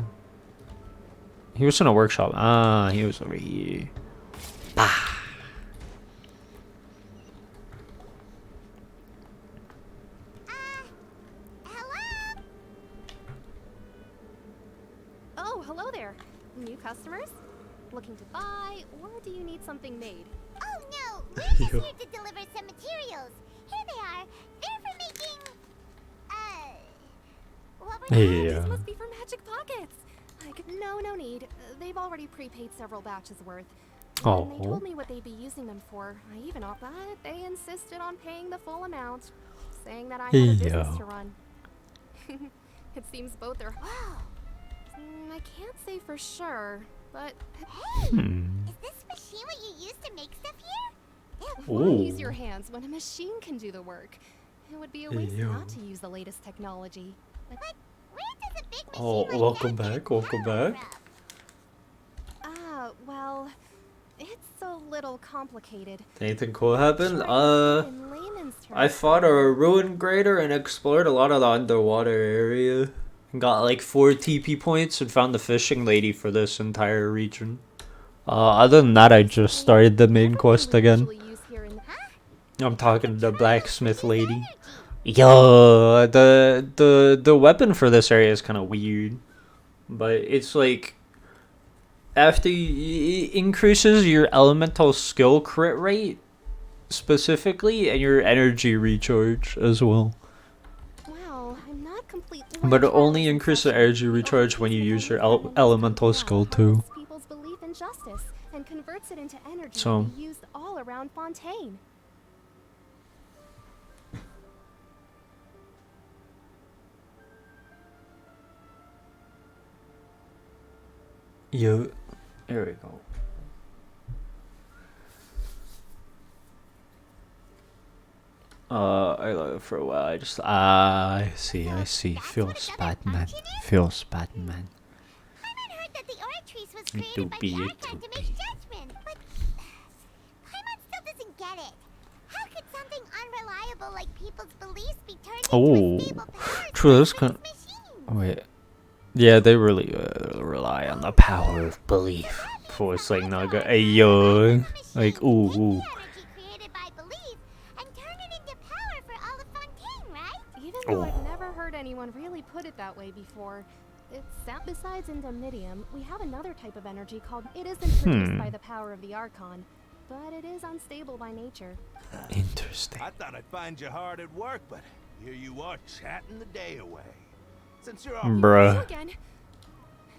He was in a workshop. Ah, he was over here. Bah. Hello? Oh, hello there. New customers? Looking to buy, or do you need something made? Oh no, we're just here to deliver some materials. Here they are. They're for making, what were they? These must be for Magic Pockets. Like, no need. They've already prepaid several batches worth. When they told me what they'd be using them for, I even opted, but they insisted on paying the full amount, saying that I had a business to run. It seems both are. Wow. I can't say for sure, but. Hey, is this machine what you use to make stuff here? Why use your hands when a machine can do the work? It would be a waste not to use the latest technology. But where does a big machine like welcome that back, get welcome power back. Well, it's a little complicated. Anything cool happened? In layman's terms, I fought a ruin grader and explored a lot of the underwater area. Got like 4 TP points and found the fishing lady for this entire region. Other than that, I just started the main quest again. I'm talking to the blacksmith lady. Yo, the weapon for this area is kind of weird, but it's like after it increases your elemental skill crit rate specifically and your energy recharge as well. Wow, I'm not completely. But it only increases energy recharge when you use your elemental skill too. People's belief in justice and converts it into energy So to be used all around Fontaine. yeah. Here we go. I love it for a while. I see. Feels bad, man. Feels bad, man. Paimon heard that the Oratrice was created by the Archon to make judgment, but Paimon still doesn't get it. How could something unreliable like people's beliefs be turned into a stable power true. This source kind. by this machine? Wait. Yeah, they really rely on the power of belief. For it's like not good. Hey yo, like ooh. Energy created by belief and turn it into power for all of Fontaine, right? Even though I've never heard anyone really put it that way before, besides indemnitium, we have another type of energy called. It isn't produced by the power of the Archon, but it is unstable by nature. Interesting. I thought I'd find you hard at work, but here you are chatting the day away. Since you're all Bruh. Again.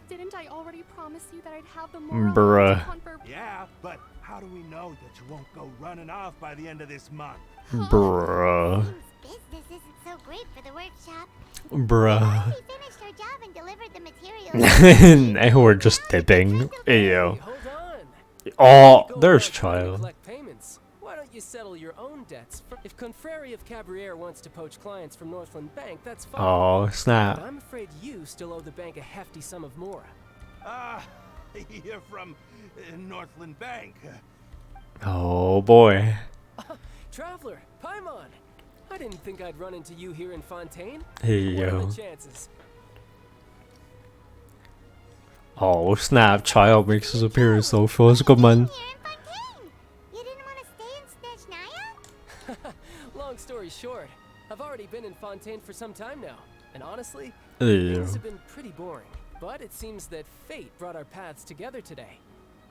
Didn't I already promise you that I'd have the moral Bruh. Yeah, but how do we know that you won't go running off by the end of this month? Bruh. Business isn't so great for the workshop. Bruh. We finished our job and delivered the materials. And we're just dipping. Hey yo. Hold on. Oh, Go there's around trying to child. collect payments. Why don't you settle your own debts? If Confrere of Cabriere wants to poach clients from Northland Bank, that's fine. Oh But snap. I'm afraid you still owe the bank a hefty sum of mora. You're from Northland Bank. Oh boy. Traveler, Paimon. I didn't think I'd run into you here in Fontaine. Hey What are yo. the chances? Oh snap. Child makes his appearance though. Feels good, man. You didn't want to stay in Snezhnaya? Long story short, I've already been in Fontaine for some time now, and honestly, Hey things yo. have been pretty boring. But it seems that fate brought our paths together today.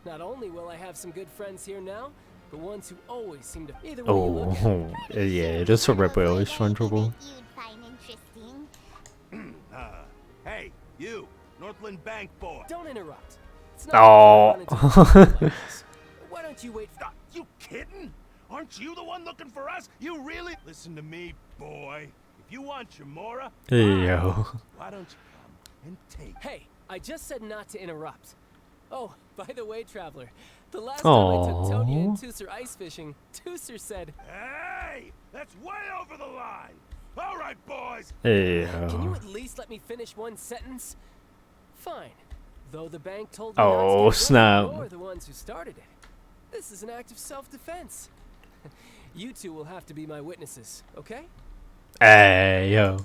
Not only will I have some good friends here now, but ones who always seem to either way you look at it. Oh yeah. Just a rip. We always find trouble. You'd find interesting. Hey, you, Northland Bank boy. Don't interrupt. It's Oh. not like I run into Why don't you wait? You kidding? Aren't you the one looking for us? You really? Listen to me, boy. If you want your mora, Hey yo. why don't you come and take it? Hey, I just said not to interrupt. Oh, by the way, Traveler, the last time I took Tonya and Aww. Tusser ice fishing, Tusser said, Hey, that's way over the line. All right, boys. Hey "Can you yo. at least let me finish one sentence?" Fine. Though the bank told me Oh, not to snap. you're the ones who started it. This is an act of self-defense. You two will have to be my witnesses, okay? Hey yo.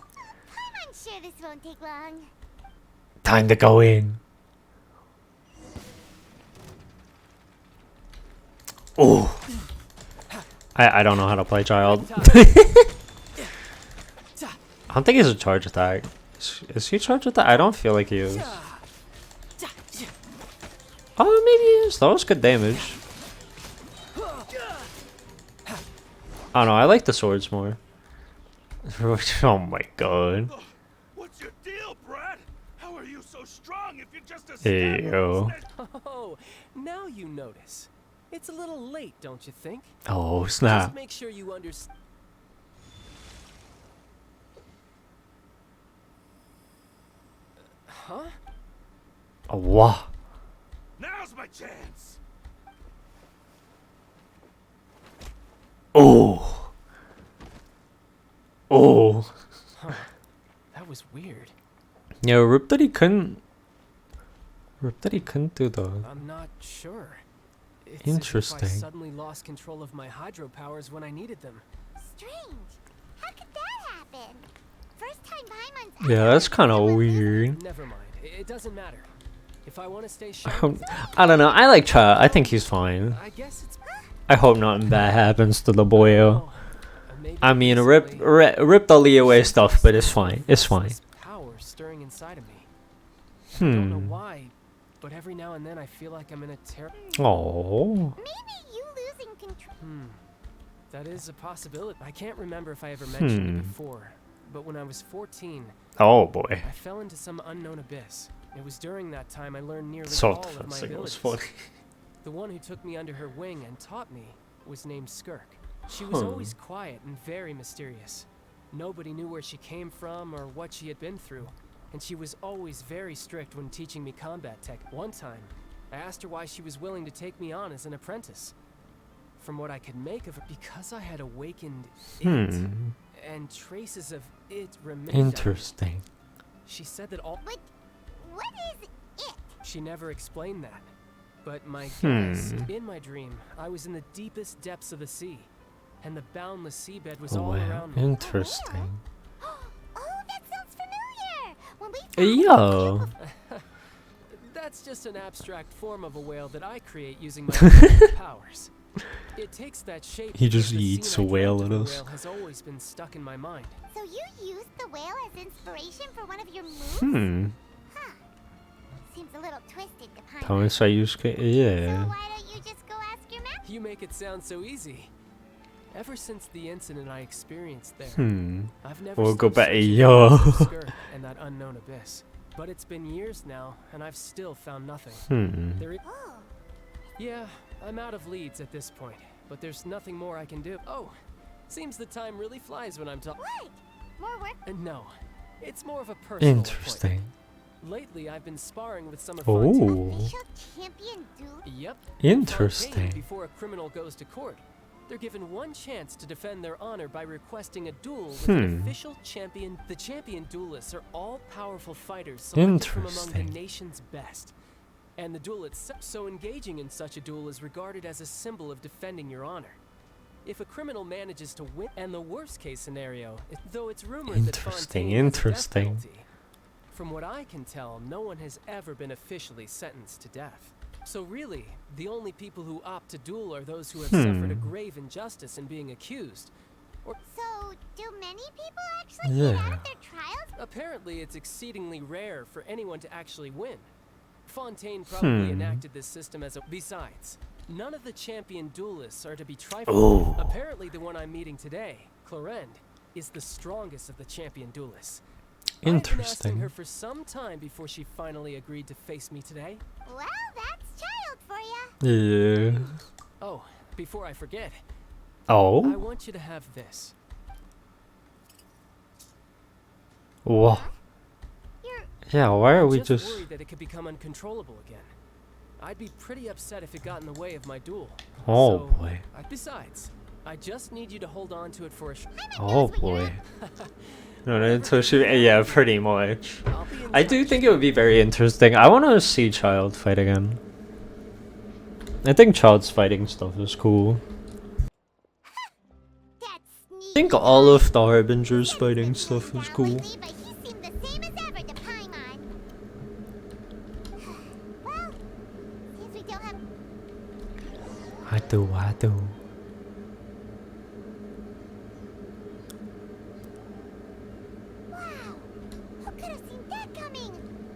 I'm sure this won't take long. Time to go in. Oh. I don't know how to play child. I don't think he's a charge attack. Is he charge attack? I don't feel like he is. Oh, maybe he is. That was good damage. I don't know. I like the swords more. Oh my god. What's your deal, Brad? How are you so strong if you're just a Hey yo. Oh, now you notice. It's a little late, don't you think? Oh Just snap. make sure you understand. Huh? Oh wow. Now's my chance. Oh. Oh. Huh. That was weird. Yeah, Rip that he couldn't do the. I'm not sure. It's Interesting. As if I suddenly lost control of my hydro powers when I needed them. Strange. How could that happen? First time Paimon's Yeah, that's kind of weird. Never mind. It doesn't matter. If I want to stay sharp, I don't know. I like Child. I think he's fine. I guess it's. I hope nothing bad happens to the boyo. Maybe I mean, recently, rip the leeway stuff, but it's fine. It's fine. this power stirring inside of me. I don't know Hmm. why, but every now and then I feel like I'm in a terrible. Oh. Maybe you losing control. That is a possibility. I can't remember if I ever mentioned Hmm. it before, but when I was 14, Oh boy. I fell into some unknown abyss. It was during that time I learned nearly So all of my offensive. It was abilities. funny. The one who took me under her wing and taught me was named Skirk. She was always quiet and very mysterious. Nobody knew where she came from or what she had been through, and she was always very strict when teaching me combat tech. One time, I asked her why she was willing to take me on as an apprentice. From what I could make of her, because I had awakened it, and traces of it remained. Interesting. She said that all. But what is it? She never explained that. But my guess, in my dream, I was in the deepest depths of the sea, and the boundless seabed was all around me. Interesting. Oh, that sounds familiar. When we Yo. That's just an abstract form of a whale that I create using my powers. It takes that shape. He just because the eats scene a I whale dreamt at of the us. whale has always been stuck in my mind. So you used the whale as inspiration for one of your moves? Huh. Seems a little twisted to pine. Thomas, I use yeah. So why don't you just go ask your master? You make it sound so easy. Ever since the incident I experienced there, I've never We'll go stopped back. searching Yo. for the skirt and that unknown abyss. But it's been years now, and I've still found nothing. Oh. Yeah, I'm out of leads at this point, but there's nothing more I can do. Oh, seems the time really flies when I'm talking. What? More work? No, it's more of a personal Interesting. appointment. Lately, I've been sparring with some of Oh. Official champion duel? Yep. Interesting. Fontaine, before a criminal goes to court, they're given one chance to defend their honor by requesting a duel with an official champion. The champion duelists are all powerful fighters selected from among the nation's best. And the duel itself, so engaging in such a duel is regarded as a symbol of defending your honor. If a criminal manages to win, and the worst case scenario, though it's rumored that Fontaine has a death penalty, from what I can tell, no one has ever been officially sentenced to death. So really, the only people who opt to duel are those who have suffered a grave injustice in being accused. Or So, do many people actually get out of their trials? apparently, it's exceedingly rare for anyone to actually win. Fontaine probably enacted this system as a... Besides, none of the champion duelists are to be trifled with. Apparently, the one I'm meeting today, Clorend, is the strongest of the champion duelists. I've been asking her for some time before she finally agreed to face me today. Well, that's child for ya. Yeah. Oh, before I forget, I Oh. want you to have this. What? Yeah, why are we just just... worried that it could become uncontrollable again. I'd be pretty upset if it got in the way of my duel. Oh, So, boy. Besides, I just need you to hold on to it for a Oh, boy. No, so yeah, pretty much. I do think it would be very interesting. I want to see Child fight again. I think Child's fighting stuff is cool. I think all of the Harbinger's fighting stuff is cool. I do. Who could have seen that coming?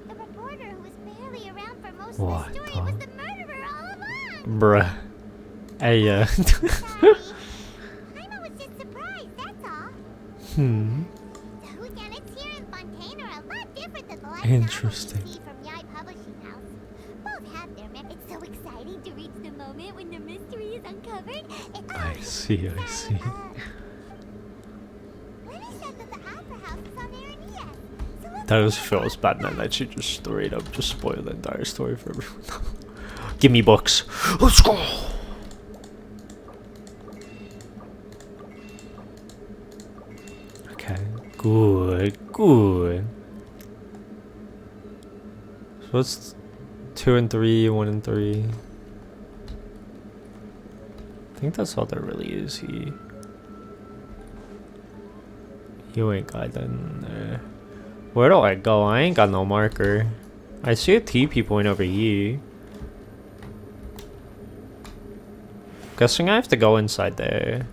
The reporter who was barely around for most What of the story was the murderer all along. Bruh. Hey, Paimon was just surprised, that's all. The whodunits here in Fontaine are a lot different than the light novels you see from Yai Publishing House. Both have their It's so exciting to reach the moment when the mystery is uncovered. I see. When is that the Opera House is on air in ES? That was Phil's bad man that she just straight up just spoiled the entire story for everyone. Give me books. Let's go. Okay. Good. So what's 2 and 3, 1 and 3? I think that's all there really is here. You ain't got nothing there. Where do I go? I ain't got no marker. I see a TP point over here. Guessing I have to go inside there.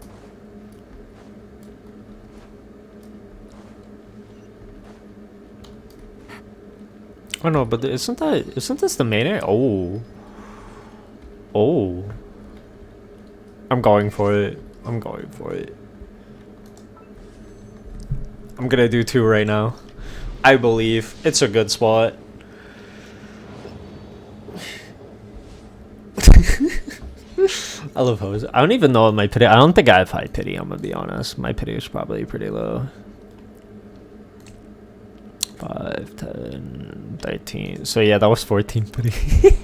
Oh no, but isn't this the main area? Oh. I'm going for it. I'm gonna do 2 right now. I believe it's a good spot. I love hose. I don't even know what my pity. I don't think I have high pity. I'm gonna be honest. My pity is probably pretty low. 5, 10, 13. So yeah, that was 14 pity.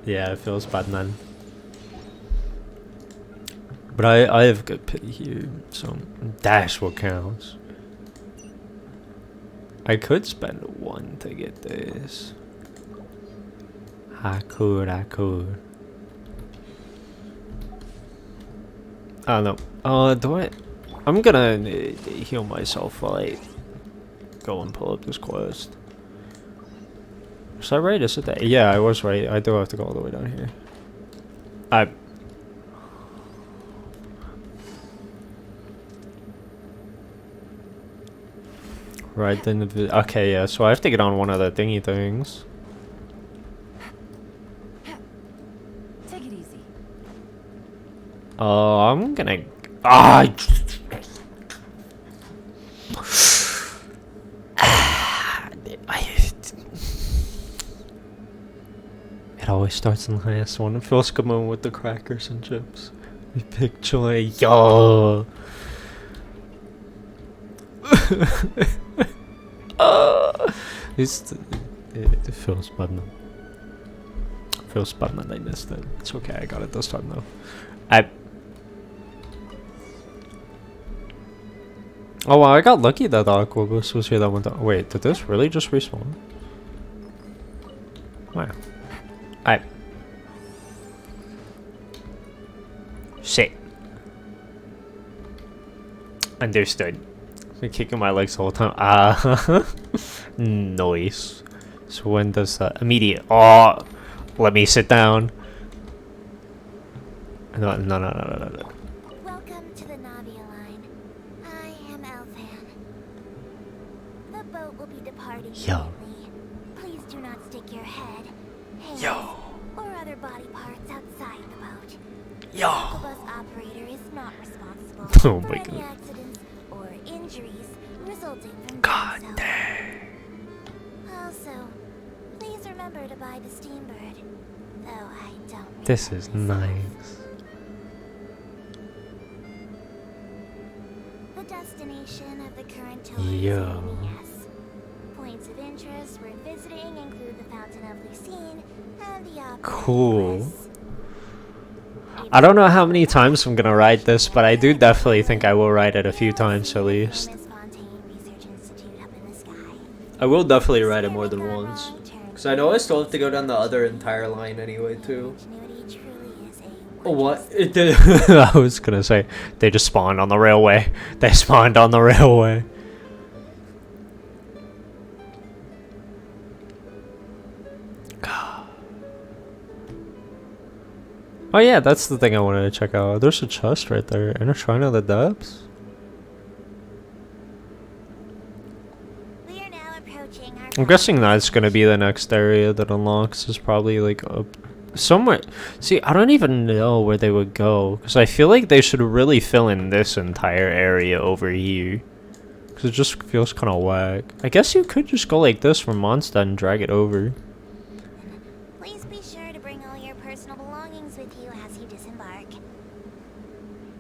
Yeah, it feels bad, man. But I have good pity here, so that's what counts. I could spend 1 to get this. I could. I don't know. Do I? I'm gonna heal myself while I go and pull up this quest. Was I right? Is it that? Yeah, I was right. I do have to go all the way down here. Right then. Okay, yeah. So I have to get on one of the thingy things. Take it easy. I'm gonna. It always starts in the highest one. It feels good moment with the crackers and chips. We pick joy, yo. It feels bad now. It feels bad that I missed it. It's okay, I got it this time though. Oh wow, I got lucky that the Aquabus was here that one time. Wait, did this really just respawn? Wow. Shit. Understood. Been kicking my legs the whole time. Nice. So when does that immediate? Oh, let me sit down. No. Welcome to the Navia line. I am Elfan. The boat will be departing shortly. Please do not stick your head, hands, or other body parts outside the boat. The Aquabus operator is not responsible for any accidents or injuries resulting from doing so. Also, please remember to buy the Steambird, though I don't really This is nice. The destination of the current tour is yes. Points of interest worth visiting include the Fountain of Lucine and the Opera. Cool. I don't know how many times I'm gonna ride this, but I do definitely think I will ride it a few times at least. I will definitely ride it more than once. Because I know I still have to go down the other entire line anyway, too. Oh, what? It did. I was gonna say, they just spawned on the railway. They spawned on the railway. Oh yeah, that's the thing I wanted to check out. There's a chest right there and a shrine of the depths. I'm guessing that's gonna be the next area that unlocks. Is probably like up somewhere. See, I don't even know where they would go because I feel like they should really fill in this entire area over here because it just feels kind of whack. I guess you could just go like this from Mondstadt and drag it over. Please be sure to bring all your personal belongings with you as you disembark.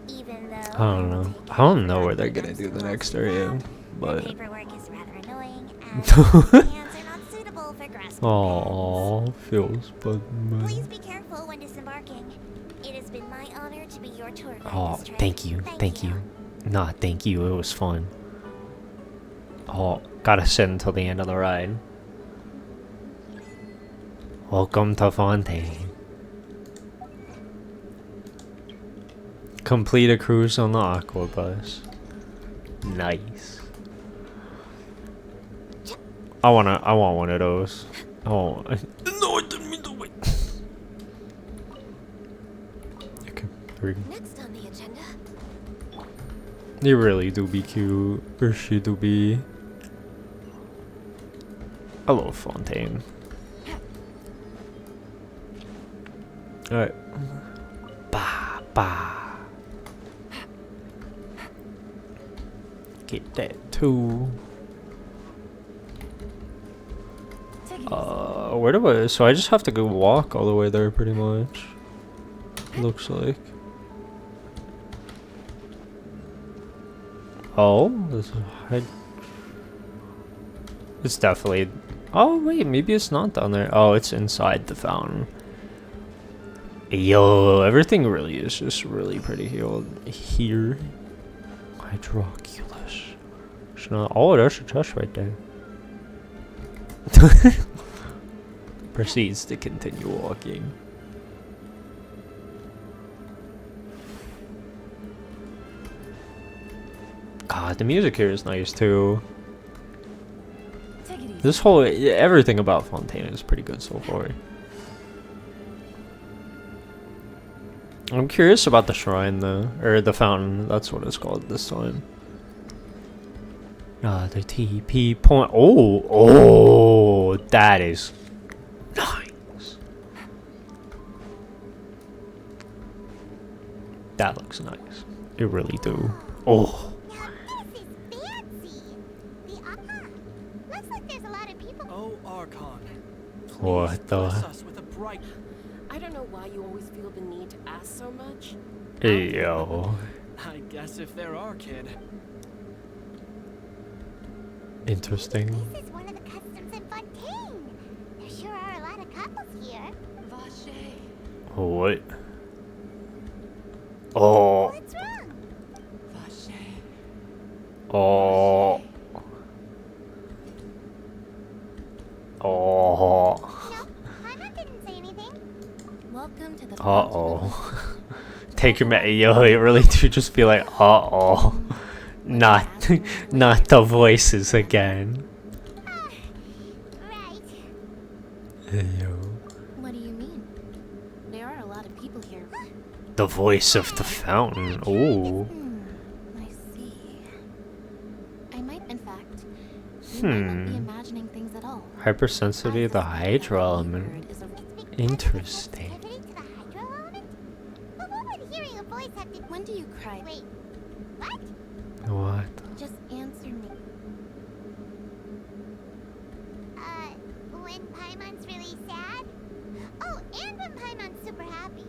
Even though I don't know where they're gonna do the next area, but paperwork is rather annoying and hands are not suitable for grasping. Aww, feels but please be careful when disembarking. It has been my honor to be your tour guide. Oh, this trip. thank you. Nah, thank you. It was fun. Oh, gotta sit until the end of the ride. Welcome to Fontaine. Complete a cruise on the Aquabus. Nice. I want one of those. Oh, no, I didn't mean to wait. Okay, there we go. Next on the agenda. You really do be cute, or she do be. Hello, Fontaine. Alright. Bah. Get that too. Where do I? So I just have to go walk all the way there, pretty much. Looks like. Oh, this is it's definitely. Oh wait, maybe it's not down there. Oh, it's inside the fountain. Yo, everything really is just really pretty here. Hydroculus. Oh, there's a chest right there. Proceeds to continue walking. God, the music here is nice too. This whole everything about Fontaine is pretty good so far. I'm curious about the shrine though, or the fountain. That's what it's called this time. The TP point. Oh, that is nice. That looks nice. It really do. Oh. What the? I don't know why you always feel the need to ask so much. Hey, yo. I guess if there are, kid. Interesting. This is one of the customs in Fontaine. There sure are a lot of couples here. Vache. What? Oh. What's wrong? Vache. Oh. Oh. Welcome to the Uh-oh. Take your yo, it really do just be like, uh-oh. Not the voices again. Right. Yo. What do you mean? There are a lot of people here. The voice of the fountain. Ooh. I see. I might, in fact, you might not be imagining things at all. Hypersensitivity of the hydro element. Interesting. When do you cry? Wait, what? What? Just answer me. When Paimon's really sad? Oh, and when Paimon's super happy.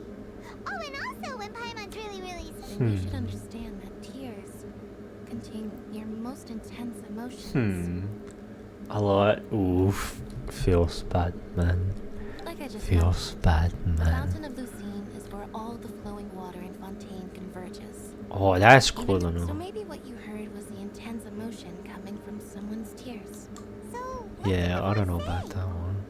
Oh, and also when Paimon's really sad. You should understand that tears contain your most intense emotions. A lot. Oof. Feels bad, man. Like I just Feels bad, The man. Fountain of Lucine is where all the flowing water in Fontaine converges. Oh, that's cool to So know. maybe what you heard was the intense emotion coming from someone's tears. So, Yeah, I don't know about that one.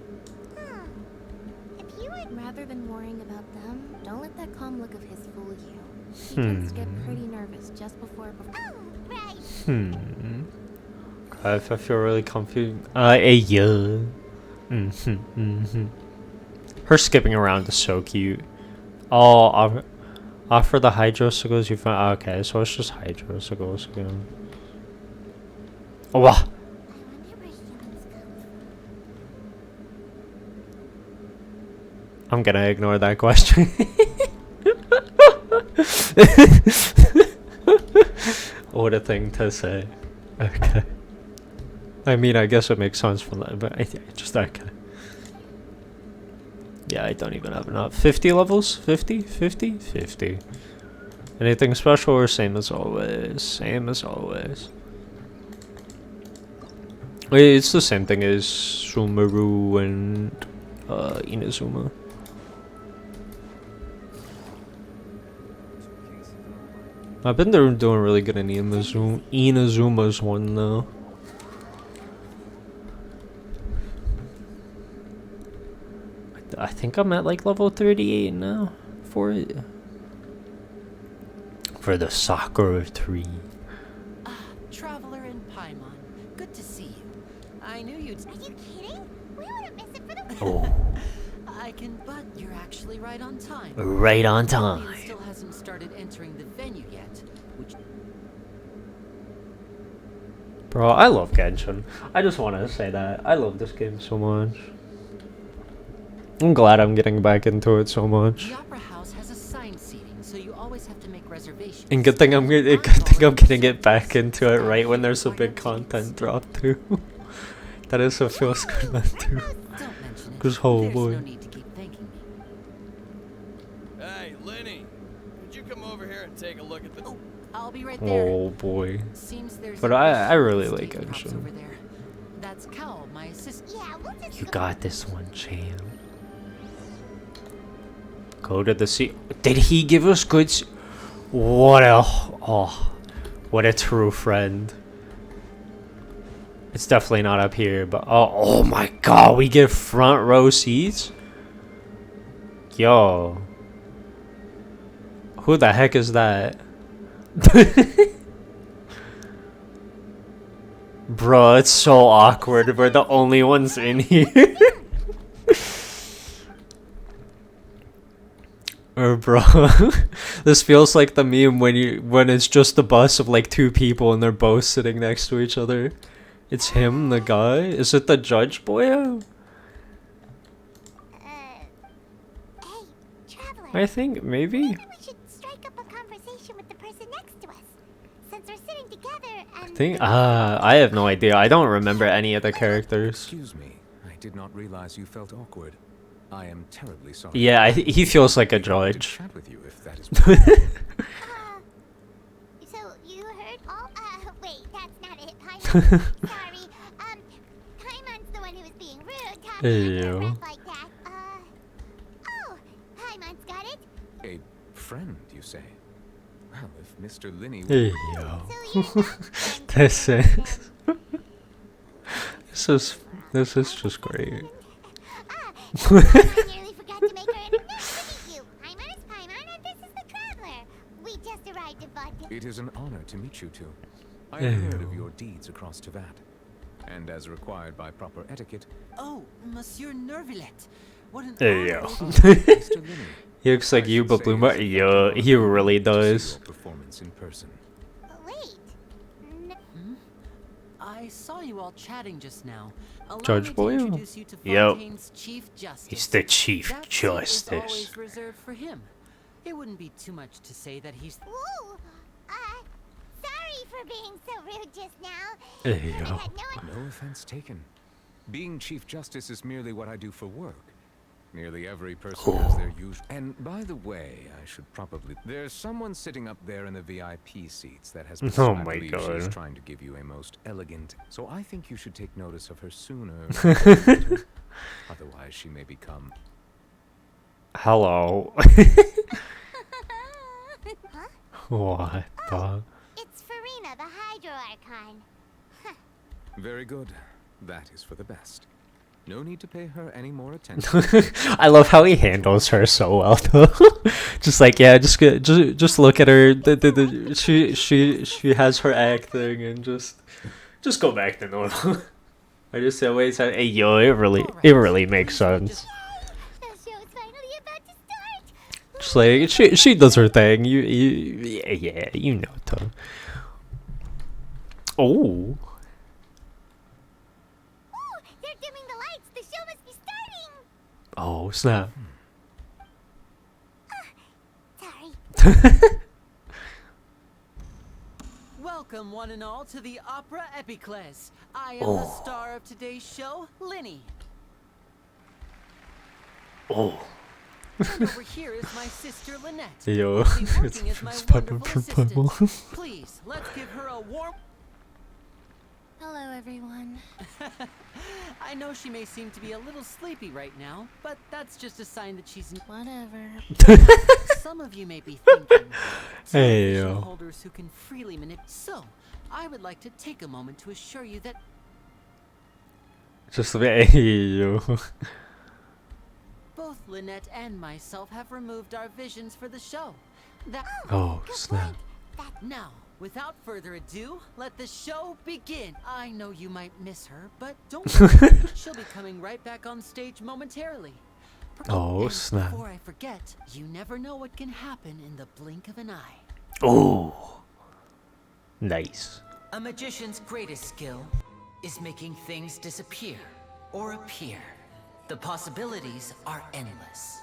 if you would... Rather than worrying about them, don't let that calm look of his fool you. He tends to get pretty nervous just before. Oh, right. If I feel really confused. Yeah. Her skipping around is so cute. Oh, offer the hydrosicles you found. Okay, so it's just hydrosicles again. Oh, wow. I'm gonna ignore that question. What a thing to say. Okay. I mean, I guess it makes sense from that, but I just okay. Yeah, I don't even have enough. 50 levels? 50? 50? 50. Anything special or same as always? Same as always. Wait, it's the same thing as Sumeru and Inazuma. I've been doing really good in Inazuma's one though. I think I'm at like level 38 now for it. For the Sakura tree. Traveler in Paimon, good to see you. I knew you'd. Are you kidding? We would have missed it for the... Oh. I can, but you're actually right on time. Right on time. Alien still hasn't started entering the venue yet, which. Bro, I love Genshin. I just want to say that. I love this game so much. I'm glad I'm getting back into it so much. The Opera House has assigned seating, so you always have to make reservations. And good thing I'm gonna get back into it right when there's a big content drop too. That is what feels good, man, too. Cause oh boy. Hey, Lenny, could you come over here and take a look at the... Oh, I'll be right there. Oh boy. Seems there's But I really like Genshin. That's Cal, my assistant. Yeah, we'll just You got this one, champ. Go to the sea. Did he give us good? What a what a true friend. It's definitely not up here, but oh my god, we get front row seats. Yo, who the heck is that? Bro, it's so awkward. We're the only ones in here. Bro, this feels like the meme when it's just a bus of like two people and they're both sitting next to each other. It's him, the guy. Is it the judge boy? Hey, traveler. I think maybe. Maybe we should strike up a conversation with the person next to us, since we're sitting together and. I think. I have no idea. I don't remember any of the characters. Excuse me. I did not realize you felt awkward. I am terribly sorry. Yeah, he feels like a judge. Chat with you if that is. So you heard all? Wait, that's not it. Paimon. Sorry. Paimon's the one who was being rude, talking under her breath like that. Oh, Paimon's got it. A friend, you say? Well, if Mr. Linney. Hey yo. This is just great. I nearly forgot to make her introduce you. Paimon is Paimon, and this is the traveler. We just arrived in Fontaine. It is an honor to meet you two. I have heard of your deeds across Tevat, and as required by proper etiquette. Oh, Monsieur Nervillet. What an Hey yo. Mr. Linney. He looks like you, but blue. Yo, he really does. Performance in person. Wait. I saw you all chatting just now. Allow Judge me to Boyle? introduce you to Yep. Fontaine's Chief Justice. He's the Chief That seat Justice. is always reserved for him. It wouldn't be too much to say that he's. Ooh. Sorry for being so rude just now. Hey I yo. had no No offense taken. Being Chief Justice is merely what I do for work. Nearly every person has their usual. And by the way, I should probably. There's someone sitting up there in the VIP seats that has. Oh I my believe God. She's trying to give you a most elegant. So I think you should take notice of her sooner. Otherwise, she may become. Hello. Huh? What the? It's Farina, the Hydro Archon. Very good. That is for the best. No need to pay her any more attention. I love how he handles her so well, though. Just like, yeah, just look at her. She has her acting, and just go back to normal. I just always said, hey yo, it really makes sense. The show is finally about to start. Just like she does her thing. Yeah, you know, Tom. Oh. They're dimming the lights. The show must be starting. Oh snap. Sorry. Welcome, one and all, to the Opera Epiclese. I am the star of today's show, Linny. Oh. And over here is my sister Lynette. Yo, who will be it's working as my Spider-Man wonderful purple. assistant. Please, let's give her a warm. Hello, everyone. I know she may seem to be a little sleepy right now, but that's just a sign that she's whatever. Some of you may be thinking, Hey, television yo. holders who can freely manipulate. So, I would like to take a moment to assure you that Just hey yo. both Lynette and myself have removed our visions for the show. That Oh snap. Now, without further ado, let the show begin. I know you might miss her, but don't worry. She'll be coming right back on stage momentarily. Oh and snap. before I forget, you never know what can happen in the blink of an eye. Oh. Nice. A magician's greatest skill is making things disappear or appear. The possibilities are endless.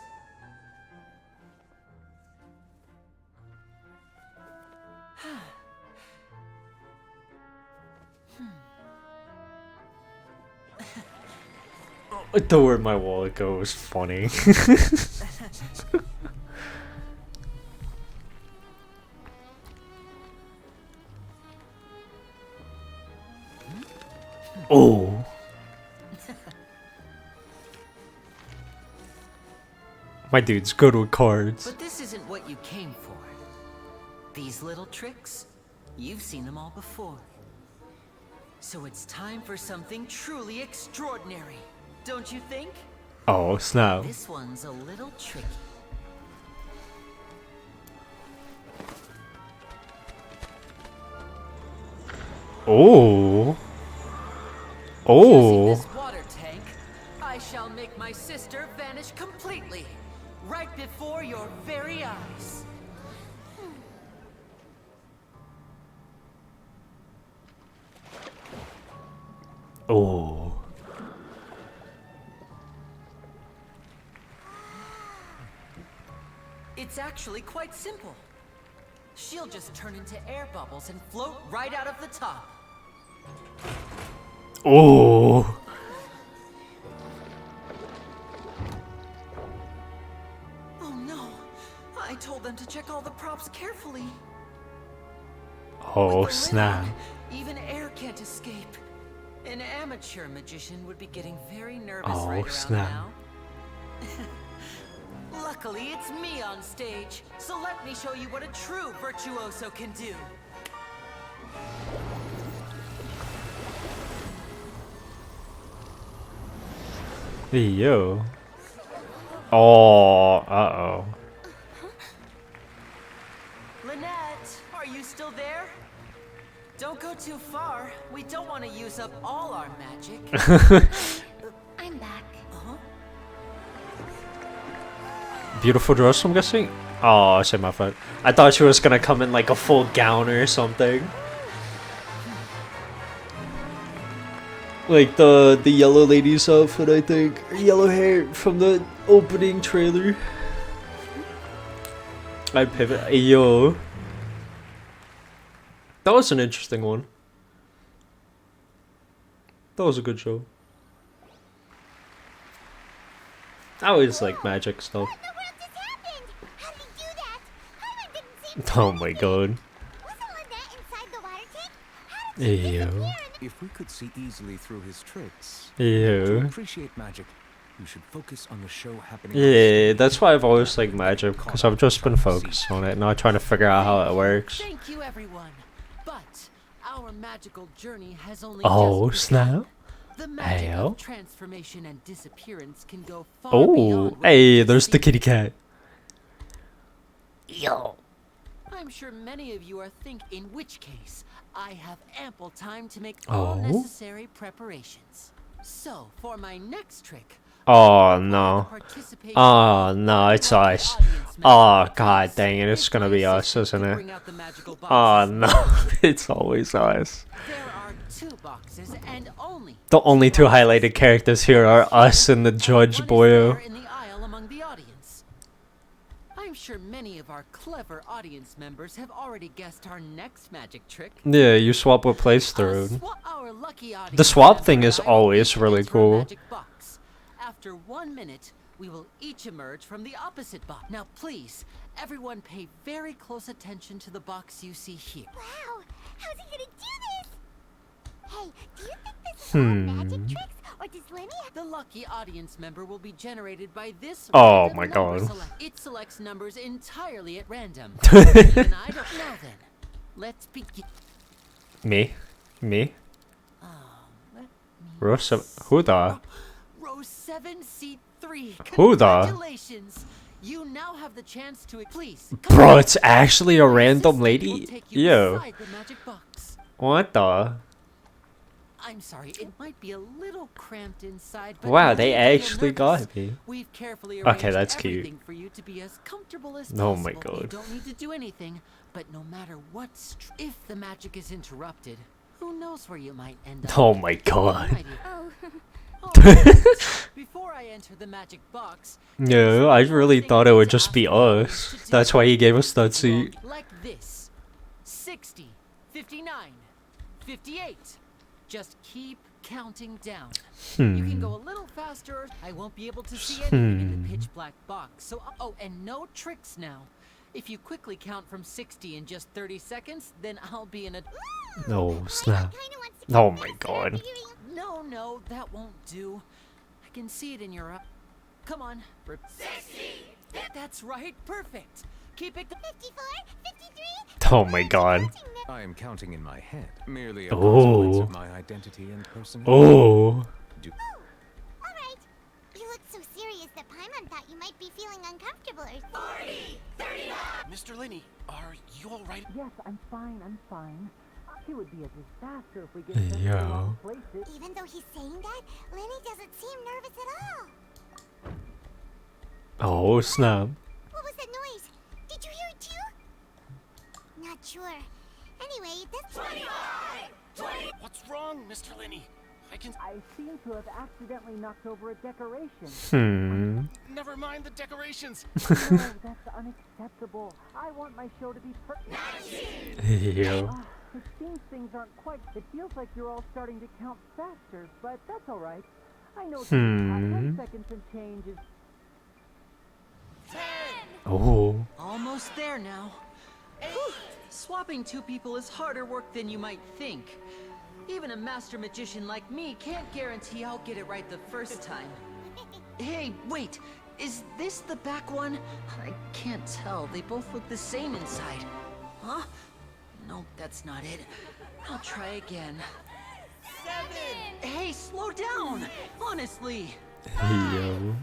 The where my wallet goes funny. Oh. My dude's good with cards. But this isn't what you came for. These little tricks, you've seen them all before. So it's time for something truly extraordinary, don't you think? Oh, snap. This one's a little tricky. Oh. Using Oh. this water tank, I shall make my sister vanish completely, right before your very eyes. Oh. It's actually quite simple. She'll just turn into air bubbles and float right out of the top. Oh. Oh no! I told them to check all the props carefully. Oh, With the lid snap. on, even air can't escape. An amateur magician would be getting very nervous Oh, right around snap. now. Luckily, it's me on stage, so let me show you what a true virtuoso can do. Yo. Oh. Uh-oh. Lynette, are you still there? Don't go too far. We don't want to use up all our magic. I'm back. Beautiful dress, I'm guessing? Oh, shit, my foot. I thought she was gonna come in like a full gown or something. Like the yellow lady's outfit, I think. Or yellow hair from the opening trailer. I pivot. Yo. That was an interesting one. That was a good show. I always like magic stuff. Oh my god. Ew. If we could see easily through his tricks, Ew. to appreciate magic, you should focus on the show happening. Yeah, that's why I've always liked magic, because I've just been focused on it, not trying to figure out how it works. Thank you, everyone. But our magical journey has only Oh, just snap. begun. The magic Ayo. of transformation and disappearance can go far Oh, beyond what hey, we there's see. the kitty cat. Yo. I'm sure many of you are thinking, in which case, I have ample time to make all Oh. necessary preparations. So, for my next trick, Oh no. Oh no, it's us. Oh god dang it, it's gonna be us, isn't it? Oh no, it's always us. two boxes and only The only two highlighted characters here are us and the Judge Boyo. in the aisle among the audience. I'm sure many of our clever audience members have already guessed our next magic trick. Yeah, you swap a place through. Our lucky audience The swap member thing is and I always will really enter a cool. magic box. After 1 minute, we will each emerge from the opposite box. Now please, everyone pay very close attention to the box you see here. Wow, how's he gonna do this? Hey, do you think this is all magic tricks, or does Lenny? The lucky audience member will be generated by this. Oh random my number God. It selects numbers entirely at random. Even I don't know then. Let's begin. Me? Me? Let Row 7. Who the? Row 7, seat 3. Who the? Congratulations. You now have the chance to please. Bro, it's actually a random lady? Yo. Inside the magic box. What the? I'm sorry, it might be a little cramped inside, but Wow, no they need to feel actually nervous. got me. We've carefully Okay, arranged that's cute. everything for you to be as comfortable as Oh possible. my You God. don't need to do anything, but no matter what, if the magic is interrupted, who knows where you might end up. Oh my God. Alrighty. Alright, before I enter the magic box, No, I really thought it would just be us. That's why he gave us that seat. like this. 60, 59, 58. Just keep counting down. You can go a little faster. I won't be able to see anything in the pitch black box. So, oh, and no tricks now. If you quickly count from 60 in just 30 seconds, then I'll be in a... No, snap. Oh my God. No, that won't do. I can see it in your... Come on. 60, That's right, perfect. Keep it. 54, 53. Oh my god. I am counting in my head, merely a consequence of my identity and personality. Oh. Alright. You look so serious that Paimon thought you might be feeling uncomfortable or 40, 39. Mr. Linney, are you alright? Yes, I'm fine, I'm fine. It would be a disaster if we get sent to the Yo. wrong places. Even though he's saying that, Lenny doesn't seem nervous at all. Oh snap. What was that noise? Did you hear it too? Not sure. Anyway, that's 25! 20! What's wrong, Mr. Linney? I seem to have accidentally knocked over a decoration. Never mind the decorations. No, that's unacceptable. I want my show to be perfect. Yo. It seems things aren't quite. It feels like you're all starting to count faster, but that's all right. I know 10 seconds and change is. 10! Oh. Almost there now. Whew. Swapping two people is harder work than you might think. Even a master magician like me can't guarantee I'll get it right the first time. Hey, wait. Is this the back one? I can't tell. They both look the same inside. Huh? No, that's not it. I'll try again. 7! Hey, slow down! Honestly. Yo.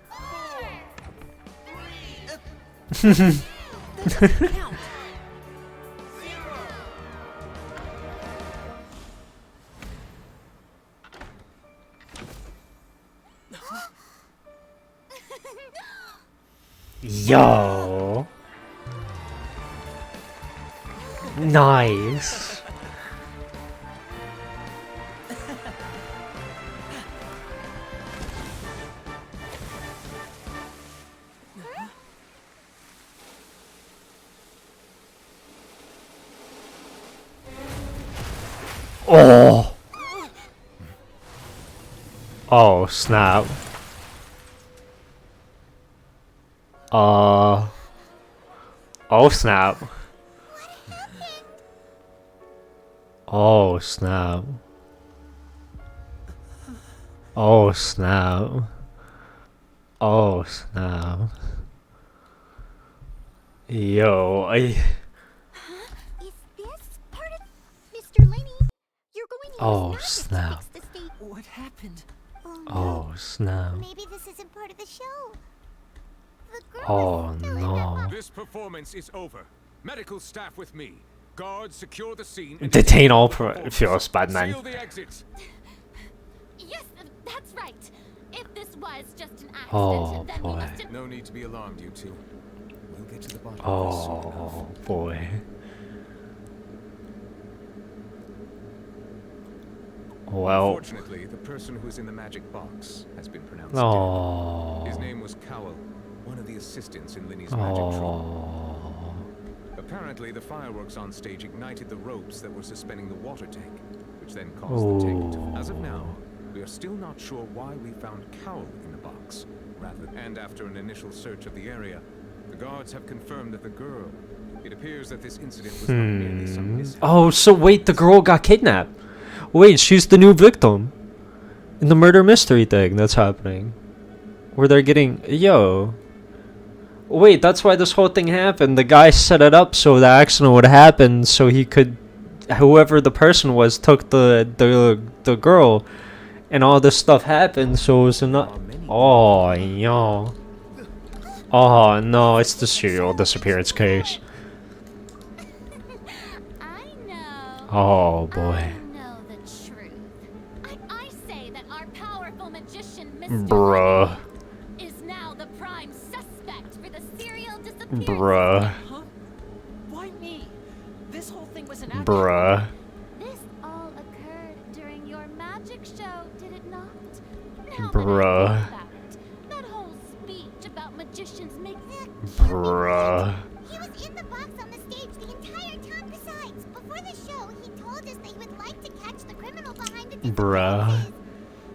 4, 3, that doesn't count. Yo. Nice. Oh. Oh snap. Oh snap. Oh snap. Oh snap. Oh snap. Yo, Is this part of Mr. Lenny? You're going to Oh use snap. magic to fix the state. What happened? Oh, no. Oh snap. Maybe this isn't part of the show. The girl Oh is still in that no. box. This performance is over. Medical staff with me. Guards secure the scene. Detain all feels bad man. Seal the exits. Yes, that's right. If this was just an accident, Oh then we boy. must have... No need to be alarmed, you two. We'll get to the bottom of this soon enough. Oh boy. Well. Unfortunately, the person who is in the magic box has been pronounced Oh. dead. His name was Cowell, one of the assistants in Linny's magic trial. Oh. Apparently, the fireworks on stage ignited the ropes that were suspending the water tank, which then caused the tank to... As of now, we are still not sure why we found Cowell in the box. And after an initial search of the area, the guards have confirmed that the girl... It appears that this incident was not merely some mishap. Oh, so wait, the girl got kidnapped. Wait, she's the new victim in the murder mystery thing that's happening. Where they're getting... Yo. Wait, that's why this whole thing happened. The guy set it up so the accident would happen so he could... Whoever the person was took the girl. And all this stuff happened, so it was not... Oh, yo. Oh, no, it's the serial disappearance case. I know. Oh, boy. I know the truth. I say that our powerful magician, Mr. Bruh. is now the prime suspect for the serial disappearance. Bruh. Huh? Why me? This whole thing was an accident. Bruh. This all occurred during your magic show, did it not? Now Bruh. that I think about it, that whole speech about magicians makes Bruh. He was in the box on the stage the entire time. Besides, before the show, he told us that he would like to catch the criminal behind the Bruh.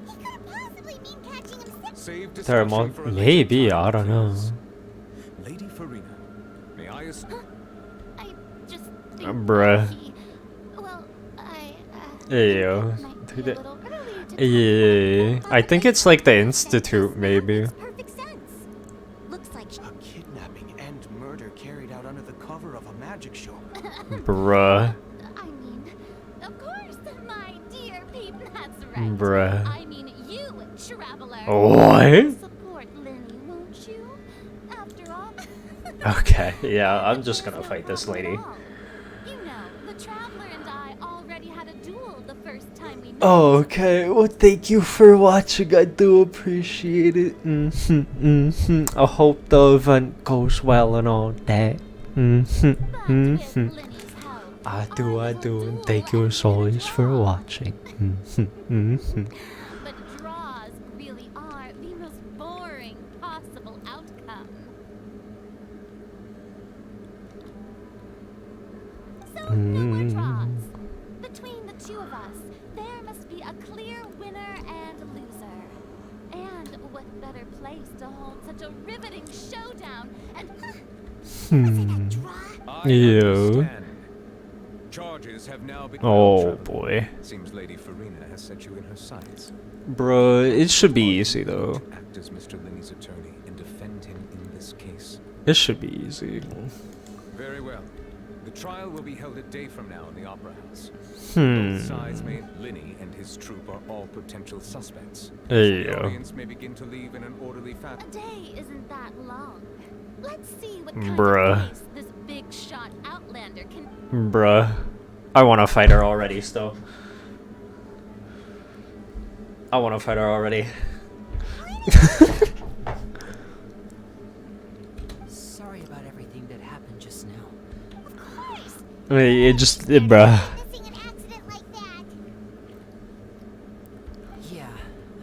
He couldn't possibly mean catching him. Save There discussion for a later maybe, time, I don't know. please. Lady Farina, may I ask... I just think Bruh. he, well, I Ew. might be a little early to Yeah. I think it's like the Institute, maybe. Perfect sense. Looks like Bruh. I mean, of course, my dear Pete, that's right. Bruh. I mean you, traveler. What? Support Lenny, won't you? After all. Okay, yeah, I'm just gonna fight this lady. You know, the traveler and I already had a duel the first time we met. Oh, okay. Well, thank you for watching. I do appreciate it. I hope the event goes well and all that. I do. And thank you as always for watching. But draws really are the most boring possible outcome. So no more draws. Between the two of us, there must be a clear winner and loser. And what better place to hold such a riveting showdown and Ew. Charges have now been Oh boy. Seems Lady Farina has set you in her sights. Bruh, it should be easy though. Act as Mr. Linney's attorney and defend him in this case. It should be easy. Very well. The trial will be held a day from now in the Opera House. Hmm. Both sides made Linney and his troop are all potential suspects. There you The go. audience may begin to leave in an orderly fashion. a day isn't that long. Let's see what kind Bruh. of case this big shot outlander can. Bruh. I want to fight her already still. I want to fight her already. Sorry about everything that happened just now. It just, bruh. Yeah,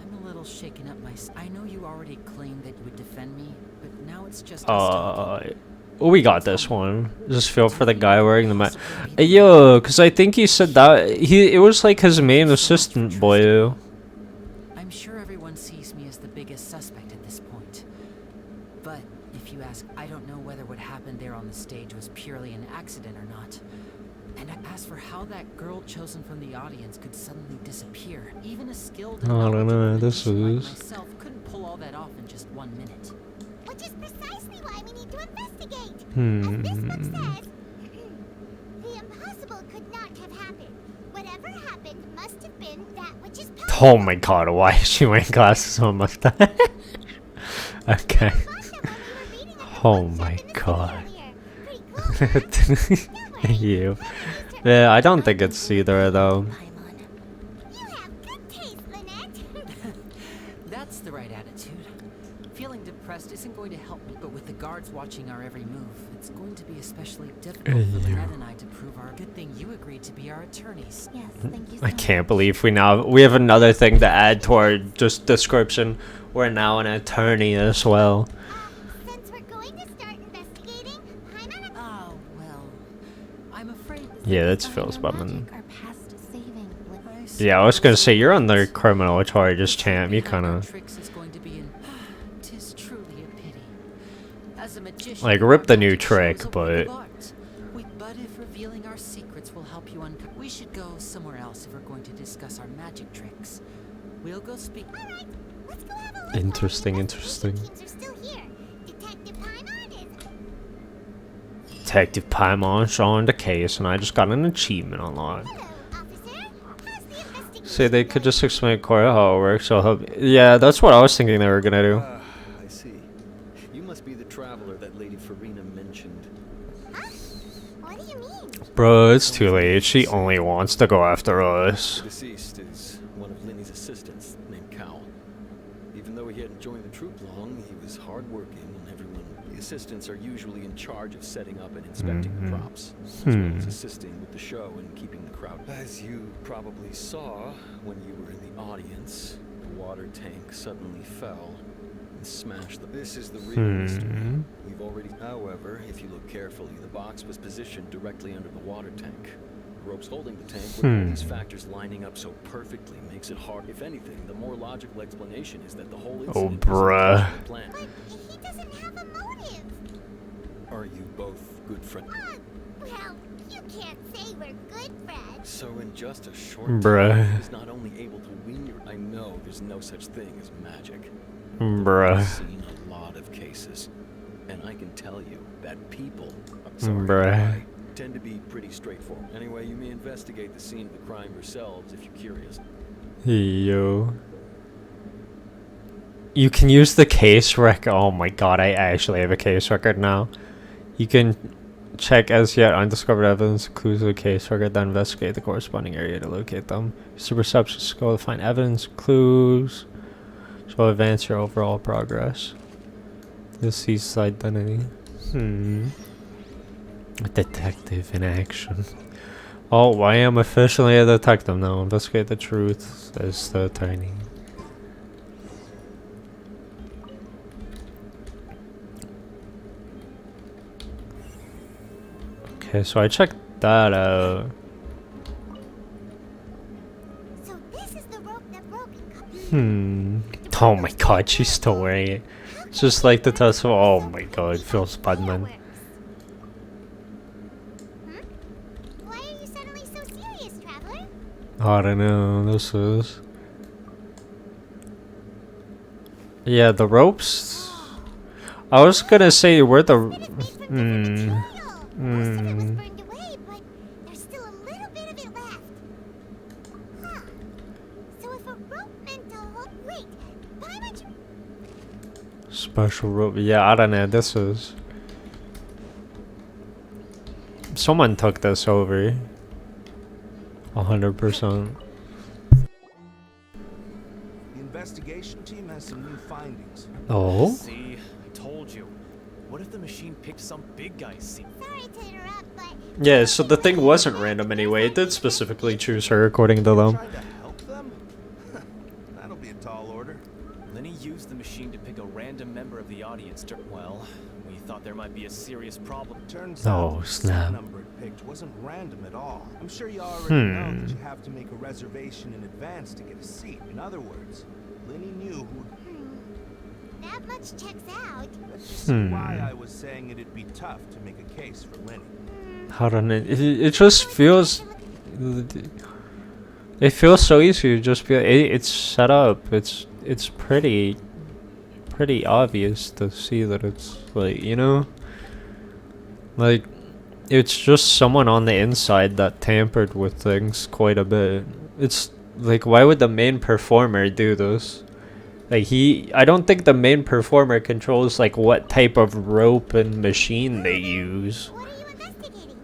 I'm a little shaken up I know you already claimed that you would defend me, but now it's just We got this one. Just feel for the guy wearing the mask. Yo, cause I think he said that it was like his main assistant boy. I'm sure everyone sees me as the biggest suspect at this point. But if you ask, I don't know whether what happened there on the stage was purely an accident or not. And as for how that girl chosen from the audience could suddenly disappear, even a skilled and I don't know. knowledgeable This magician like is. myself couldn't pull all that off in just 1 minute. Which is precisely why we need to investigate. As Hmm. this book says, the impossible could not have happened. Whatever happened must have been that which is possible. Oh my god, why is she wearing glasses so much? Okay. Oh my god. You. Yeah, I don't think it's either though. That's the right attitude. Feeling depressed isn't going to help me, but with the guards watching our every move, it's going to be especially difficult for Lynette and I to prove our good thing you agreed to be our attorneys. Yes, thank you so I can't believe we have another thing to add to our just description. We're now an attorney as well. Since we're going to start investigating, Oh, well, I'm afraid Yeah, that's Phil's bumming. Our past saving. Yeah, I was gonna say you're on the criminal charges, champ. You kind of tricks is going to be in. Tis truly a pity. As a magician, like rip the new trick, but But if revealing our secrets will help you uncover, we should go somewhere else if we're going to discuss our magic tricks. We'll go speak. interesting. Detective Paimon's on the case, and I just got an achievement unlocked. Say they could just explain Cora how it works. So help. Yeah, that's what I was thinking they were gonna do. I see. You must be the traveler that Lady Farina mentioned. What do you mean? Bro, it's too late. She only wants to go after us. The deceased is one of Linny's assistants named Cal. Even though he hadn't joined the troop long, he was hardworking and everyone. The assistants are usually in charge of setting up and inspecting the props, as well as assisting with the show and keeping the crowd. As you probably saw when you were in the audience, the water tank suddenly fell and smashed the. This is the real mystery. We've already. However, if you look carefully, the box was positioned directly under the water tank. The ropes holding the tank, with all these factors lining up so perfectly, makes it hard. If anything, the more logical explanation is that the whole incident bruh. was planned. But he doesn't have a motive. Are you both good friends? Well, you can't say we're good friends. So in just a short Bruh. time, he's not only able to win your. I know there's no such thing as magic. Bruh. I've seen a lot of cases, and I can tell you that people. I'm sorry, Bruh. tend to be pretty straightforward. Anyway, you may investigate the scene of the crime yourselves if you're curious. Yo. You can use the case record. Oh my god, I actually have a case record now. You can check as yet undiscovered evidence, clues of the case record, then investigate the corresponding area to locate them. Use the perception skill to find evidence, clues, which will advance your overall progress. Deceased identity. A detective in action. Oh, I am officially a detective now. Investigate the truth, says the attorney. Okay, so I checked that out. So this is the rope that broke Oh my god, she's still wearing it. It's just like the tussle. Oh my god, Phil Spudman. Why are you suddenly so serious, traveler? I don't know, this is... Yeah, the ropes... I was gonna say, where the... Most of it was burned away, but there's still a little bit of it left. Huh. So if a rope meant to hold... Wait, but I'm not... Special rope. Yeah, I don't know, this is... Someone took this over. 100%. The investigation team has some new findings. Oh? See, I told you. What if the machine picked some big guy's seat? Sorry to interrupt, but... Yeah, so the thing wasn't random anyway. It did specifically choose her according to them. Trying to help them? That'll be a tall order. Lenny used the machine to pick a random member of the audience to... Well, we thought there might be a serious problem. Turns Oh, out the snap. number it picked wasn't random at all. I'm sure you already know that you have to make a reservation in advance to get a seat. In other words, Lenny knew who... That much checks out. Let's just see why I was saying it'd be tough to make a case for Lenny. I don't know. It just feels... It feels so easy to just be... It's set up. It's pretty obvious to see that it's like, you know? Like, it's just someone on the inside that tampered with things quite a bit. It's like, why would the main performer do this? Like, I don't think the main performer controls like what type of rope and machine they use. What are you investigating?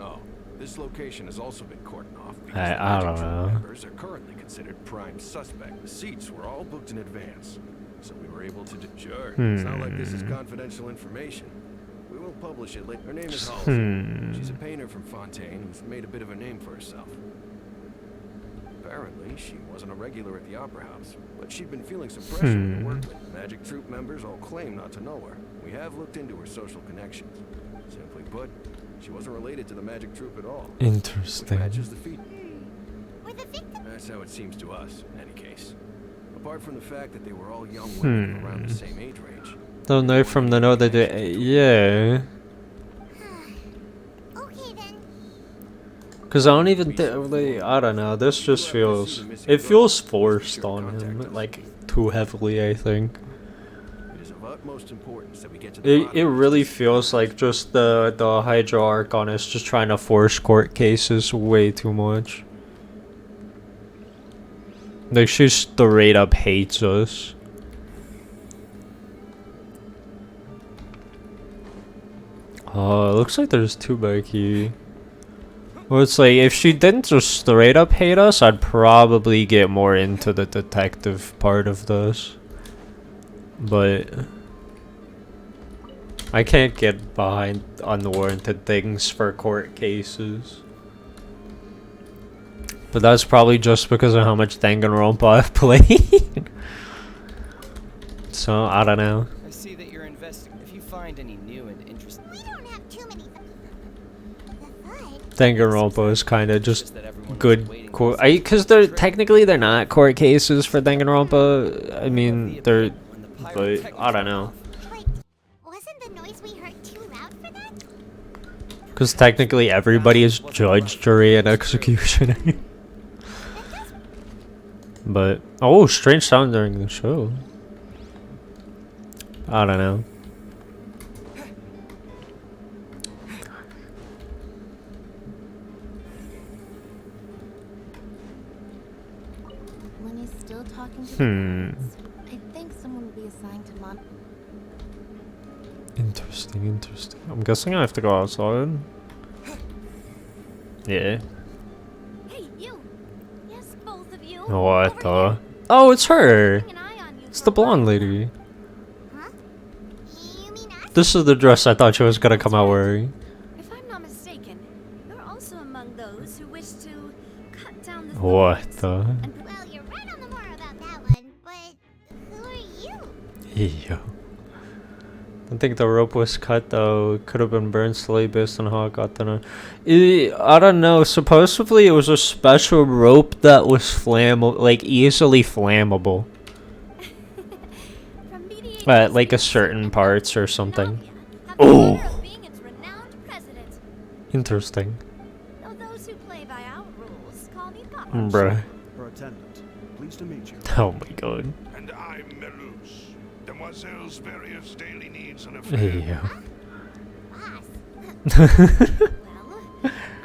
Oh, this location has also been cordoned off because I the Magic don't Troop know. members are currently considered prime suspect. The seats were all booked in advance, so we were able to do... Sure, it's not like this is confidential information. We won't publish it later. Her name is Halsey. She's a painter from Fontaine who's made a bit of a name for herself. Apparently, she wasn't a regular at the Opera House, but she'd been feeling some pressure from workmen. Magic Troop members all claim not to know her. We have looked into her social connections. Simply put, she wasn't related to the Magic Troop at all. Interesting. Which matches the feat. Were the victims... That's how it seems to us, in any case. Apart from the fact that they were all young women around the same age range. Don't know from the note that they... Yeah. Okay then. Because I don't even think... I don't know. This just feels... It feels forced on him. Like, too heavily, I think. It is of utmost importance that we get to the It really feels like just the Hydra Archon is just trying to force court cases way too much. Like, she straight up hates us. Oh, it looks like there's two back here. Well, it's like, if she didn't just straight up hate us, I'd probably get more into the detective part of this. But... I can't get behind unwarranted things for court cases. But that's probably just because of how much Danganronpa I've played. So, I don't know. I see that you're investigating. If you find any new and interesting... We don't have too many... Danganronpa is kind of just good court... Because they're not court cases for Danganronpa. I mean, they're... But, I don't know. Wasn't the noise we heard too loud for that? Because technically everybody is judge, jury, and executioner. But, oh, strange sound during the show. I don't know. Lenny's still talking to the parents. I think someone will be assigned to mom. Interesting, interesting. I'm guessing I have to go outside. Yeah. Hey, you. Yes, both of you. What the? Oh, it's her. It's the blonde lady. This is the dress I thought she was gonna come out wearing. If I'm not mistaken, you're also among those who wish to cut down the What the? Well, you're right on the mark about that one, but who are you? Ew. I think the rope was cut though. It could have been burned slowly based on how it got done. I don't know. Supposedly it was a special rope that was flammable, like easily flammable. At like a certain parts or something. Oh. Interesting. Bruh. Her attendant. Pleased to meet you. Oh my god. And I'm Melus, Demoiselle's various daily needs and affairs. Yeah. I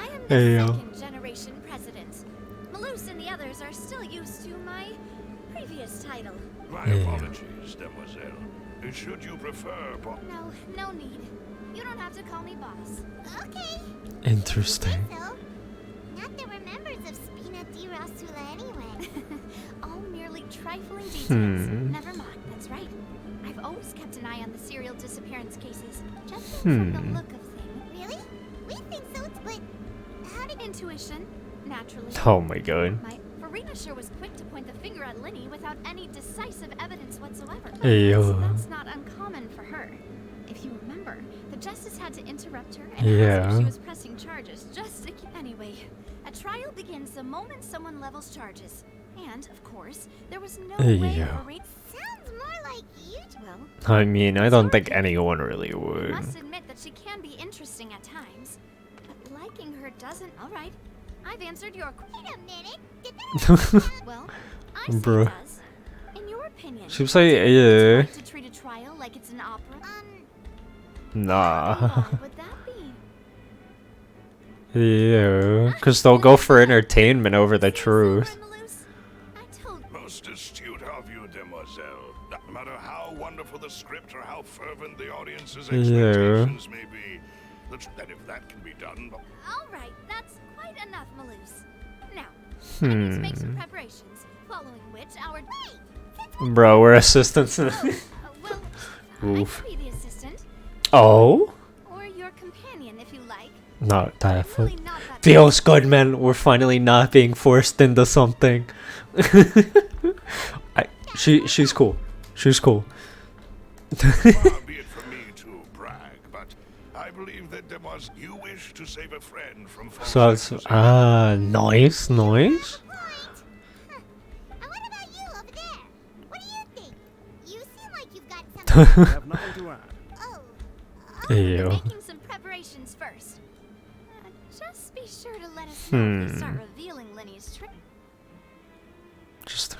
am the second generation president. Malus and the others are still used to my previous title. My apologies, Demoiselle. Should you prefer, No, no need. You don't have to call me boss. Okay. Interesting. So, not that we're members of Spina di Rasula anyway. All merely trifling details. Never mind, that's right. I've always kept an eye on the serial disappearance cases. Just from the look of things. Really? We think so, but how did intuition? Naturally. Oh my god. Farina sure was quick to point the finger at Linny without any decisive evidence whatsoever. That's not uncommon for her. If you remember, the justice had to interrupt her and ask if she was pressing charges just to keep... Anyway, a trial begins the moment someone levels charges. And, of course, there was no way Farina... Sounds more like you... I mean, I don't think anyone really would. I must admit that she can be interesting at times. But liking her doesn't... Alright, I've answered your... Wait a minute. Did that... Well, I say Bro. it does. In your opinion, She was like, yeah. to treat a trial like it's an opera? Nah. Would that be? Yeah. Because they'll go for entertainment over the truth. Most astute of you, Demoiselle. No matter how wonderful the script or how fervent the audience's expectations may be, that if that can be done... Alright, that's quite enough, Malus. Now, I need to make some preparations, following which our... Bro, we're assistants. Well, Oof. I could be the assistant. Oh? Or your companion, if you like. Not that. Feels good, man. We're finally not being forced into something. She's cool. She's cool. Far be it from me to brag, but I believe that you wish to save a friend from false So it's nice. Have nothing to add. Ew. Making some preparations first. Just be sure to let us know if we start revealing Linny's trick. Just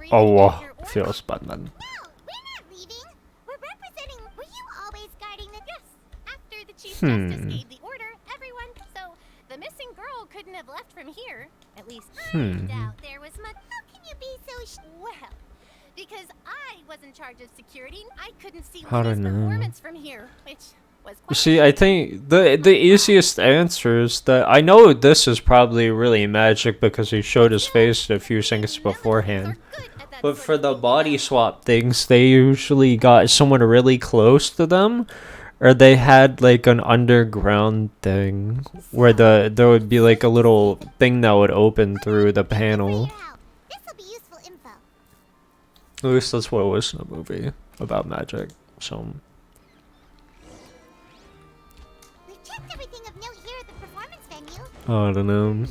Oh, feels bad, man. Justice gave the order, everyone, so the missing girl couldn't have left from here. At least I doubt there was much. How can you be so well? Because I was in charge of security, I couldn't see I don't Linny's know. performance from here, which was quite... See, I think the easiest answer is that I know this is probably really magic because he showed his face a few seconds beforehand. But for the body swap things, they usually got someone really close to them, or they had like an underground thing where there would be like a little thing that would open through the panel. At least that's what it was in a movie about magic. So. I don't know.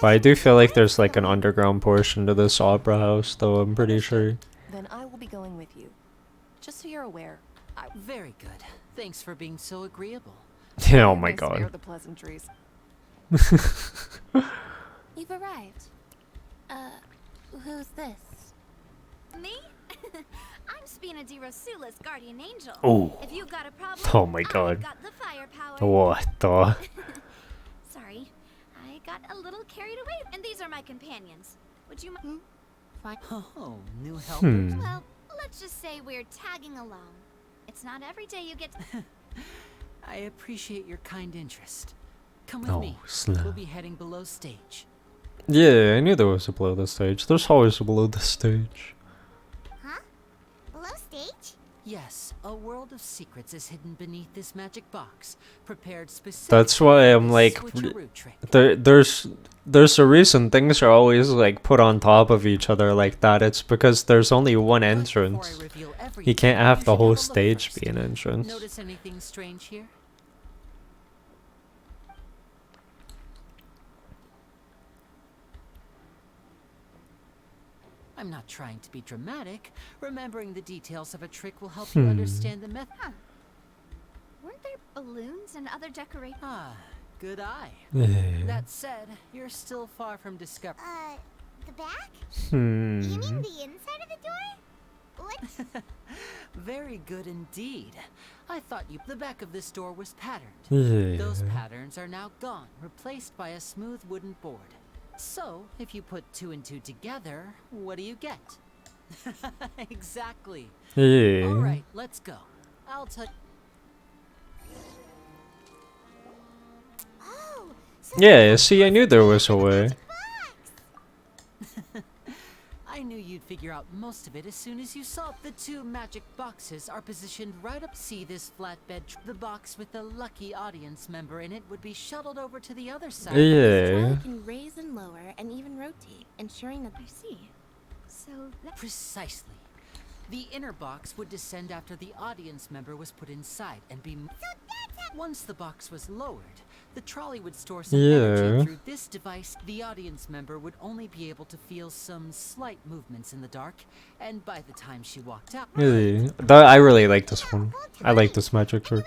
But I do feel like there's like an underground portion to this opera house, though, I'm pretty sure. Then I will be going with you. Just so you're aware. Very good. Thanks for being so agreeable. Yeah, oh my Spare god. the pleasantries. You've arrived. Who's this? Me? I'm Spina di Rosula's guardian angel. Oh. If you've got a problem, Oh my god. I've got the firepower. What the? Sorry, I got a little carried away. And these are my companions. Would you mind? Oh, new helpers. Well, let's just say we're tagging along. It's not every day you get. I appreciate your kind interest. Come with Oh, me. snap. We'll be heading below stage. Yeah, I knew there was a below the stage. There's always a below the stage. Huh? Below stage? Yes, a world of secrets is hidden beneath this magic box, prepared specifically. That's why I'm like, there's a reason things are always like put on top of each other like that. It's because there's only one entrance. You can't have the whole stage be an entrance. Notice anything strange here? I'm not trying to be dramatic. Remembering the details of a trick will help you understand the method. Huh. Weren't there balloons and other decorations? Ah, good eye. Yeah. That said, you're still far from discovery. The back? Hmm. You mean the inside of the door? What? Very good indeed. I thought the back of this door was patterned. Yeah. Those patterns are now gone, replaced by a smooth wooden board. So, if you put 2 and 2 together, what do you get? Exactly. Yeah. All right, let's go. I'll tell. Oh, Yeah, see, I knew there was a way. I knew you'd figure out most of it as soon as you saw the 2 magic boxes are positioned right up. See this flatbed? The box with the lucky audience member in it would be shuttled over to the other side. Yeah. It can raise and lower and even rotate, ensuring that I see. So that Precisely. The inner box would descend after the audience member was put inside and be. Once the box was lowered, the trolley would store some energy through this device. The audience member would only be able to feel some slight movements in the dark, and by the time she walked out. Really? I really like this one. I like this magic trick.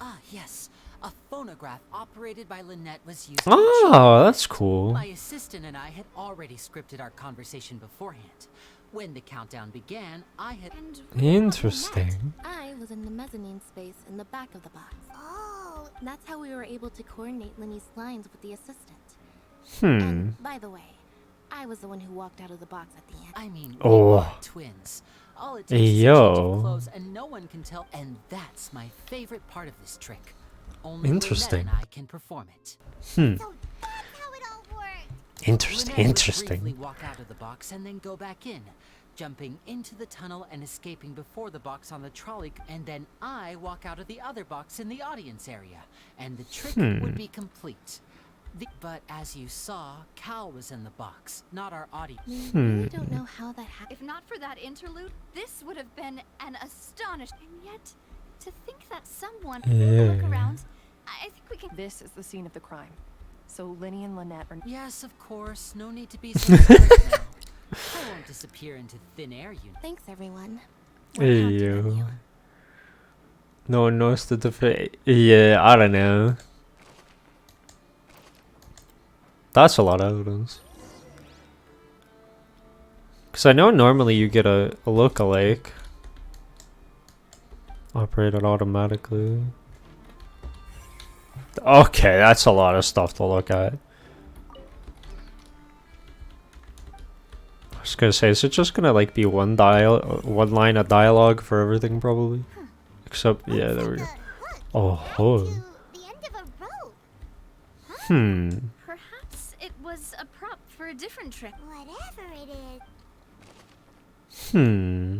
Ah, yes. A phonograph operated by Lynette was used. Oh, that's cool. My assistant and I had already scripted our conversation beforehand. When the countdown began, I had. Interesting. I was in the mezzanine space in the back of the box. Oh. That's how we were able to coordinate Linny's lines with the assistant. Hmm. By the way, I was the one who walked out of the box at the end. I mean, Oh. we are twins. All it takes is a change Yo. of clothes, and no one can tell. And that's my favorite part of this trick. Only Interesting. Lynette and I can perform it. Hmm. So that's how it all worked. Interesting. Lynette would Interesting. briefly walk out of the box and then go back in, jumping into the tunnel and escaping before the box on the trolley, and then I walk out of the other box in the audience area, and the trick would be complete. But as you saw, Cal was in the box, not our audience. We really don't know how that happened. If not for that interlude, this would have been an astonishing. And yet, to think that someone look around, I think we can. This is the scene of the crime. So Linny and Lynette are. Yes, of course. No need to be so sorry now. I won't disappear into thin air, you know. Thanks, everyone. Ew. No one knows the difference. Yeah, I don't know. That's a lot of evidence. Because I know normally you get a look-alike. Operated automatically. Okay, that's a lot of stuff to look at. I was gonna say, is it just gonna like be one line of dialogue for everything probably? Except, yeah, there we go. Oh. Hmm. Perhaps it was a prop for a different trick. Whatever it is. Hmm.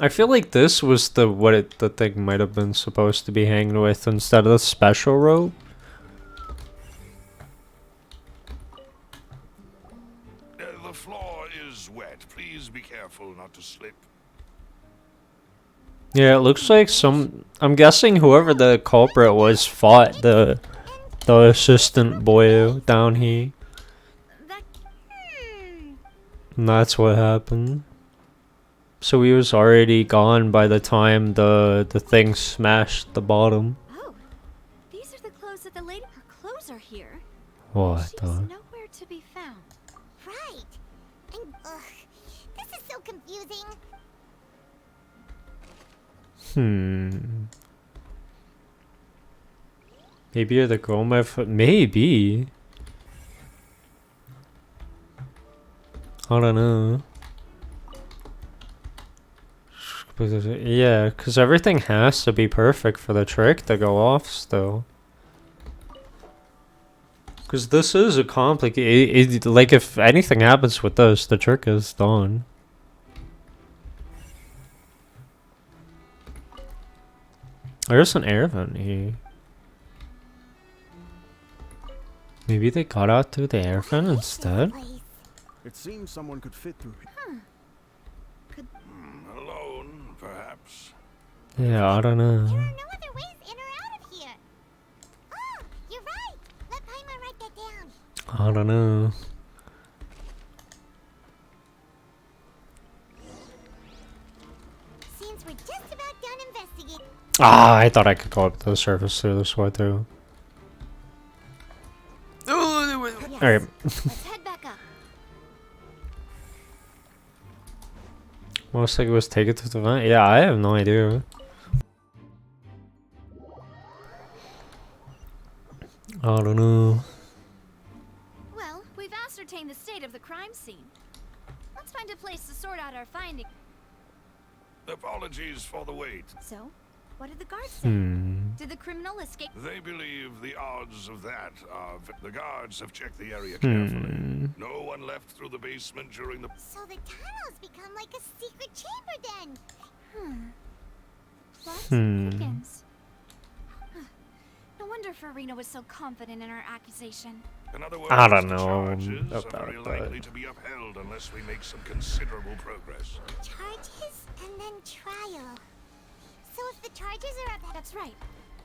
I feel like this was the thing might have been supposed to be hanging with instead of the special rope. The floor is wet. Please be careful not to slip. Yeah, it looks like I'm guessing whoever the culprit was fought the assistant boy down here. And that's what happened. So he was already gone by the time the thing smashed the bottom. Oh, these are the clothes that the lady. Her clothes are here. What She's the? nowhere to be found. Right. And confusing. Maybe you're the girl my foot. Maybe. I don't know. Yeah, because everything has to be perfect for the trick to go off still. Because this is a complicated... Like, if anything happens with this, the trick is done. There's an air vent here. Maybe they got out through the air vent instead? It seems someone could fit through it. Alone, perhaps. Yeah, I don't know. There are no other ways in or out of here. Oh, you're right. Let Paimon write that down. I don't know. Seems we're just about done investigating. Ah, I thought I could go up to the surface through this way too. Alright. Let's head back up. Most like it was taken to the vent? Yeah, I have no idea. I don't know. Well, we've ascertained the state of the crime scene. Let's find a place to sort out our findings. Apologies for the wait. So, what did the guards say? Did the criminal escape? They believe the odds of that are... The guards have checked the area carefully. No one left through the basement during the... So the tunnels become like a secret chamber then. Plot thickens. No wonder Farina was so confident in her accusation. In other words, I don't the know charges about are very likely to be upheld unless we make some considerable progress. Charges and then trial. So if the charges are up, that's right.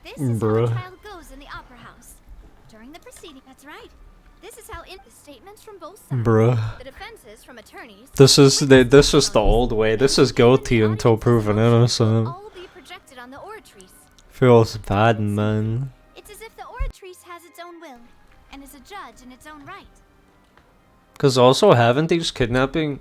This is how the trial goes in the opera house. During the proceeding, that's right. This is how the statements from both sides. The defenses from attorneys. This is the old way. This is guilty until proven innocent. All be projected on the oratrice. Feels bad, man. It's as if the oratrice has its own will and is a judge in its own right. Because also haven't these kidnappings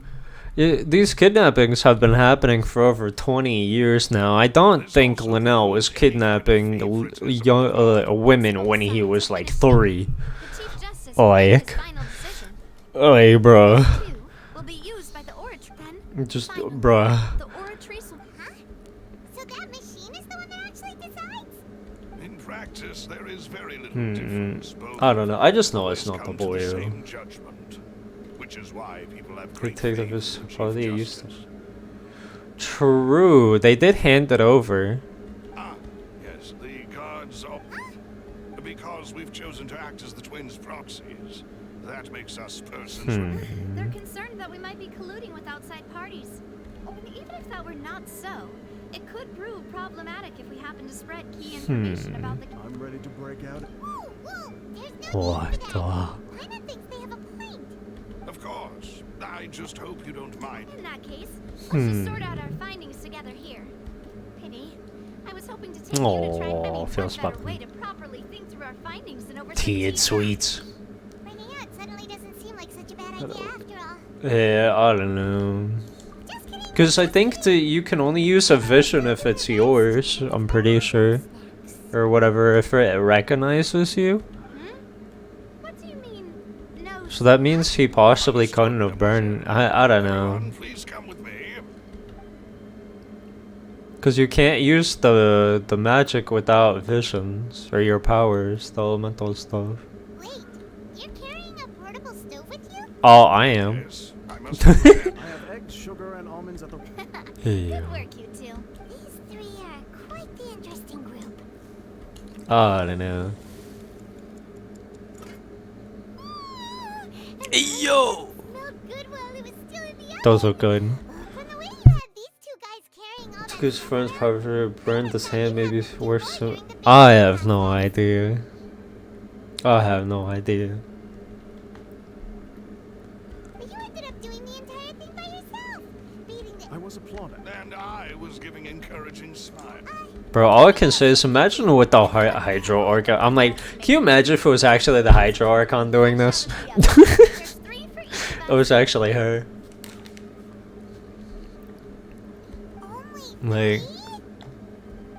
have been happening for over 20 years now. I don't think Linnell was kidnapping young women when he was like 3. Like, hey, bro. Just, bruh. So that machine is the one that actually decides. In practice, there is very little difference. I don't know. I just know it's not the boy. Which is why people have they take up his quality useless. True, they did hand it over. Ah, yes, the guards are... Because we've chosen to act as the twins' proxies. That makes us persons. They're concerned that we might be colluding with outside parties. And even if that were not so, it could prove problematic if we happen to spread key information about the... I'm ready to break out. Whoa, whoa, there's no What the? Paimon thinks they have a point. Of course. I just hope you don't mind. In that case, let's just sort out our findings together here. Pity. I was hoping to take you to try and find feels a better way to properly think through our findings than over tea and sweets. Bringing out suddenly doesn't seem like such a bad idea after all. Yeah, I don't know. Because I think that you can only use a vision if it's yours, I'm pretty sure. Or whatever, if it recognizes you. What do you mean, no? So that means he possibly couldn't have burned. I don't know. Please come with me. Because you can't use the magic without visions, or your powers, the elemental stuff. Wait, you're carrying a portable stove with you? Oh, I am. Yes, I must I have eggs, sugar, and almonds at the... Good work, you two. These three are quite the interesting group. I don't know. Hey, yo! Those look good. Because friends probably burned this hand, maybe worse. I have no idea. I have no idea. But you ended up doing the entire thing by yourself. Beating the... I was applauding. And I was giving encouraging smiles. Bro, all I can say is imagine with the Hydro Archon. I'm like, can you imagine if it was actually the Hydro Archon doing this? It was actually her. Like,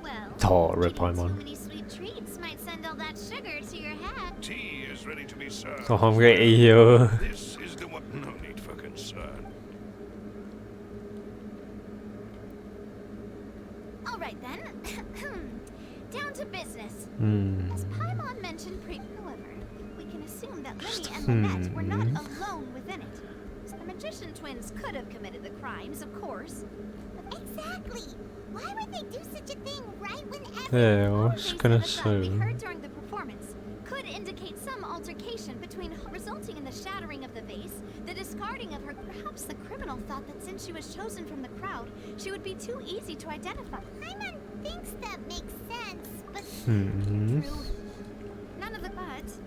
Well, rip eating too Paimon. many sweet treats might send all that sugar to your head. Tea is ready to be served. So hungry, yo. This is the one. No need for concern. All right then. Down to business. As Paimon mentioned however, we can assume that Linny and Lynette were not alone within it. The magician twins could have committed the crimes, of course. Exactly. Why would they do such a thing right when Yeah, I was gonna say. we heard during the performance could indicate some altercation between resulting in the shattering of the vase, the discarding of her. Perhaps the criminal thought that since she was chosen from the crowd, she would be too easy to identify. Paimon thinks that makes sense, but true. None of the buts.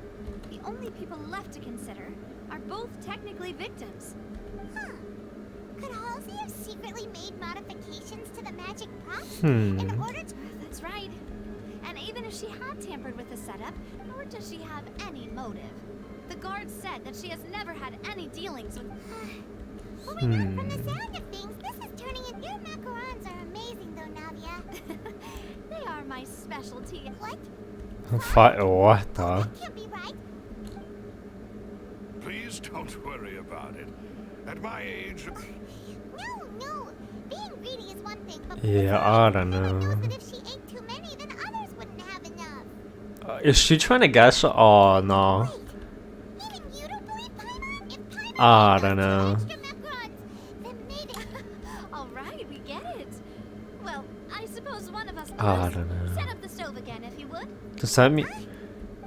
The only people left to consider are both technically victims. Huh. Could Halsey have secretly made modifications to the magic props in order to... That's right. And even if she had tampered with the setup, nor does she have any motive. The guard said that she has never had any dealings with... Well, we know from the sound of things, this is turning in... Your macarons are amazing, though, Navia. They are my specialty. What? What the? That can't be right. Please don't worry about it. At my age... No. Being greedy is one thing, but... Yeah, I don't know. That if she ate too many, then others wouldn't have enough. Is she trying to guess? Oh, no. Even you don't believe Paimon? If Paimon I don't know. extra macarons, then maybe... Alright, we get it. Well, I suppose one of us I don't know. set up the stove again, if you would. Does that mean...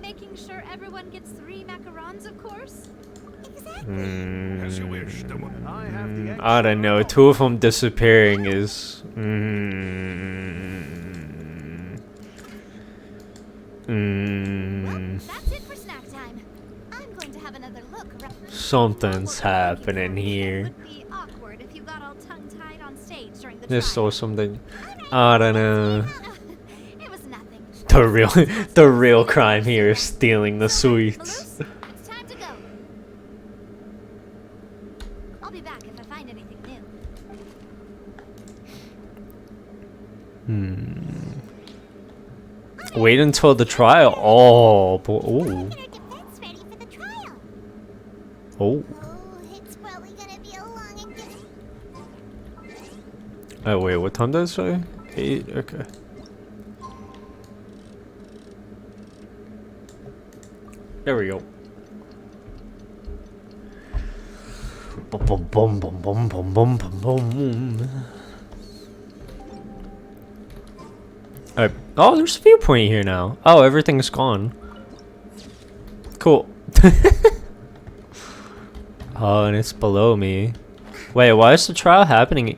Making sure everyone gets 3 macarons, of course. As you wish, I don't know. 2 of them disappearing is... That's it for snack time. I'm going to have another look around. Something's happening here. It would be awkward if you got all tongue-tied on stage during the There's trial. still something. I don't know. It was nothing. The real crime here is stealing the sweets. It's time to go. I'll be back if I find anything new. Wait until the trial. Oh, boy. Oh. Oh. It's probably gonna be a long and Oh, wait, what time does it say? 8? Okay. There we go. Bum bum bum bum bum bum bum bum bum. Alright. Oh, there's a viewpoint here now. Oh, everything's gone. Cool. Oh, and it's below me. Wait, why is the trial happening?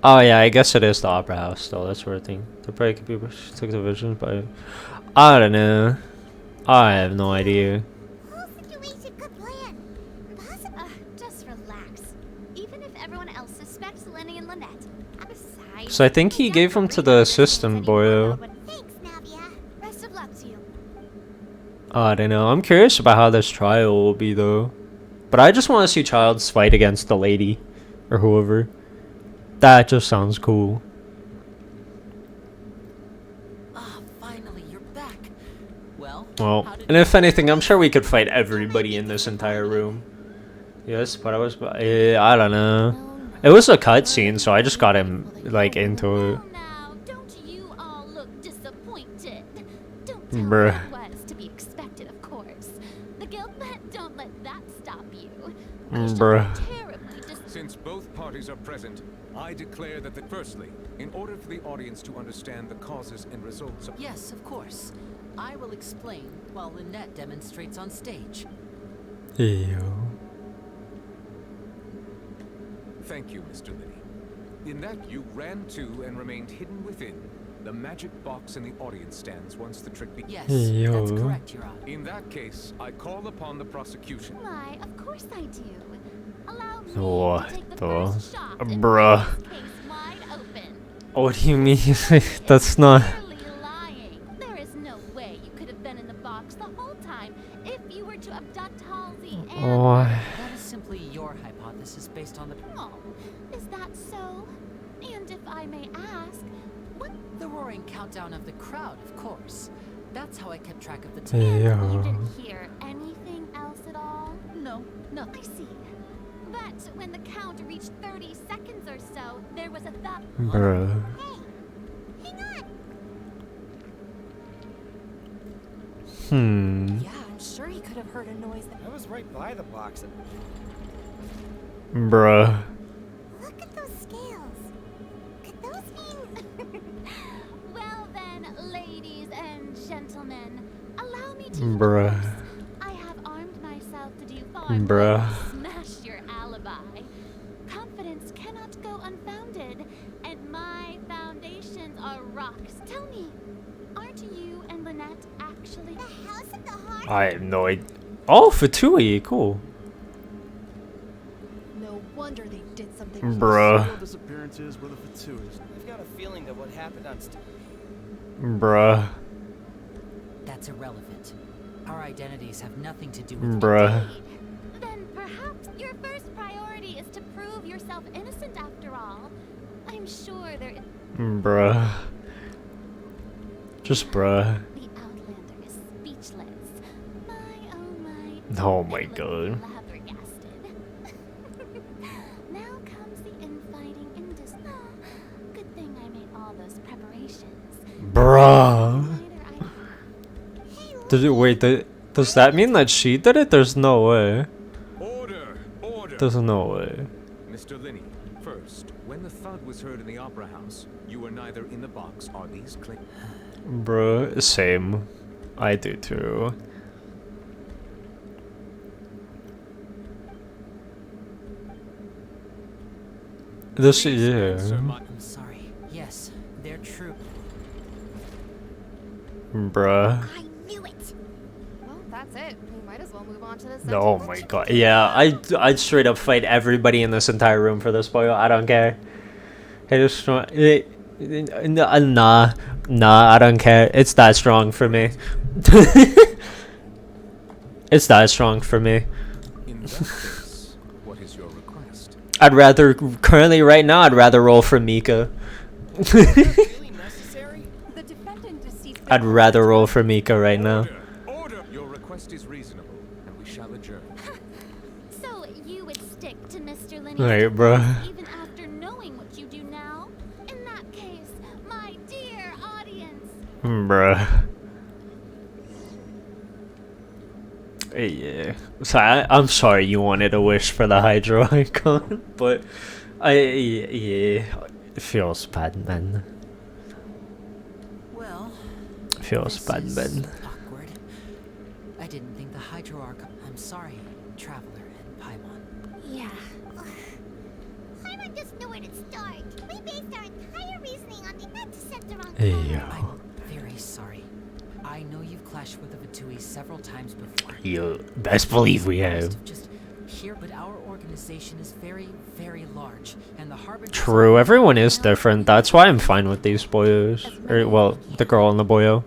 Oh yeah, I guess it is the Opera House still. That's sort of thing. The probably could be took the vision, but I don't know. I have no idea. just relax. Even if everyone else suspects Lenny and Lynette. Besides, So I think he gave them to the assistant boy. thanks, Navia. Best of luck to you. I don't know. I'm curious about how this trial will be though. But I just want to see Childs fight against the lady or whoever. That just sounds cool. Finally, you're back. Well, And if anything, I'm sure we could fight everybody in this entire room. Yes, but I don't know. It was a cutscene, so I just got him like into it. Don't you all look disappointed? Don't Bruh. tell me it was to be expected, of course. The guild don't let that stop you. Bruh. Since both parties are present, I declare that firstly, in order for the audience to understand the causes and results of... Yes, of course. I will explain while Lynette demonstrates on stage. Thank you, Mr. Liddy. In that you ran to and remained hidden within the magic box in the audience stands once the trick began. Yes, that's correct, Your Honor. In that case, I call upon the prosecution. Why, of course I do. Allow me What to take the the? first shot and Bruh. put this case wide open. What do you mean? That's not. Lying. There is no way you could have been in the box the whole time if you were to abduct Halsey and... That is simply your hypothesis based on the... Oh, is that so? And if I may ask, what? The roaring countdown of the crowd, of course. That's how I kept track of the time. You didn't hear anything else at all? No, no. I see. But when the count reached 30 seconds or so, there was a thud. Bruh. Hey, hang on. Yeah, I'm sure he could have heard a noise. I was right by the box. Bruh. Look at those scales. Could those mean... Well then, ladies and gentlemen, allow me to Bruh. announce I have armed myself to do far Bruh. more than smash your alibi. Confidence cannot go unfounded, and my foundations are rocks. Tell me, aren't you and Lynette actually The House of the Heart? I have no idea. Oh, Fatui, cool. No wonder they did something. Bruh. Disappearances with the Fatuas. I've got a feeling that what happened on Bruh. That's irrelevant. Our identities have nothing to do with Bruh. Then perhaps your first priority is to prove yourself innocent after all. I'm sure there is... Bruh. Just bruh. The Outlander is speechless. My, oh my... Oh my god. Flabbergasted. Now comes the infighting in this... Oh, good thing I made all those preparations. Bruh. Does that mean that she did it? There's no way. Order! Order! There's no way. Mr. Linney, first, when the thud was heard in the Opera House, you were neither in the box. Are these click? Bruh, same. I do too. This, yeah. I'm sorry. Yes, they're true. Bruh. I knew it. Well, that's it. We might as well move on to this. Oh my god. Yeah, I'd straight up fight everybody in this entire room for this boy. I don't care. Hey, this strong. Nah, I don't care. It's that strong for me. It's that strong for me. In that case, what is your request? I'd rather currently right now. I'd rather roll for Mika. I'd rather roll for Mika right now. Order! Your request is reasonable, and we shall adjourn. So you would stick to Mr. Linney's Alright, bro. defense even after knowing what you do now? In that case, my dear audience... Bruh. Yeah. So I'm sorry you wanted a wish for the Hydro icon, but yeah, it feels bad, man. Well, Feels bad, man. awkward. I didn't think the Hydro Arc. I'm sorry, Traveler and Paimon. Yeah. Paimon just knew where to start. We based our entire reasoning on the not to set the wrong I'm very sorry. I know you've clashed with the Fatui several times before. Yo, best believe we have. Just here, but our organization is very, very large, and the Harbinger. True, everyone is different. That's why I'm fine with these boyos. Or, well, the girl and the boyo.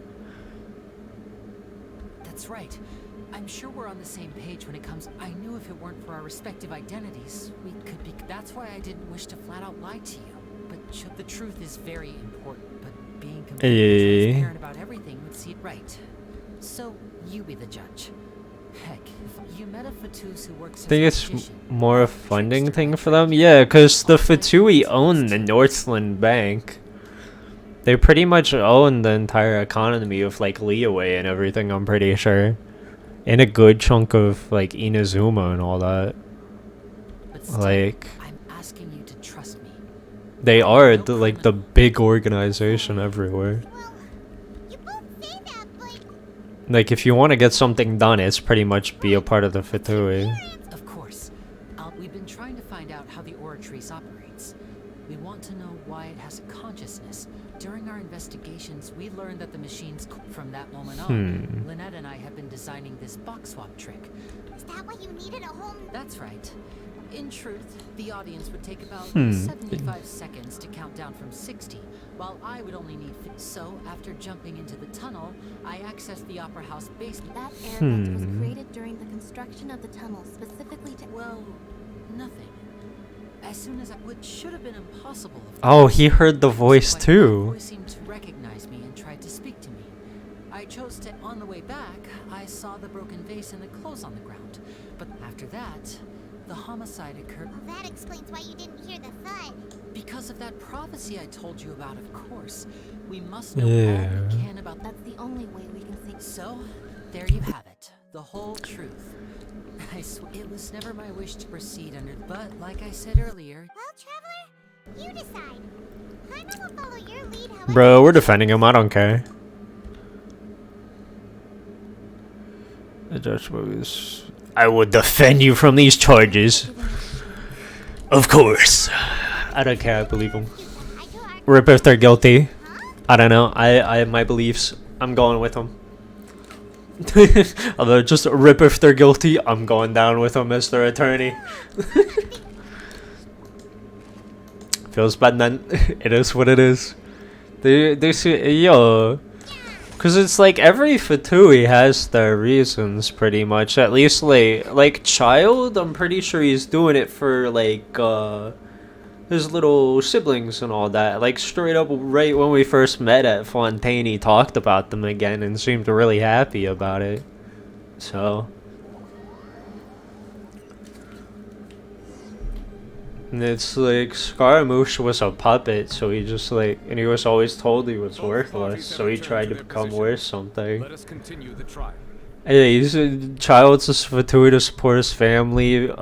That's right. I'm sure we're on the same page when it comes. I knew if it weren't for our respective identities, we could be. That's why I didn't wish to flat out lie to you. But the truth is very important. But being completely transparent about everything would see it right. So you be the judge. Heck, if you met a Fatus who works as I think a it's magician, more a funding thing for them. Yeah, because the Fatui own the Northland Bank. They pretty much own the entire economy of like Leeway and everything, I'm pretty sure. And a good chunk of like Inazuma and all that. Like, I'm asking you to trust me. they are like the big organization everywhere. Like, if you want to get something done, it's pretty much be a part of the Fatui. Of course. We've been trying to find out how the Oratrice operates. We want to know why it has a consciousness. During our investigations, we learned that the machines... From that moment on, Lynette and I have been designing this box swap trick. Is that why you needed a home? That's right. In truth, the audience would take about 75 seconds to count down from 60, while I would only need... So, after jumping into the tunnel, I accessed the Opera House basement. That air vent was created during the construction of the tunnel specifically to... Well, nothing. As soon as which should have been impossible. Oh, he heard the voice too. The voice seemed to recognize me and tried to speak to me. I chose to. On the way back, I saw the broken vase and the clothes on the ground. But after that, the homicide occurred. Well, that explains why you didn't hear the thud. Because of that prophecy I told you about, of course. We must know all we can about. That's the only way we can think. So, there you have it. The whole truth. It was never my wish to proceed under, but like I said earlier. Well, Traveler, you decide. Paimon will follow your lead, however. Bro, we're defending him. I don't care. I would defend you from these charges. Of course. I don't care. I believe him. Rip if they're guilty. I don't know. I have my beliefs. I'm going with them. Although just rip if they're guilty, I'm going down with them as their attorney. Feels bad, then. It is what it is. Yo. Because it's like every Fatui has their reasons, pretty much. At least, like Child, I'm pretty sure he's doing it for, like, his little siblings and all that. Like, straight up, right when we first met at Fontaine, he talked about them again and seemed really happy about it. So. And it's like, Scaramouche was a puppet, so he just like, and he was always told he was worthless, so he tried to become worth something. Let us continue the trial. He's a Child's just Fatui to support his family.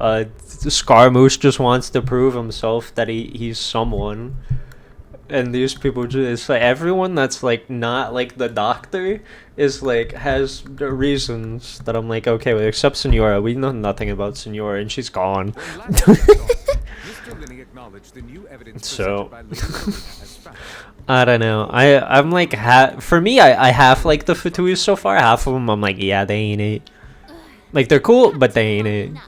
Scaramouche just wants to prove himself that he's someone. And these people just, it's like everyone that's like not like the doctor is like has the reasons that I'm like okay with, except Senora. We know nothing about Senora and she's gone. So I don't know. I'm like for me I half like the Fatuis so far. Half of them I'm like yeah they ain't it. Like they're cool but they ain't it. Now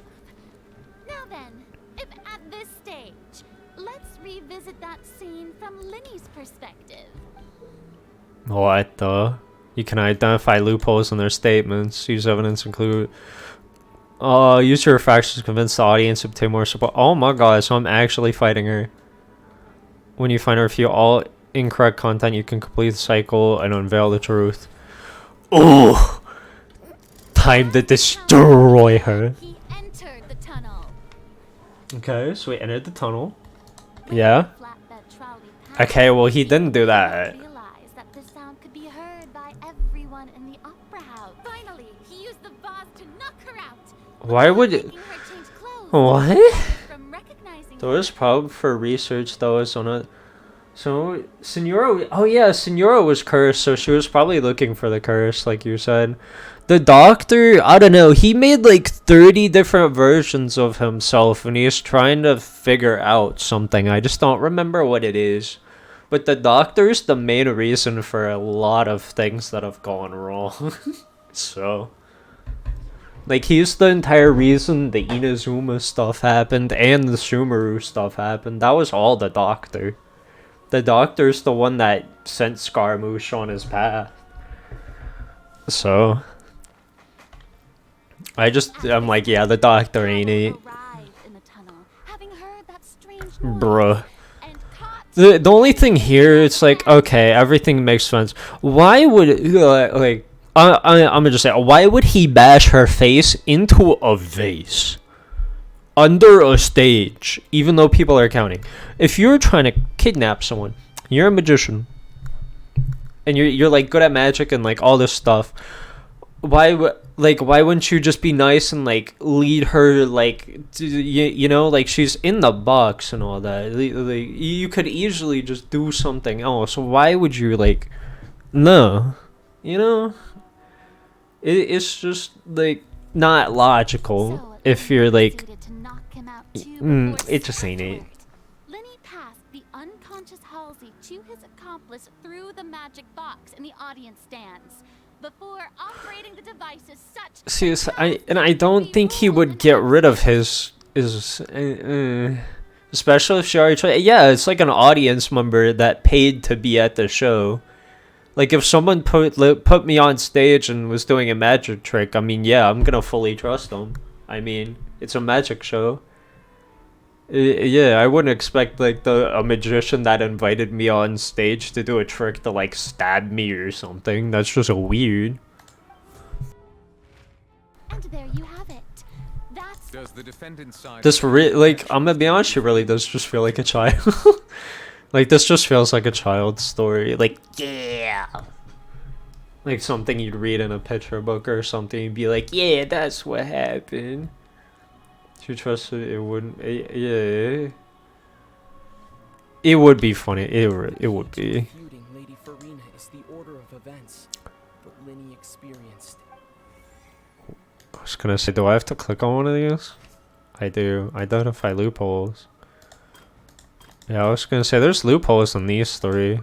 then, if at this stage, let's revisit that scene from Linny's perspective. What the? You can identify loopholes in their statements. Use evidence include. Use your facts to convince the audience to obtain more support. Oh my god, so I'm actually fighting her. When you find or refute all incorrect content, you can complete the cycle and unveil the truth. Oh! Time to destroy her. He entered the tunnel. Okay, so we entered the tunnel. Yeah. Okay, well he didn't do that. Realized that the sound could be heard by everyone in the opera house. Finally, he used the vase to knock her out. Why would it? What? There was probably for research though, so not. So Senora, oh yeah, Senora was cursed, so she was probably looking for the curse, like you said. The doctor, I don't know, he made like 30 different versions of himself, and he's trying to figure out something. I just don't remember what it is. But the doctor's the main reason for a lot of things that have gone wrong. So. Like, he's the entire reason the Inazuma stuff happened and the Sumeru stuff happened. That was all the doctor. The doctor's the one that sent Scaramouche on his path. So. I'm like, yeah, the doctor ain't it. Bruh. The only thing here, it's like, okay, everything makes sense. Why would, like, I'm gonna just say, why would he bash her face into a vase? Under a stage, even though people are counting. If you're trying to kidnap someone, you're a magician, and you're like good at magic and like all this stuff, why wouldn't you just be nice and like lead her, like you know, like she's in the box and all that. Like, you could easily just do something else. Why would you like no, you know? It's just like not logical if you're like it just ain't it. Linny passed the unconscious Halsey to his accomplice through the magic box in the audience stands before operating the device as such. Seriously, I don't think he would get rid of his especially if she already tried. Yeah, it's like an audience member that paid to be at the show. Like, if someone put me on stage and was doing a magic trick, I mean, yeah, I'm gonna fully trust them. I mean, it's a magic show. Yeah, I wouldn't expect like a magician that invited me on stage to do a trick to like stab me or something. That's just weird. And there you have it. That's Does the defendant side This like I'm gonna be honest, it really does just feel like a child. Like this just feels like a child's story. Like yeah, like something you'd read in a picture book or something. You'd be like, yeah, that's what happened. Do you trust it? It wouldn't. Yeah. It would be funny. It would be. Lady Farina is the order of events, but Linny experienced. I was gonna say, do I have to click on one of these? I do. Identify loopholes. Yeah, I was gonna say there's loopholes in these three.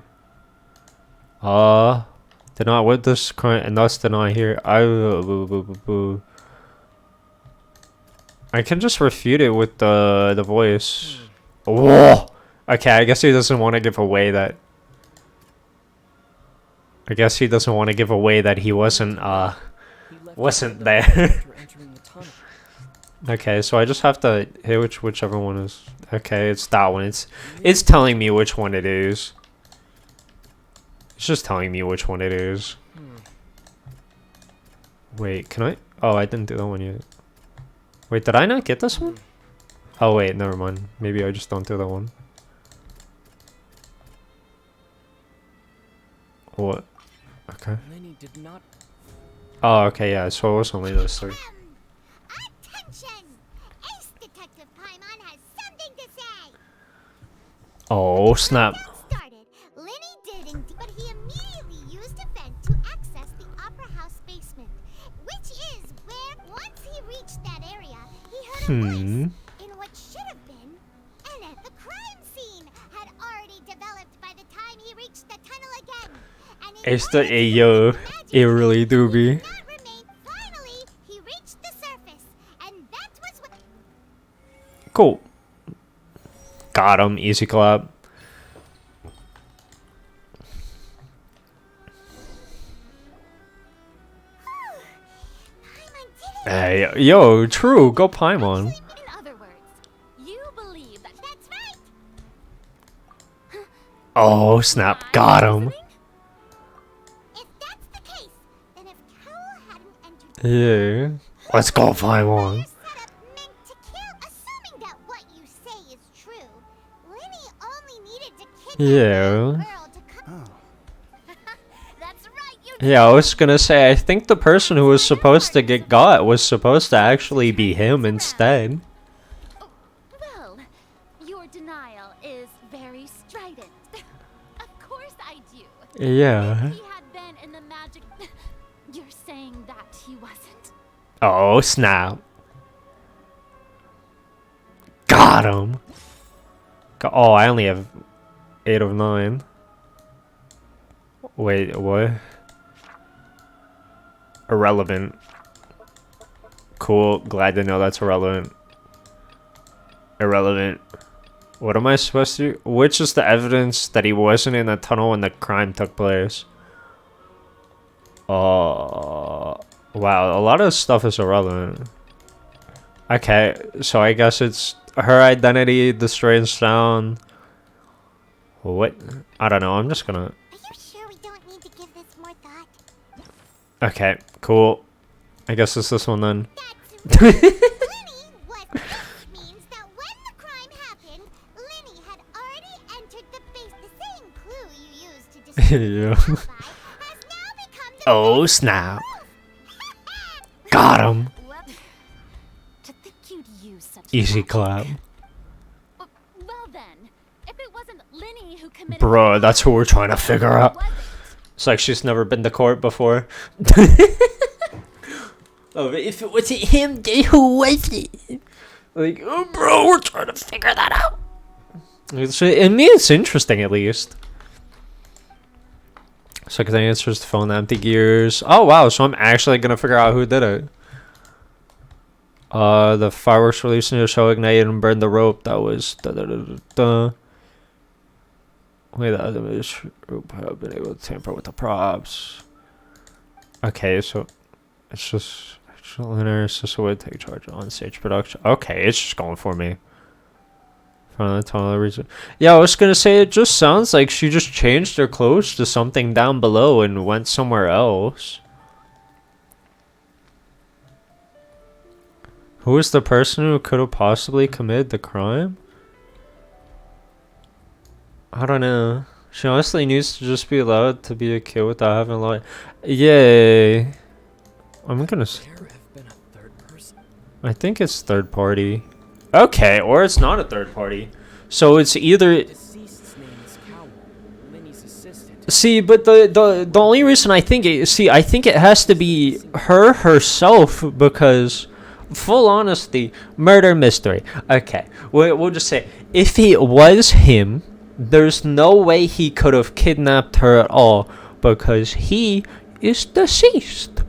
Did not with this current and thus did not hear. I can just refute it with the voice. Whoa. Okay, I guess he doesn't want to give away that. I guess he doesn't want to give away that he wasn't there. Okay, so I just have to hit whichever one is. Okay, it's that one. It's telling me which one it is. It's just telling me which one it is. Wait, can I? Oh, I didn't do that one yet. Wait, did I not get this one? Oh wait, never mind. Maybe I just don't do that one. What? Okay. Oh, okay, yeah, so it was only those three. Oh, snap. Linny did indeed, but he immediately used a vent to access the Opera House basement, which is where, once he reached that area, he heard a voice in what should have been the crime scene had already developed by the time he reached the tunnel again. And It's the Ayo. It really do be. finally, he reached the surface, and that was what... Cool. Got him. Easy clap. Hey, yo, true. Go Paimon. in other words, you believe that that's right. Oh, snap. Got him. Yeah. Let's go Paimon. Yeah. Yeah, I was gonna say, I think the person who was supposed to get got was supposed to actually be him instead. Well, your denial is very strident. Of course I do. Yeah. If he had been in the magic... You're saying that he wasn't? Oh, snap. Got him. Oh, I only have 8 of 9. Wait, what? Irrelevant. Cool. Glad to know that's irrelevant. Irrelevant. What am I supposed to do? Which is the evidence that he wasn't in the tunnel when the crime took place? Wow, a lot of stuff is irrelevant. Okay, so I guess it's her identity, the strange sound. What? I don't know, I'm just gonna... Okay, cool. I guess it's this one then. Yeah. Oh, snap. Got him. Easy clap. Well then, if it wasn't Linny who committed... Bruh, that's who we're trying to figure out. It's like she's never been to court before. Oh, if it wasn't him, then who was it? Like, oh, bro, we're trying to figure that out. I mean, it's interesting at least. So, because I answers the phone, the empty gears. Oh, wow, so I'm actually going to figure out who did it. The fireworks released in the show ignited and burned the rope. That was... Wait, the other group have been able to tamper with the props. Okay, so it's just actual inner assistant would take charge on stage production. Okay, it's just going for me. From the tunnel region. Yeah, I was gonna say it just sounds like she just changed her clothes to something down below and went somewhere else. Who is the person who could have possibly committed the crime? I don't know. She honestly needs to just be allowed to be a kid without having a lot. Yay. I'm gonna. I think it's third party. Okay, or it's not a third party. So it's either. See, but the only reason I think I think it has to be her herself because, full honesty, murder mystery. Okay, we'll just say if it was him, there's no way he could have kidnapped her at all because he is deceased.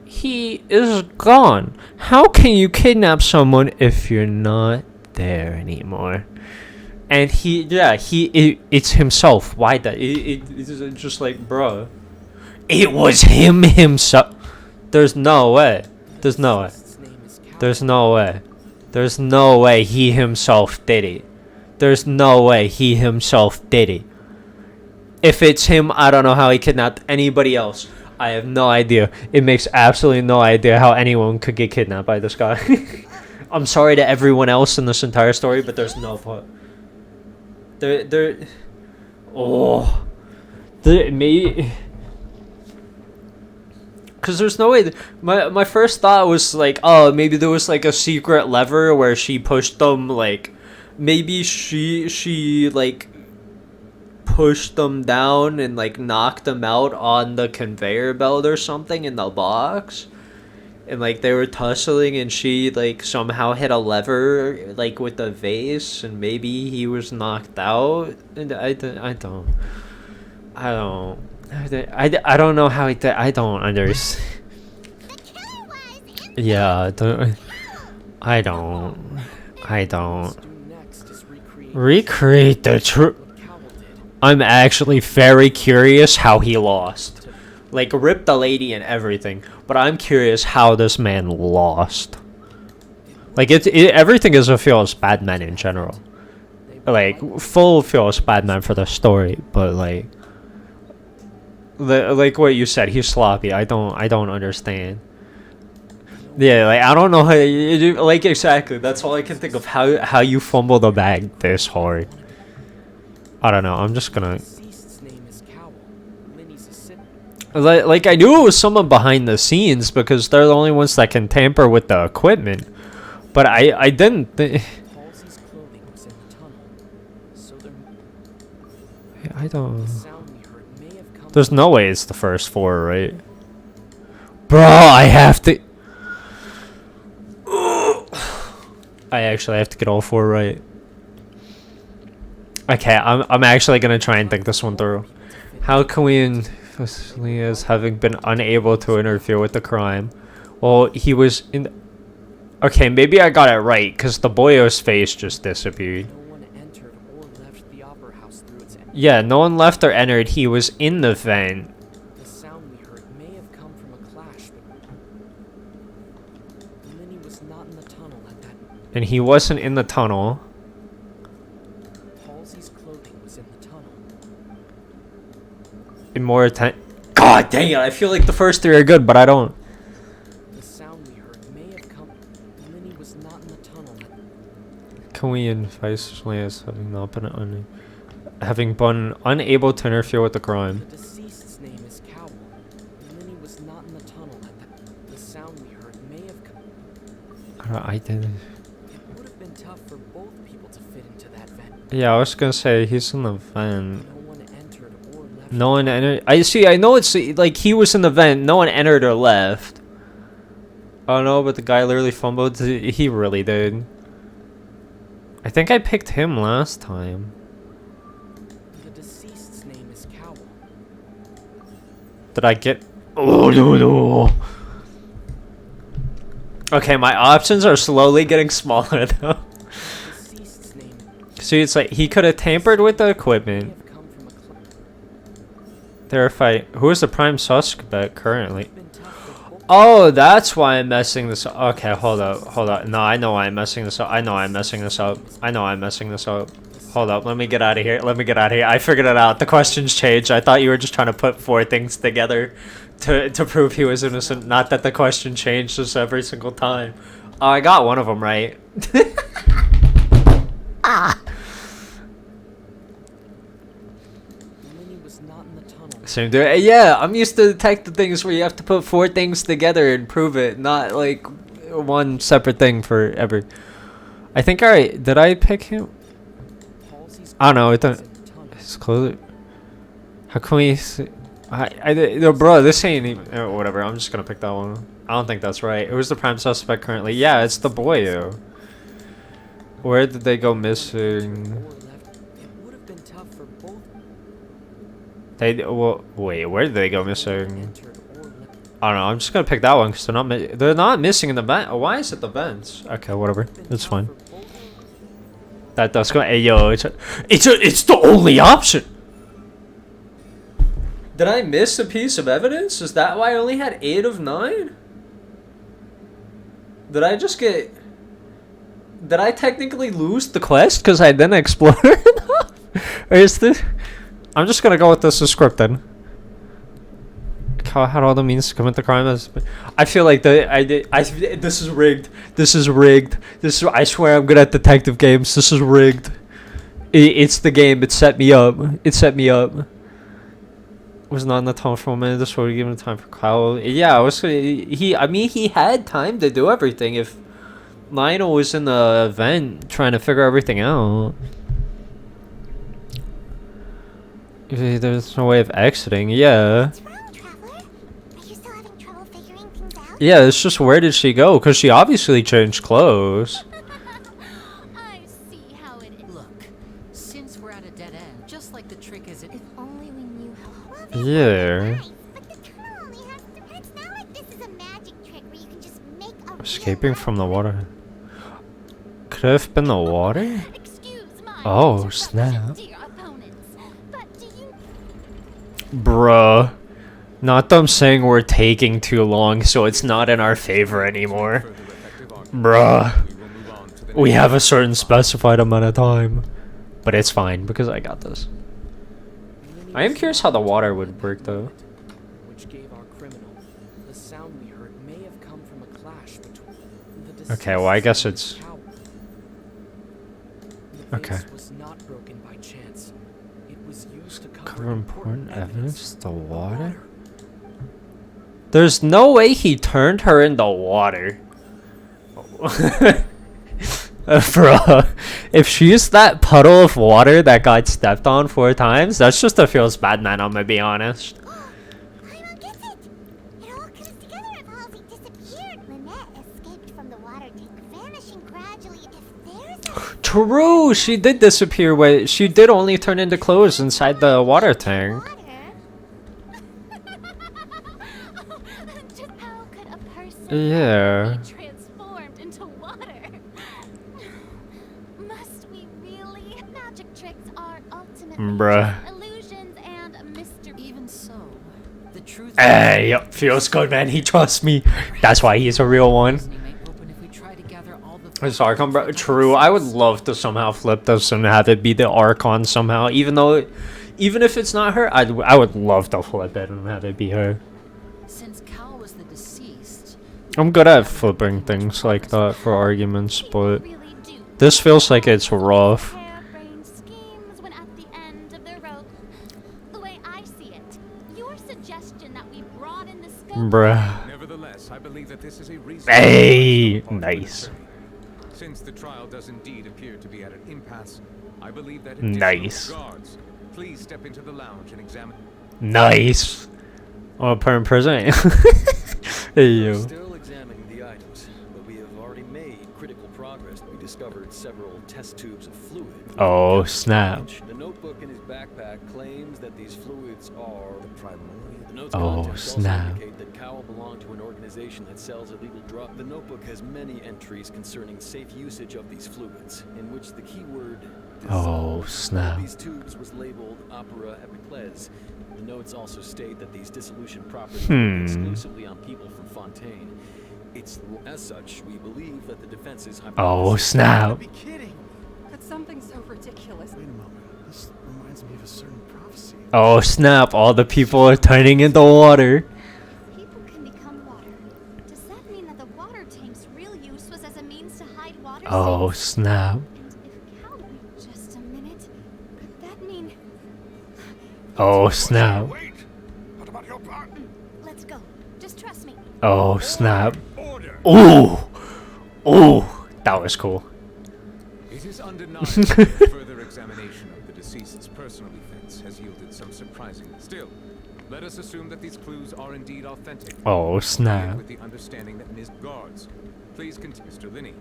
He is gone. How can you kidnap someone if you're not there anymore? And it's himself. Why that? It's just like, bro. It was him himself. There's no way. There's no way. There's no way. There's no way he himself did it. There's no way he himself did it. If it's him, I don't know how he kidnapped anybody else. I have no idea. It makes absolutely no idea how anyone could get kidnapped by this guy. I'm sorry to everyone else in this entire story, but there's no point. Because there's no way. My first thought was like, oh, maybe there was like a secret lever where she pushed them, like, maybe she like pushed them down and like knocked them out on the conveyor belt or something in the box, and like they were tussling and she like somehow hit a lever like with the vase and maybe he was knocked out. And I don't know how it. I don't understand. Yeah, I don't recreate the truth. I'm actually very curious how he lost. Like, ripped the lady and everything, but I'm curious how this man lost. Like, everything is a feels Batman in general. Like, full feels Batman for the story, but like what you said, he's sloppy. I don't understand. Yeah, like I don't know how you, like exactly. That's all I can think of. How you fumble the bag this hard. I don't know. I'm just gonna. Like I knew it was someone behind the scenes because they're the only ones that can tamper with the equipment, but I didn't think. I don't. There's no way it's the first four, right? Bro, I have to. I actually have to get all four right. Okay, I'm actually gonna try and think this one through. How can we officially as having been unable to interfere with the crime? Well, he was in. Okay, maybe I got it right because the boyo's face just disappeared. Yeah, no one left or entered. He was in the vent. The sound we heard may have come from a clash, but Linny was not in the tunnel at that. And he wasn't in the tunnel. Halsey's clothing was in the tunnel. In more time. God dang it! I feel like the first three are good, but I don't. The sound we heard may have come. Linny was not in the tunnel. Can we advise as having not been having been unable to interfere with the crime? The deceased's name is Cowell. Linny was not in the tunnel at that. The sound we heard may have come. I didn't. It would have been tough for both people to fit into that vent. Yeah, I was gonna say he's in the vent. No one entered or left. No one entered. I see. I know it's like he was in the vent. No one entered or left. Oh no, but the guy literally fumbled. He really did. I think I picked him last time. The deceased's name is Cowell. Did I get? Oh no. Okay, my options are slowly getting smaller though. See, it's like he could have tampered with the equipment. Verify who is the prime suspect currently. Oh, that's why I'm messing this up. Okay, hold up. No, I know why I'm messing this up. I know I'm messing this up. Hold up, let me get out of here. I figured it out. The questions changed. I thought you were just trying to put 4 things together to prove he was innocent. Not that the question changed just every single time. Oh, I got one of them right. Ah. Same dude. Yeah, I'm used to detective things where you have to put 4 things together and prove it, not like one separate thing for every. I think did I pick him? I don't know. It's closer. How can we see? No, bro, this ain't even. Whatever. I'm just gonna pick that one. I don't think that's right. Who's the prime suspect currently? Yeah, it's the boy. Though. Where did they go missing? Wait, where did they go missing? I don't know. I'm just gonna pick that one because they're not missing in the vent. Oh, why is it the vents? Okay, whatever. It's fine. That does go. Hey, yo, it's the only option. Did I miss a piece of evidence? Is that why I only had 8 of 9? Did I just get? Did I technically lose the quest because I didn't explore enough? Or is this? I'm just gonna go with this as scripted. How had all the means to commit the crime? I feel like this is rigged. I swear I'm good at detective games. This is rigged. It's the game. It set me up. Was not in the tunnel for a minute. This would have given time for Kyle. Yeah, he had time to do everything. If Lionel was in the event trying to figure everything out. There's no way of exiting. Yeah. Yeah, it's just where did she go? Because she obviously changed clothes. I see how it is. Look, since we're at a dead end, just like the trick is, if only we knew how. Yeah. But the tunnel only has. It's not like this is a magic trick where you can just make a. Escaping from the water. Could it have been the water? Oh snap. Bruh. Not them saying we're taking too long, so it's not in our favor anymore. Bruh. We have a certain specified amount of time. But it's fine, because I got this. I am curious how the water would work, though. Which gave our criminal the sound we heard may have come from a clash between the okay, well, I guess it's... Okay. was not broken by chance. It was used to cover important evidence? The water? There's no way he turned her in the water. Bruh. If she's that puddle of water that got stepped on 4 times, that's just a feels bad man, I'm gonna be honest. True, she did disappear. Wait, she did only turn into clothes inside the water tank. Yeah. Transformed into water. Must we really? Magic tricks are ultimately Bruh. illusions and mystery. Even so, the truth. Hey, yep, feels good, man. He trusts me. That's why he's a real one. Sorry, bro. True, I would love to somehow flip this and have it be the Archon somehow. Even if it's not her, I would love to flip it and have it be her. Since Cal was the deceased, I'm good at flipping things like that for arguments, but this feels like it's rough. When at the end of their rope. The way I see it, your suggestion that we broaden the scope. Bruh. Nevertheless, I believe that this is a reasonable. Hey, nice. Since the trial does indeed appear to be at an impasse, I believe that nice. Guards, please step into the lounge and examine. Nice. Oh, put in prison. Hey, yo. Still examining the items, but we have already made critical progress. We discovered several test tubes of fluid. Oh, snap. The notebook in his backpack claims that these fluids are the primordial. The notes oh, snap. Also indicate that Cowell belonged to an organization that sells illegal drugs. The notebook has many entries concerning safe usage of these fluids, in which the keyword Oh, snap. One of these tubes was labeled Opera Epiclese. The notes also state that these dissolution properties work exclusively on people from Fontaine. It's as such, we believe that the defense's hypothesis. Oh, snap. Be kidding. That's something so ridiculous. Wait a moment. This reminds me of a certain prophecy. Oh, snap. All the people are turning into water. People can become water. Does that mean that the water tank's real use was as a means to hide water? Oh, snap. Just a minute. Could that mean? Oh, snap. Let's go. Just trust me. Oh, snap. Ooh. Ooh. That was cool. It is undeniable that further examination of the deceased's personal effects has yielded some surprising. Still, let us assume that these clues are indeed authentic. Oh, snap. With the understanding that Ms. Guards, please continue. Mr. Linney,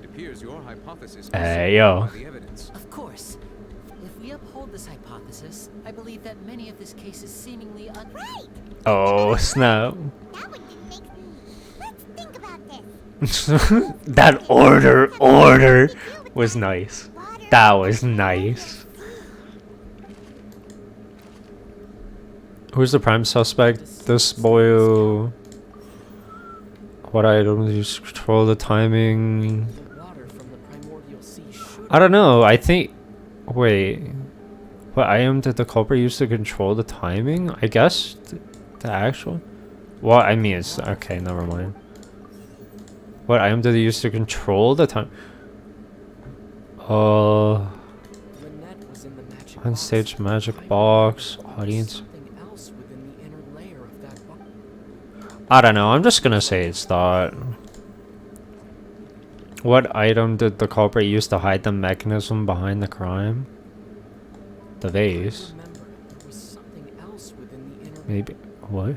it appears your hypothesis is Hey, yo. by the evidence. Of course. If we uphold this hypothesis, I believe that many of this case is seemingly Right. Oh, snap. That one didn't make me. Let's think about this. That order was nice. That was nice. Who's the prime suspect? This boy. What items use to control the timing? I don't know. I think. Wait. What item did the culprit use to control the timing? I guess the actual. Well, I mean, it's okay. Never mind. What item did he use to control the time? On stage magic box, audience. I don't know. I'm just gonna say it's that. What item did the culprit use to hide the mechanism behind the crime? The vase. Maybe. What?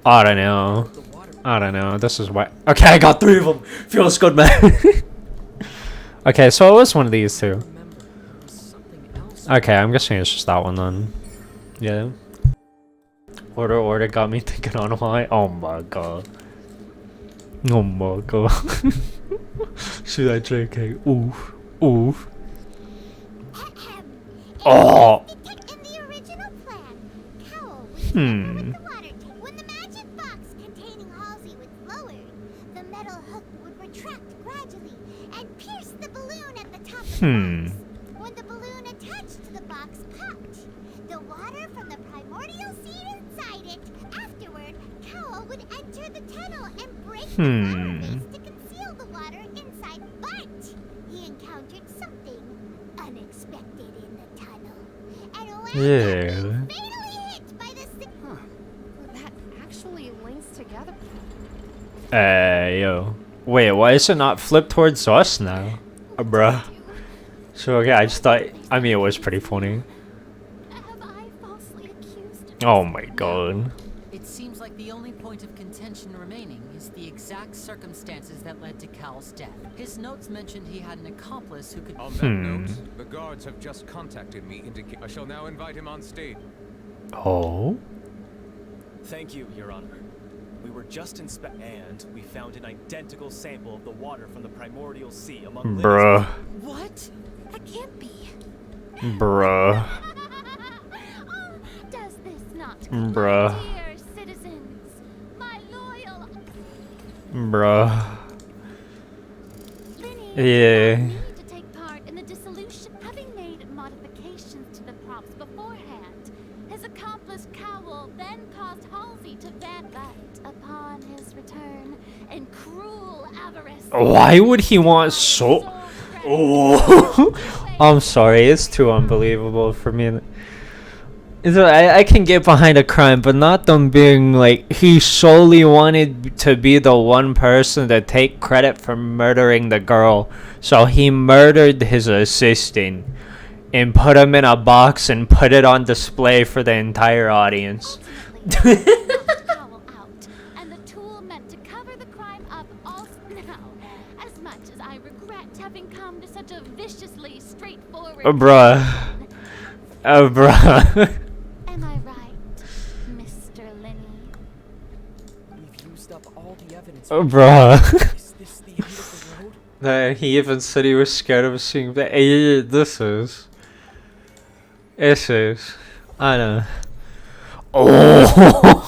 I don't know. I don't know. This is why. Okay, I got 3 of them. Feels good, man. Okay, so it was one of these two. Okay, I'm guessing it's just that one then. Yeah. Order got me thinking on why. Oh my god. Oh my god. Should I JK? Oof. Oof. Oh. Hmm. When the magic box containing Halsey was lowered, the metal hook would retract gradually and pierce the balloon at the top of the box. When the balloon attached to the box popped, the water from the primordial seed inside it. Afterward, Cowell would enter the tunnel and break the flower vase to conceal the water inside, but he encountered something unexpected in the tunnel. And Yeah. Together. Yo. Wait, why is it not flipped towards us now? Bruh. So, okay, I just thought. I mean, it was pretty funny. Oh my god. It seems like the only point of contention remaining is the exact circumstances that led to Cal's death. His notes mentioned he had an accomplice who could. On that note, the guards have just contacted me. I shall now invite him on stage. Oh? Thank you, Your Honor. We were just and we found an identical sample of the water from the primordial sea among Bruh. What? That can't be. Bruh. Does this not Bruh. dear citizens, my loyal Bruh. Linny Yeah. need to take part in the dissolution, having made modifications to the props beforehand. His accomplice Cowell then caused Halsey to vanish, but upon his return, in cruel avarice. Why would he want so? Oh, I'm sorry, it's too unbelievable for me. I can get behind a crime, but not them being like he solely wanted to be the one person to take credit for murdering the girl, so he murdered his assistant and put him in a box and put it on display for the entire audience. And the tool meant to cover the crime up also. Now, as much as I regret having come to such a viciously straightforward Bruh. Bruh. Am I right, Mr. Linney? We've used up all the evidence. Bruh. Is this the end of the road? He even said he was scared of seeing that. Hey, this is. I know. Oh!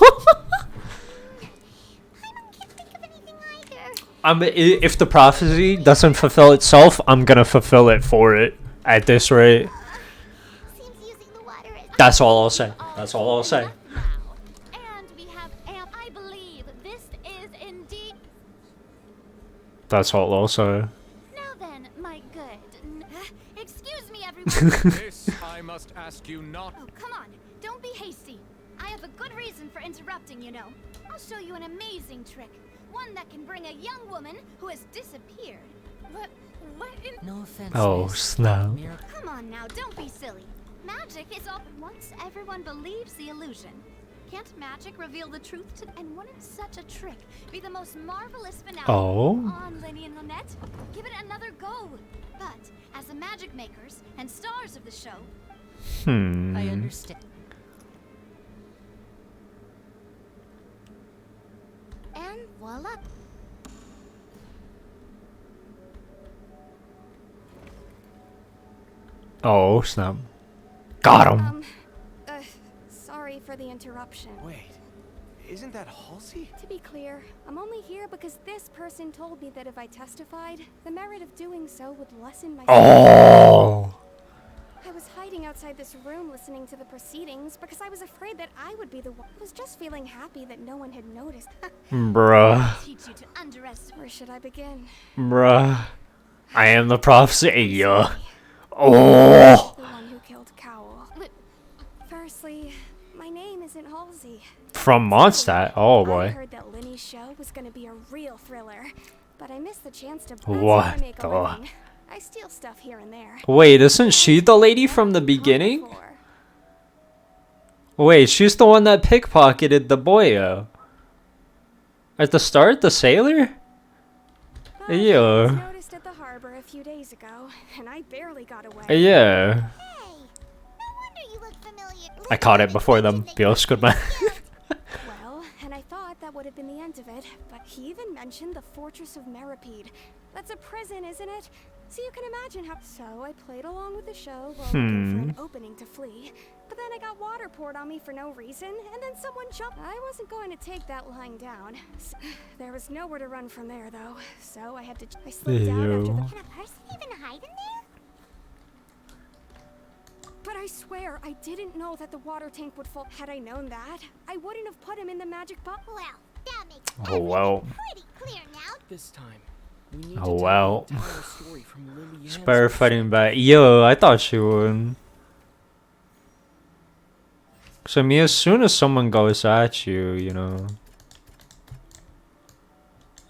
If the prophecy doesn't fulfill itself, I'm gonna fulfill it for it at this rate. That's all I'll say. That's all I'll say. And we have I believe this is indeed. That's all I'll say. Now then, my good. Excuse me, everyone. This I must ask you not. Oh, come on. Don't be hasty. I have a good reason for interrupting, you know. I'll show you an amazing trick. One that can bring a young woman who has disappeared. What in... No offense. Oh, snap. Come on now, don't be silly. Magic is all... Once everyone believes the illusion, can't magic reveal the truth to... And wouldn't such a trick be the most marvelous finale on Lenny and Lynette? Give it another go. But as the magic makers and stars of the show... I understand. And voila. Oh, snap. Got him. Sorry for the interruption. Wait, isn't that Halsey? To be clear, I'm only here because this person told me that if I testified, the merit of doing so would lessen my... Oh. I was hiding outside this room listening to the proceedings because I was afraid that I would be the one. I was just feeling happy that no one had noticed. Bruh. Teach you to underestimate. Where should I begin? Bruh. I am the prophecy. Oh. The one who killed Cowell. Firstly, my name isn't Halsey. From Mondstadt. Oh boy. I heard that Lenny's show was going to be a real thriller, but I missed the chance to. What make a the? living. I steal stuff here and there. Wait, isn't she the lady from the beginning? Wait, she's the one that pickpocketed the boyo. At the start, the sailor? Yeah. I was noticed at the harbor a few days ago, and I barely got away. Yeah. I caught it before them. Dios, good man. Well, and I thought that would have been the end of it, but he even mentioned the Fortress of Meripede. That's a prison, isn't it? So you can imagine how... So I played along with the show while looking for an opening to flee. But then I got water poured on me for no reason, and then someone jumped. I wasn't going to take that lying down. So, there was nowhere to run from there, though. So I had to... I slipped out after the... Can a person even hide in there? But I swear, I didn't know that the water tank would fall. Had I known that, I wouldn't have put him in the magic box. Well, that makes Oh well. pretty clear now. This time, we need Oh to well. tell the entire story from Lily Ann's Spare fighting back. Yo, I thought she would. Cause I mean, as soon as someone goes at you, you know.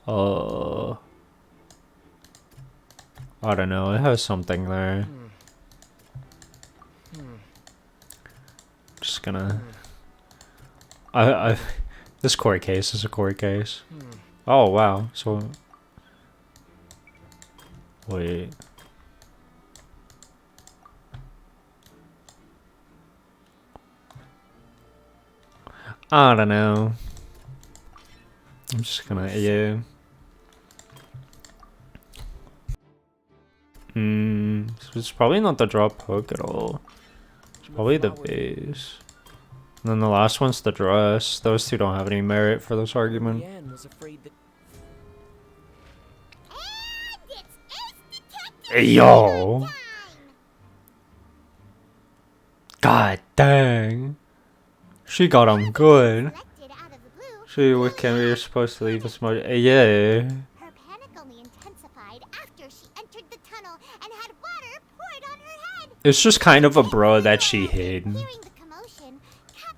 I don't know. It has something there. Just gonna. This court case is a court case. Oh wow. So. Wait. I don't know. I'm just gonna, yeah. So it's probably not the drop hook at all. It's probably the base. And then the last one's the dress. Those two don't have any merit for this argument. was afraid that... Hey, yo! God dang. She got him good. She with Cammy, you're supposed to leave us more. Yeah. Her panic only intensified after she entered the tunnel and had water poured on her head. It's just kind of a bro that she hid. Hearing the commotion,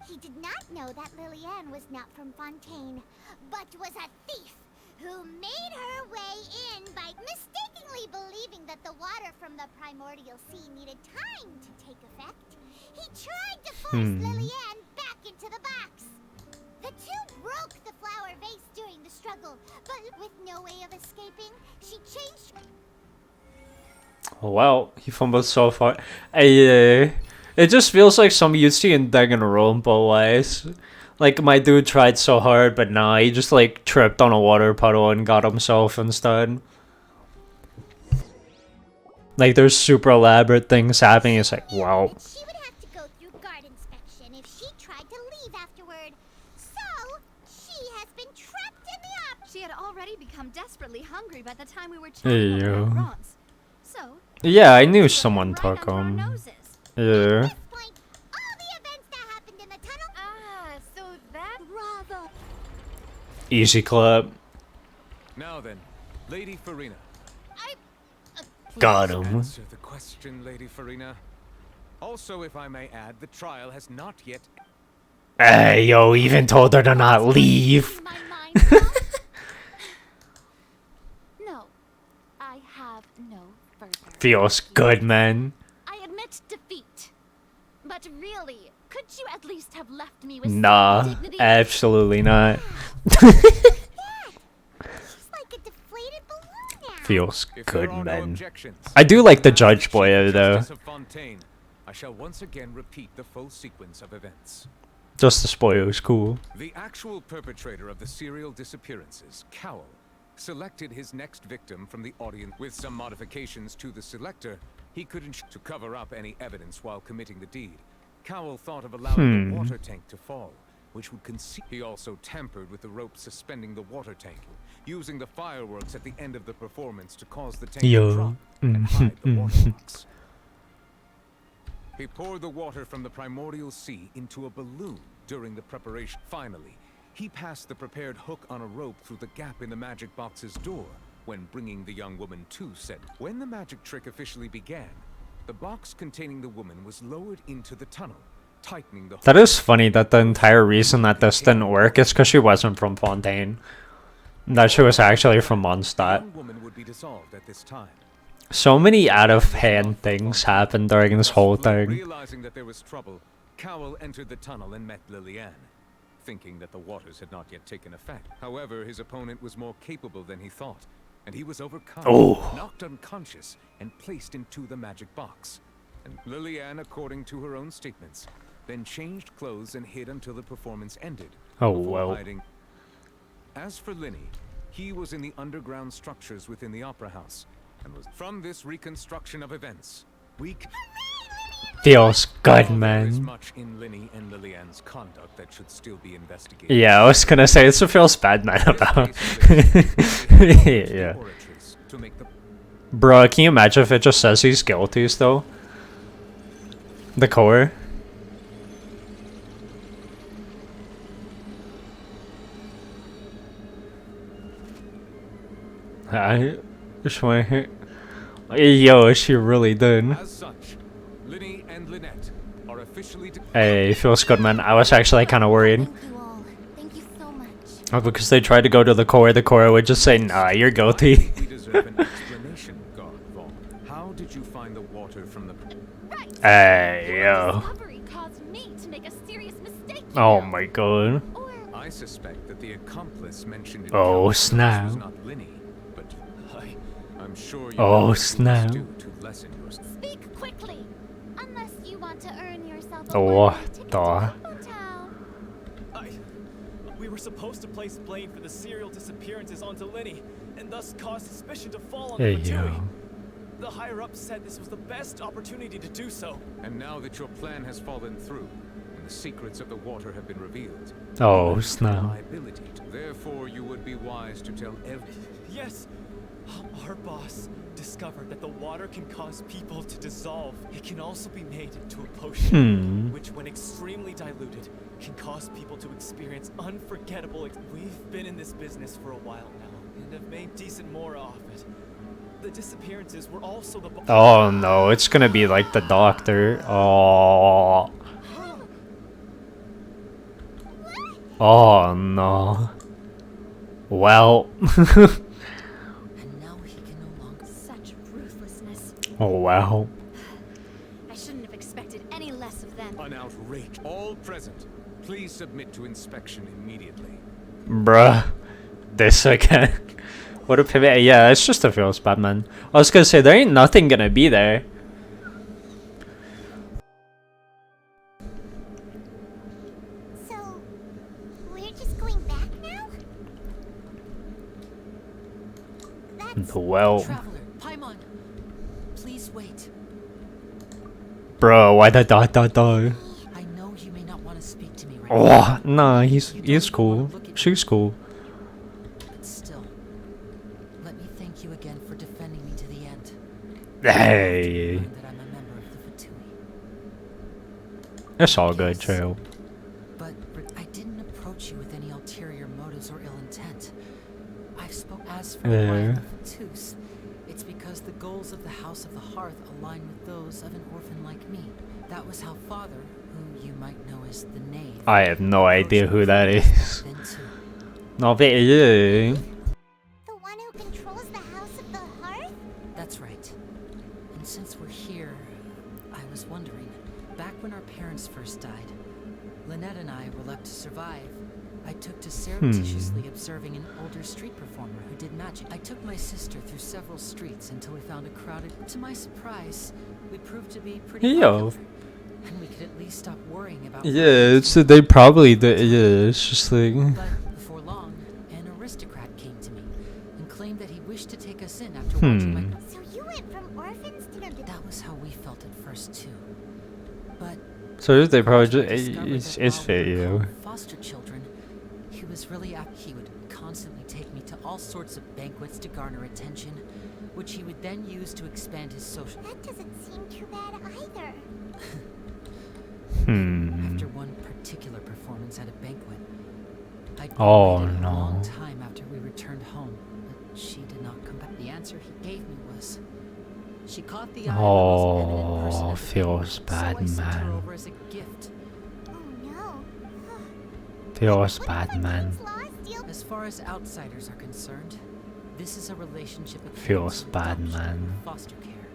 he did not know that Lillian was not from Fontaine, but was a thief who made her way in by mistakenly believing that the water from the primordial sea needed time to take effect. He tried to force Lillian back into the box. The two broke the flower vase during the struggle, but with no way of escaping, she changed... Oh, wow, he fumbled so far. It just feels like some you'd see in Danganronpa ways. Like, my dude tried so hard, but nah, he just, like, tripped on a water puddle and got himself instead. Like there's super elaborate things happening. It's like, wow. She would have to go through guard inspection if she tried to leave afterward. So, she has been trapped in the op. She had already become desperately hungry by the time we were Hey, chatting about yo. bronze. So, Yeah, I knew someone took them. Yeah. so that rather Easy clap. Now then, Lady Farina. Got him. Answer the question, Lady Farina. Also, if I may add, the trial has not yet. Hey, yo, even told her to not leave. No, I have no further. Feels good, man. I admit defeat. But really, could you at least have left me with Nah, some dignity? absolutely not. Feels good, man. I do like the Judge Boy, though. Justice of Fontaine, I shall once again repeat the full sequence of events. Justice Boy was cool. The actual perpetrator of the serial disappearances, Cowell, selected his next victim from the audience. With some modifications to the selector, he couldn't to cover up any evidence while committing the deed. Cowell thought of allowing the water tank to fall, which would conceal. He also tampered with the rope suspending the water tank, using the fireworks at the end of the performance to cause the tank to drop and hide the water box. He poured the water from the primordial sea into a balloon during the preparation. Finally, he passed the prepared hook on a rope through the gap in the magic box's door when bringing the young woman to said. When the magic trick officially began, the box containing the woman was lowered into the tunnel, tightening the hook. That is funny that the entire reason that this didn't work is because she wasn't from Fontaine. That she was actually from Mondstadt. The young woman would be dissolved at this time. So many out-of-hand things happened during this whole thing. Realizing that there was trouble, Cowell entered the tunnel and met Lillian, thinking that the waters had not yet taken effect. However, his opponent was more capable than he thought, and he was overcome, knocked unconscious, and placed into the magic box. And Lillian, according to her own statements, then changed clothes and hid until the performance ended. Oh, before well. hiding. As for Linny, he was in the underground structures within the opera house, and was from this reconstruction of events. We Feels good, There is man. much in Linny and Lillian's conduct that should still be investigated. Yeah, I was gonna say it's a feels bad man about. Yeah. Bruh, can you imagine if it just says he's guilty still? The core. I just want to. Yo, she really did. As such, Linny and Lynette are officially Hey, feels good, man. I was actually kind of worried. Thank you so much. Oh, because they tried to go to the core would just say, nah, you're guilty. We deserve an explanation, Guard Vaughn. How did you find the water from the Hey, yo. Discovery caused me to make a serious mistake. Oh my god. I suspect that the accomplice mentioned in Oh, Cowell's snap. was not Linny, but I'm sure you Oh, know what you snap. must do to lessen your Speak quickly, unless you want to earn yourself a Oh, one-way ticket to the. Fontaine. We were supposed to place blame for the serial disappearances onto Linny, and thus cause suspicion to fall on Hey, the yo. Fatui. The higher-ups said this was the best opportunity to do so. And now that your plan has fallen through, and the secrets of the water have been revealed, Oh, you have snap. the liability to. Therefore, you would be wise to tell Yes, our boss discovered that the water can cause people to dissolve. It can also be made into a potion, which, when extremely diluted, can cause people to experience unforgettable. We've been in this business for a while now, and have made decent more off it. The disappearances were also the. Oh no, it's gonna be like the doctor. Oh. Oh no. Well. Such ruthlessness. Oh wow. I shouldn't have expected any less of them. An outrage. All present, please submit to inspection immediately. Bruh. This again. What a pivot. Yeah, it's just a feels bad, man. I was gonna say, there ain't nothing gonna be there. So, we're just going back now? Well. Traveler, Paimon, please Bro, why the dot dot dot? I know you may not want to speak to me right Oh, now. nah, he's cool. She's cool. But still, let me thank you again for defending me to the end. Hey. That I'm a member of the Fatui. It's all good, Trail. But I didn't approach you with any ulterior motives or ill intent. I've spoken as for why I'm the Fatus. It's because the goals of the House of the Hearth align with those of an orphan like me. That was how Father, who you might know as the Knave, I have no idea who that is. No, but yeah. The one who controls the House of the Hearth? That's right. And since we're here, I was wondering, back when our parents first died, Lynette and I were left to survive. I took to surreptitiously observing an older street performer who did magic. I took my sister through several streets until we found a crowded... To my surprise, we proved to be pretty popular. And we could at least stop worrying about... Yeah, it's they probably did. Yeah, it's just like... But before long, an aristocrat came to me and claimed that he wished to take us in after watching my... So you went from orphans to... That was how we felt at first too. But... So they probably just... It's fit, you. Foster children... He was really apt. He would constantly take me to all sorts of banquets to garner attention, which he would then use to expand his social... That doesn't seem too bad either. After one particular performance at a banquet, I waited a long time after we returned home, but she did not come back. The answer he gave me was, she caught the eye of the most eminent person at the feels banquet, bad, so I sent her man. over as a gift. Feels bad, man. As far as outsiders are concerned, this is a relationship akin Feels to bad, adoption man. or foster care.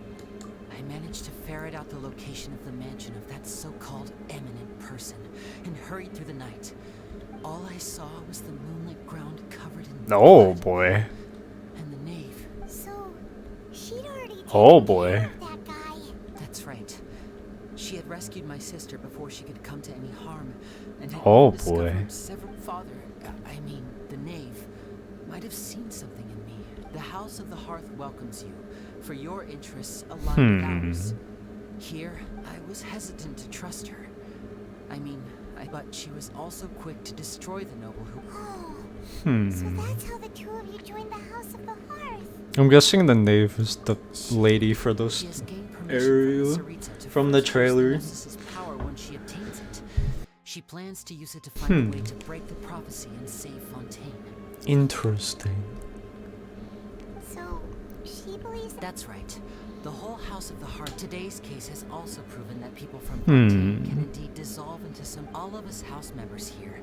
I managed to ferret out the location of the mansion of that so-called eminent person and hurried through the night. All I saw was the moonlit ground covered in Oh blood boy. and the nave. So, she'd already Oh boy. that guy. That's right. She had rescued my sister before she could come to any harm, and had Oh, even discovered boy. several I mean, the knave, might have seen something in me. The House of the Hearth welcomes you, for your interests align with ours. Here, I was hesitant to trust her. I mean, but she was also quick to destroy the noble who... So that's how the two of you joined the House of the Hearth. I'm guessing the knave is the lady for those area from the trailer. Power when she obtains it. She plans to use it to find a way to break the prophecy and save Fontaine. Interesting. So, she believes... That's right. The whole House of the Heart today's case has also proven that people from Fontaine can indeed dissolve into some... All of us house members here,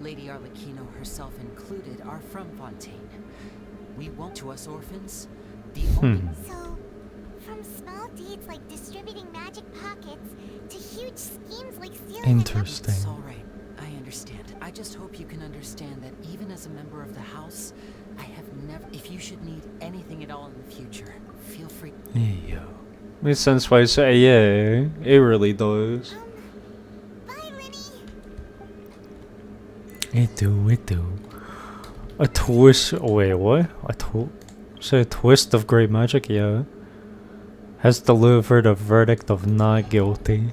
Lady Arlecchino herself included, are from Fontaine. We won't to us orphans. The only... So, from small deeds like distributing magic pockets to huge schemes like stealing... Interesting. It's all right. I understand. I just hope you can understand that even as a member of the house, I have never... If you should need anything at all in the future, feel free... Yeah. Makes sense why I say yeah. It really does. Bye, Linny. It do. A twist. Oh, wait, what? Say a twist of great magic, yeah. Has delivered a verdict of not guilty.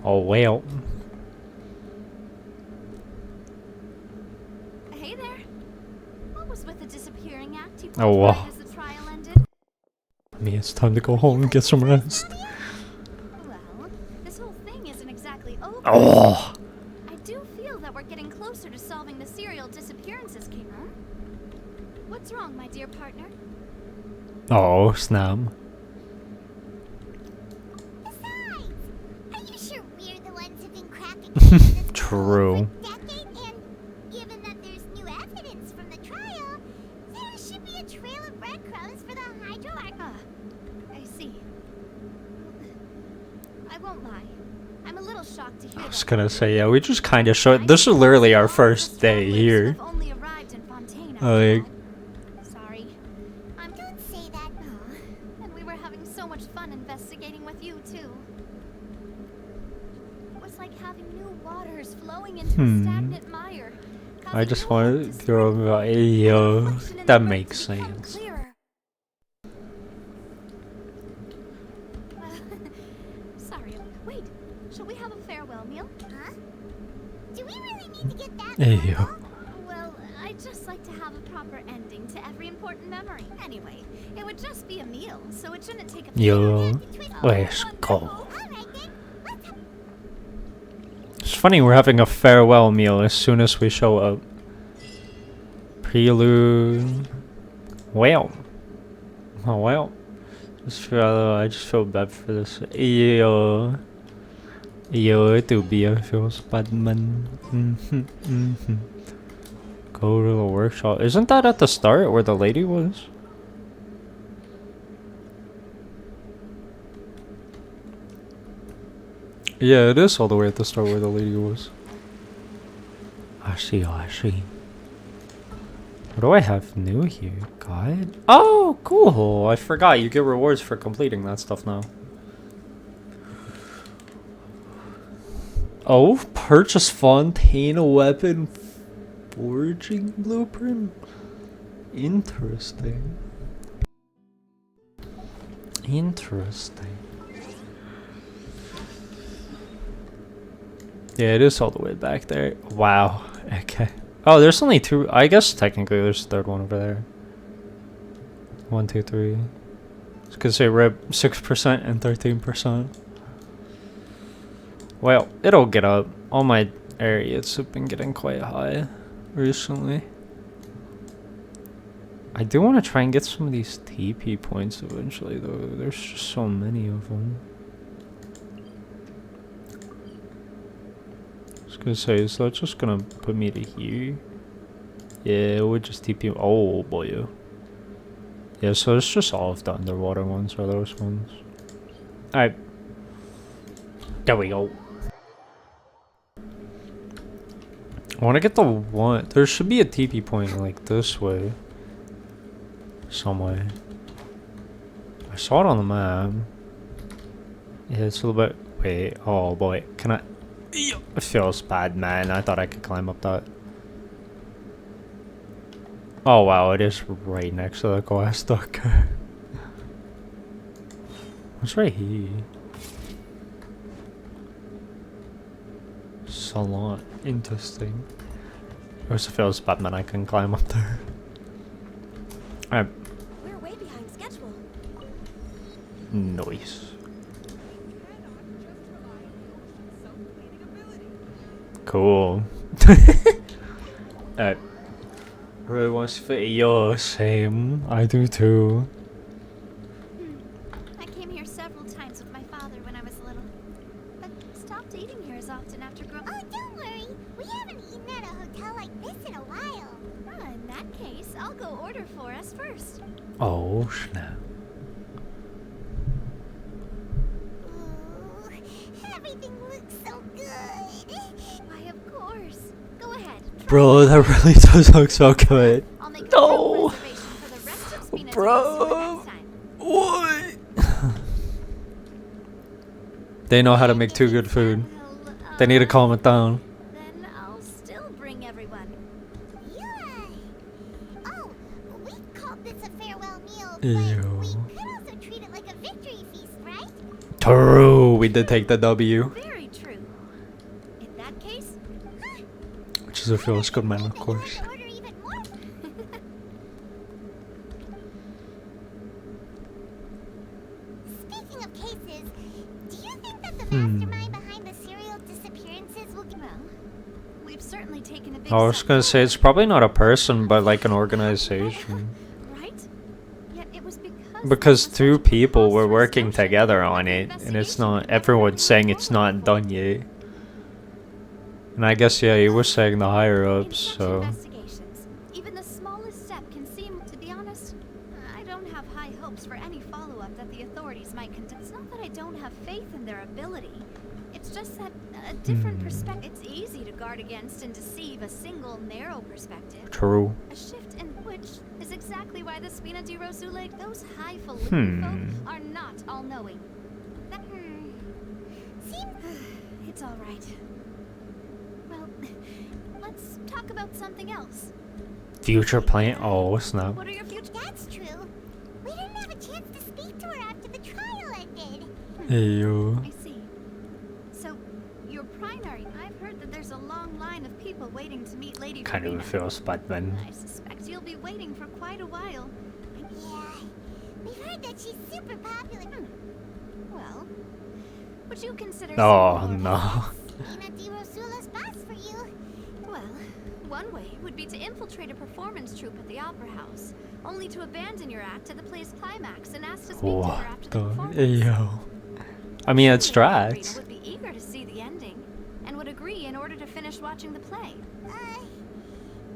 Oh, well. Hey there. What was with the disappearing act you Oh, wow. as the trial ended? I mean, it's time to go home and get some rest. Well, this whole thing isn't exactly over. Oh. I do feel that we're getting closer to solving the serial disappearances case, huh? What's wrong, my dear partner? Oh, snap. Besides, are you sure we're the ones who've been cracking this True. decade? And given that there's new evidence from the trial, there should be a trail of breadcrumbs for the Hydro Arc. I see. I won't lie. I'm a little shocked to hear I was that. gonna say, yeah, we just kind of showed. This is literally our first day here. Only arrived in Fontaine. Like, Sorry. Don't say that. And we were having so much fun investigating with you too. It was like having new waters flowing into a stagnant mire. I just wanted to throw him about, yo, that makes sense. Sorry, wait. Shall we have a farewell meal? Huh? Do we really need to get that? Yo. Well, I'd just like to have a proper ending to every important memory. Anyway, it would just be a meal, so it shouldn't take a Yo, let's go. It's funny, we're having a farewell meal as soon as we show up. Prelude. Well. Oh, well. I just feel bad for this. Yo. Yo, to be a feels bad, man. Go to the workshop. Isn't that at the start where the lady was? Yeah, it is all the way at the start where the lady was. I see, I see. What do I have new here? Guide? Oh, cool! I forgot, you get rewards for completing that stuff now. Oh, purchase Fontaine weapon forging blueprint? Interesting. Interesting. Yeah, it is all the way back there. Wow. Okay. Oh, there's only two. I guess technically there's a third one over there. 1, 2, 3. I was gonna say rip 6% and 13%. Well, it'll get up. All my areas have been getting quite high recently. I do want to try and get some of these TP points eventually, though. There's just so many of them. I was gonna say, is that just gonna put me to here? Yeah, it would just TP. Oh boy. Yeah, so it's just all of the underwater ones are those ones. Alright. There we go. I want to get the one. There should be a TP point like this way. Some way. I saw it on the map. Yeah, it's a little bit. Wait. Oh boy. Can I? It feels bad, man. I thought I could climb up that. Oh wow, it is right next to the glass duck. What's right here? Salon. Interesting. It also feels bad, man. I can climb up there. Alright. We're way behind schedule. Nice. Cool. Alright. Really wants to fit your same. I do too. I came here several times with my father when I was little, but stopped eating here as often after growing. Oh, don't worry. We haven't eaten at a hotel like this in a while. In that case, I'll go order for us first. Oh, snap. Ooh, everything looks so good. Why, of course. Go ahead. Bro, that really does look so good. No! Bro! What? They know how to make too good food. They need to calm it down. Then I'll still bring everyone. Yeah. Oh, we called this a farewell meal, but Ew. we could also treat it like a victory feast, right? True, we did take the W. Very true. In that case, Which is a feels good man, of course. Speaking of cases, do you think that the mastermind behind the serial disappearances will get well, we've certainly taken a big I was step gonna say, it's probably not a person, but like an organization. right? Yet it was Because two people were working together on it, and it's not, everyone's saying it's not done yet. And I guess, yeah, you were saying the higher ups, so. investigations. Even the smallest step can seem, to be honest, I don't have high hopes for any follow-up that the authorities might conduct. It's not that I don't have faith in their ability. It's just that a different perspective. It's easy to guard against and deceive a single narrow perspective. True. A shift in which is exactly why the Spina di Rosule, those highfalutin folk, are not all-knowing. That seems it's all right. Well, let's talk about something else. Future plan? Oh, snap. What are your future? That's true. We didn't have a chance to speak to her after the trial ended. Ew. I see. So, your primary. I've heard that there's a long line of people waiting to meet Lady Kind Verena. of feels bad then. I suspect you'll be waiting for quite a while. Yeah, we've heard that she's super popular. Well, would you consider Oh, some more no. Lina Di Rosula's boss for you. Well, one way would be to infiltrate a performance troupe at the Opera House, only to abandon your act at the play's climax and ask to speak to her after the performance. Ew. I mean, it's Verena strats. would be eager to see the ending, and would agree in order to finish watching the play.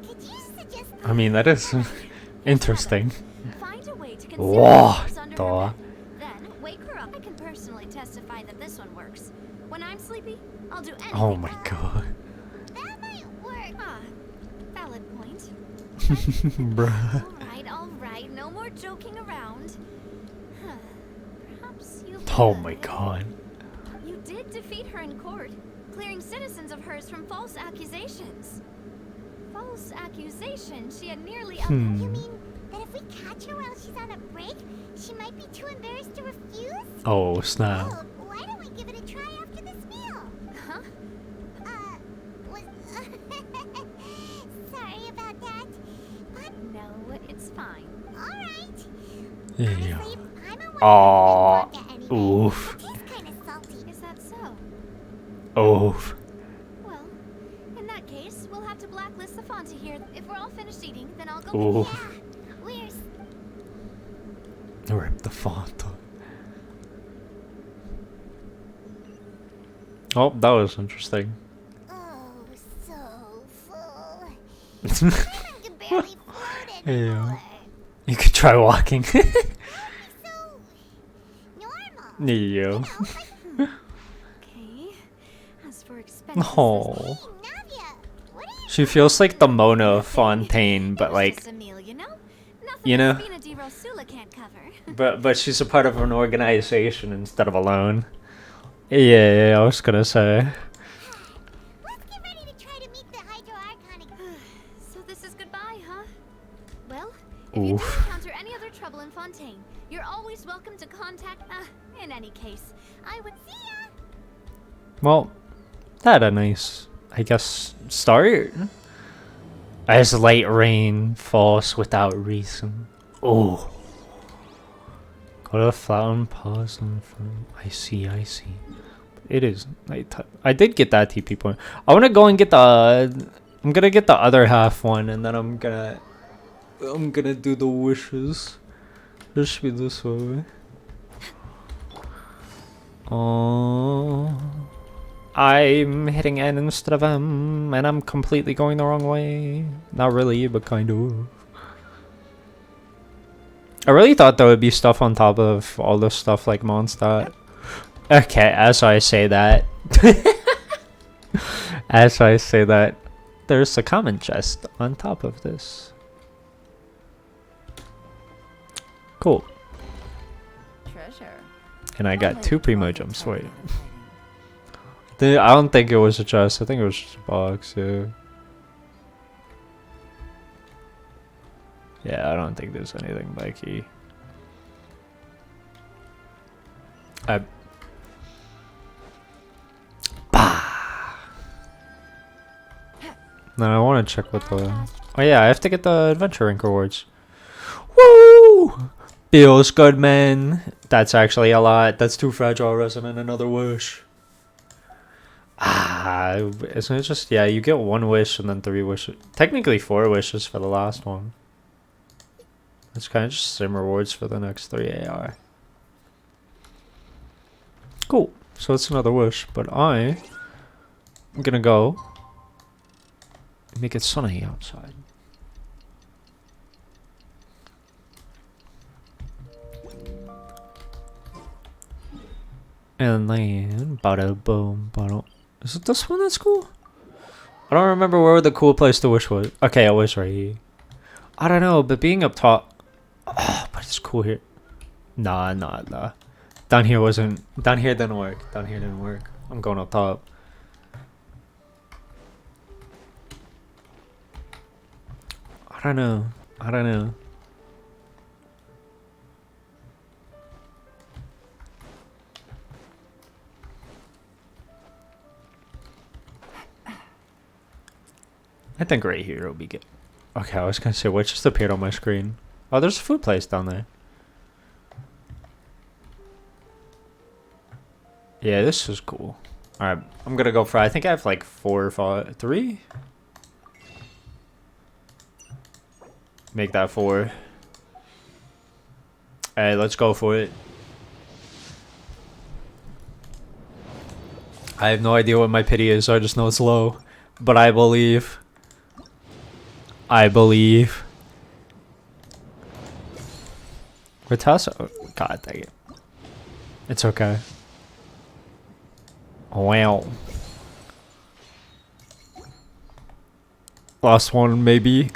Could you suggest? I mean, that is interesting. Find a way to conceal Whoa, yourselves under her bed. Then wake her up. I can personally testify that this one works. When I'm sleepy, I'll do anything. Oh my god. That might work. Ah, valid point. Bruh. All right, no more joking around. Huh. Perhaps you. Oh my god. You did defeat her in court, clearing citizens of hers from false accusations. False accusation? She had nearly. You mean that if we catch her while she's on a break, she might be too embarrassed to refuse? Oh, snap. Oh, why don't we give it a try after this meal? Huh? Was sorry about that. But no, it's fine. All right. Yeah. I'm a Aw. anyway. Oof. It tastes kind of salty. Is that so? Oof. Well, in that case, we'll have to blacklist the Fonta here. If we're all finished eating, then I'll go. Oof. Where's? Rip the Fanta. Oh, that was interesting. Oh, so full. I can barely float anymore. Yeah. You could try walking. So normal. Yeah. Okay. As for expenses, Oh. Navia, what are you She feels like the Mona of Fontaine, but like, just a meal, you know? Nothing you know, Fina Di Rosula can't cover. but she's a part of an organization instead of alone. Yeah, I was gonna say. Let's get ready to try to meet the Hydro Archonic. So this is goodbye, huh? Well, if you do Oof. encounter any other trouble in Fontaine, you're always welcome to contact. In any case, I would see ya. Well, that a nice, I guess, start. As light rain falls without reason. Oh. Go to the fountain, pause on front. I see. It is nighttime. I did get that TP point. I want to go and get the. I'm gonna get the other half one, and then I'm gonna do the wishes. This should be this way. Oh. I'm hitting N instead of M, and I'm completely going the wrong way. Not really, but kind of. I really thought there would be stuff on top of all this stuff like Mondstadt. Okay, as I say that, there's a common chest on top of this. Cool. Treasure. And I got 2 primo jumps. Wait. I don't think it was a chest. I think it was just a box. Yeah, I don't think there's anything by key. No, I want to check what the. Oh yeah, I have to get the adventure rank rewards. Woo! Feels good, man. That's actually a lot. That's 2 fragile resin and another wish. Isn't it just, yeah, you get 1 wish and then 3 wishes. Technically 4 wishes for the last one. It's kind of just sim rewards for the next 3 AR. Cool. So it's another wish, but I'm gonna go make it sunny outside. And then, bada boom, bada. Is it this one that's cool? I don't remember where the cool place to wish was. Okay, it was right here. I don't know, but being up top. Oh, but it's cool here. Nah. Down here wasn't. Down here didn't work. I'm going up top. I don't know. I don't know. I think right here will be good. Okay, I was gonna say, what just appeared on my screen? Oh, there's a food place down there. Yeah, this is cool. Alright, I'm gonna go for, I think I have like 4 or 5, 3? Make that 4. Alright, let's go for it. I have no idea what my pity is, so I just know it's low. But I believe. I believe. Retassa. Oh, God dang it. It's okay. Wow. Last one, maybe.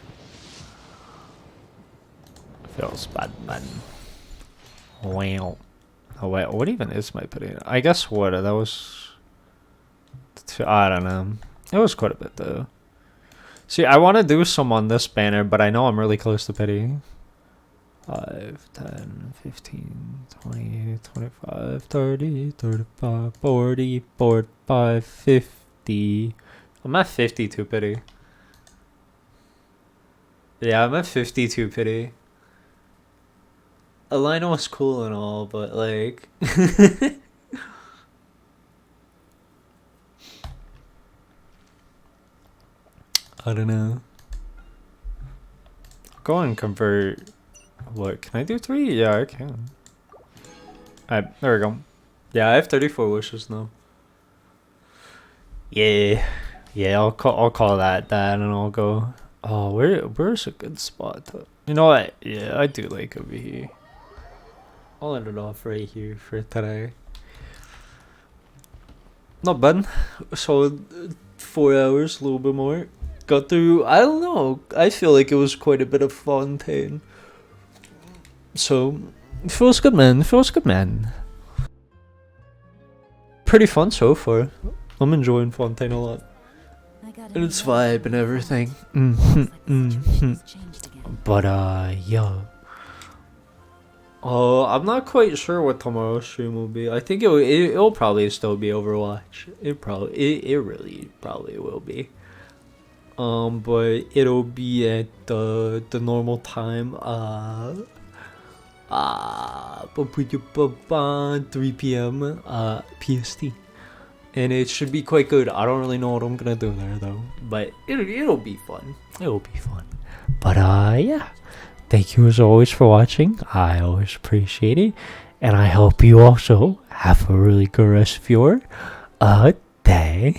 Feels bad, man. Wow. Oh, wait, what even is my pity? I guess what? That was. I don't know. It was quite a bit, though. See, I want to do some on this banner, but I know I'm really close to pity. 5, 10, 15, 20, 25, 30, 35, 40, 45, 50. I'm at 52 pity. Yeah, I'm at 52 pity. Elena was cool and all, but like... I don't know. Go and convert... What, can I do 3? Yeah, I can. Alright, there we go. Yeah, I have 34 wishes now. Yeah. Yeah, I'll call that, and I'll go... Oh, where's a good spot? You know what? Yeah, I do like over here. I'll end it off right here for today. Not bad. So, 4 hours, a little bit more. Got through, I don't know, I feel like it was quite a bit of Fontaine. So, it feels good, man. It feels good, man. Pretty fun so far. I'm enjoying Fontaine a lot. And its vibe and everything. But, yeah. I'm not quite sure what tomorrow's stream will be. I think it'll probably still be Overwatch. It really probably will be. But it'll be at the normal time. 3 p.m. PST. And it should be quite good. I don't really know what I'm gonna do there though. But it'll be fun. It'll be fun. But yeah. Thank you as always for watching. I always appreciate it. And I hope you also have a really good rest of your day.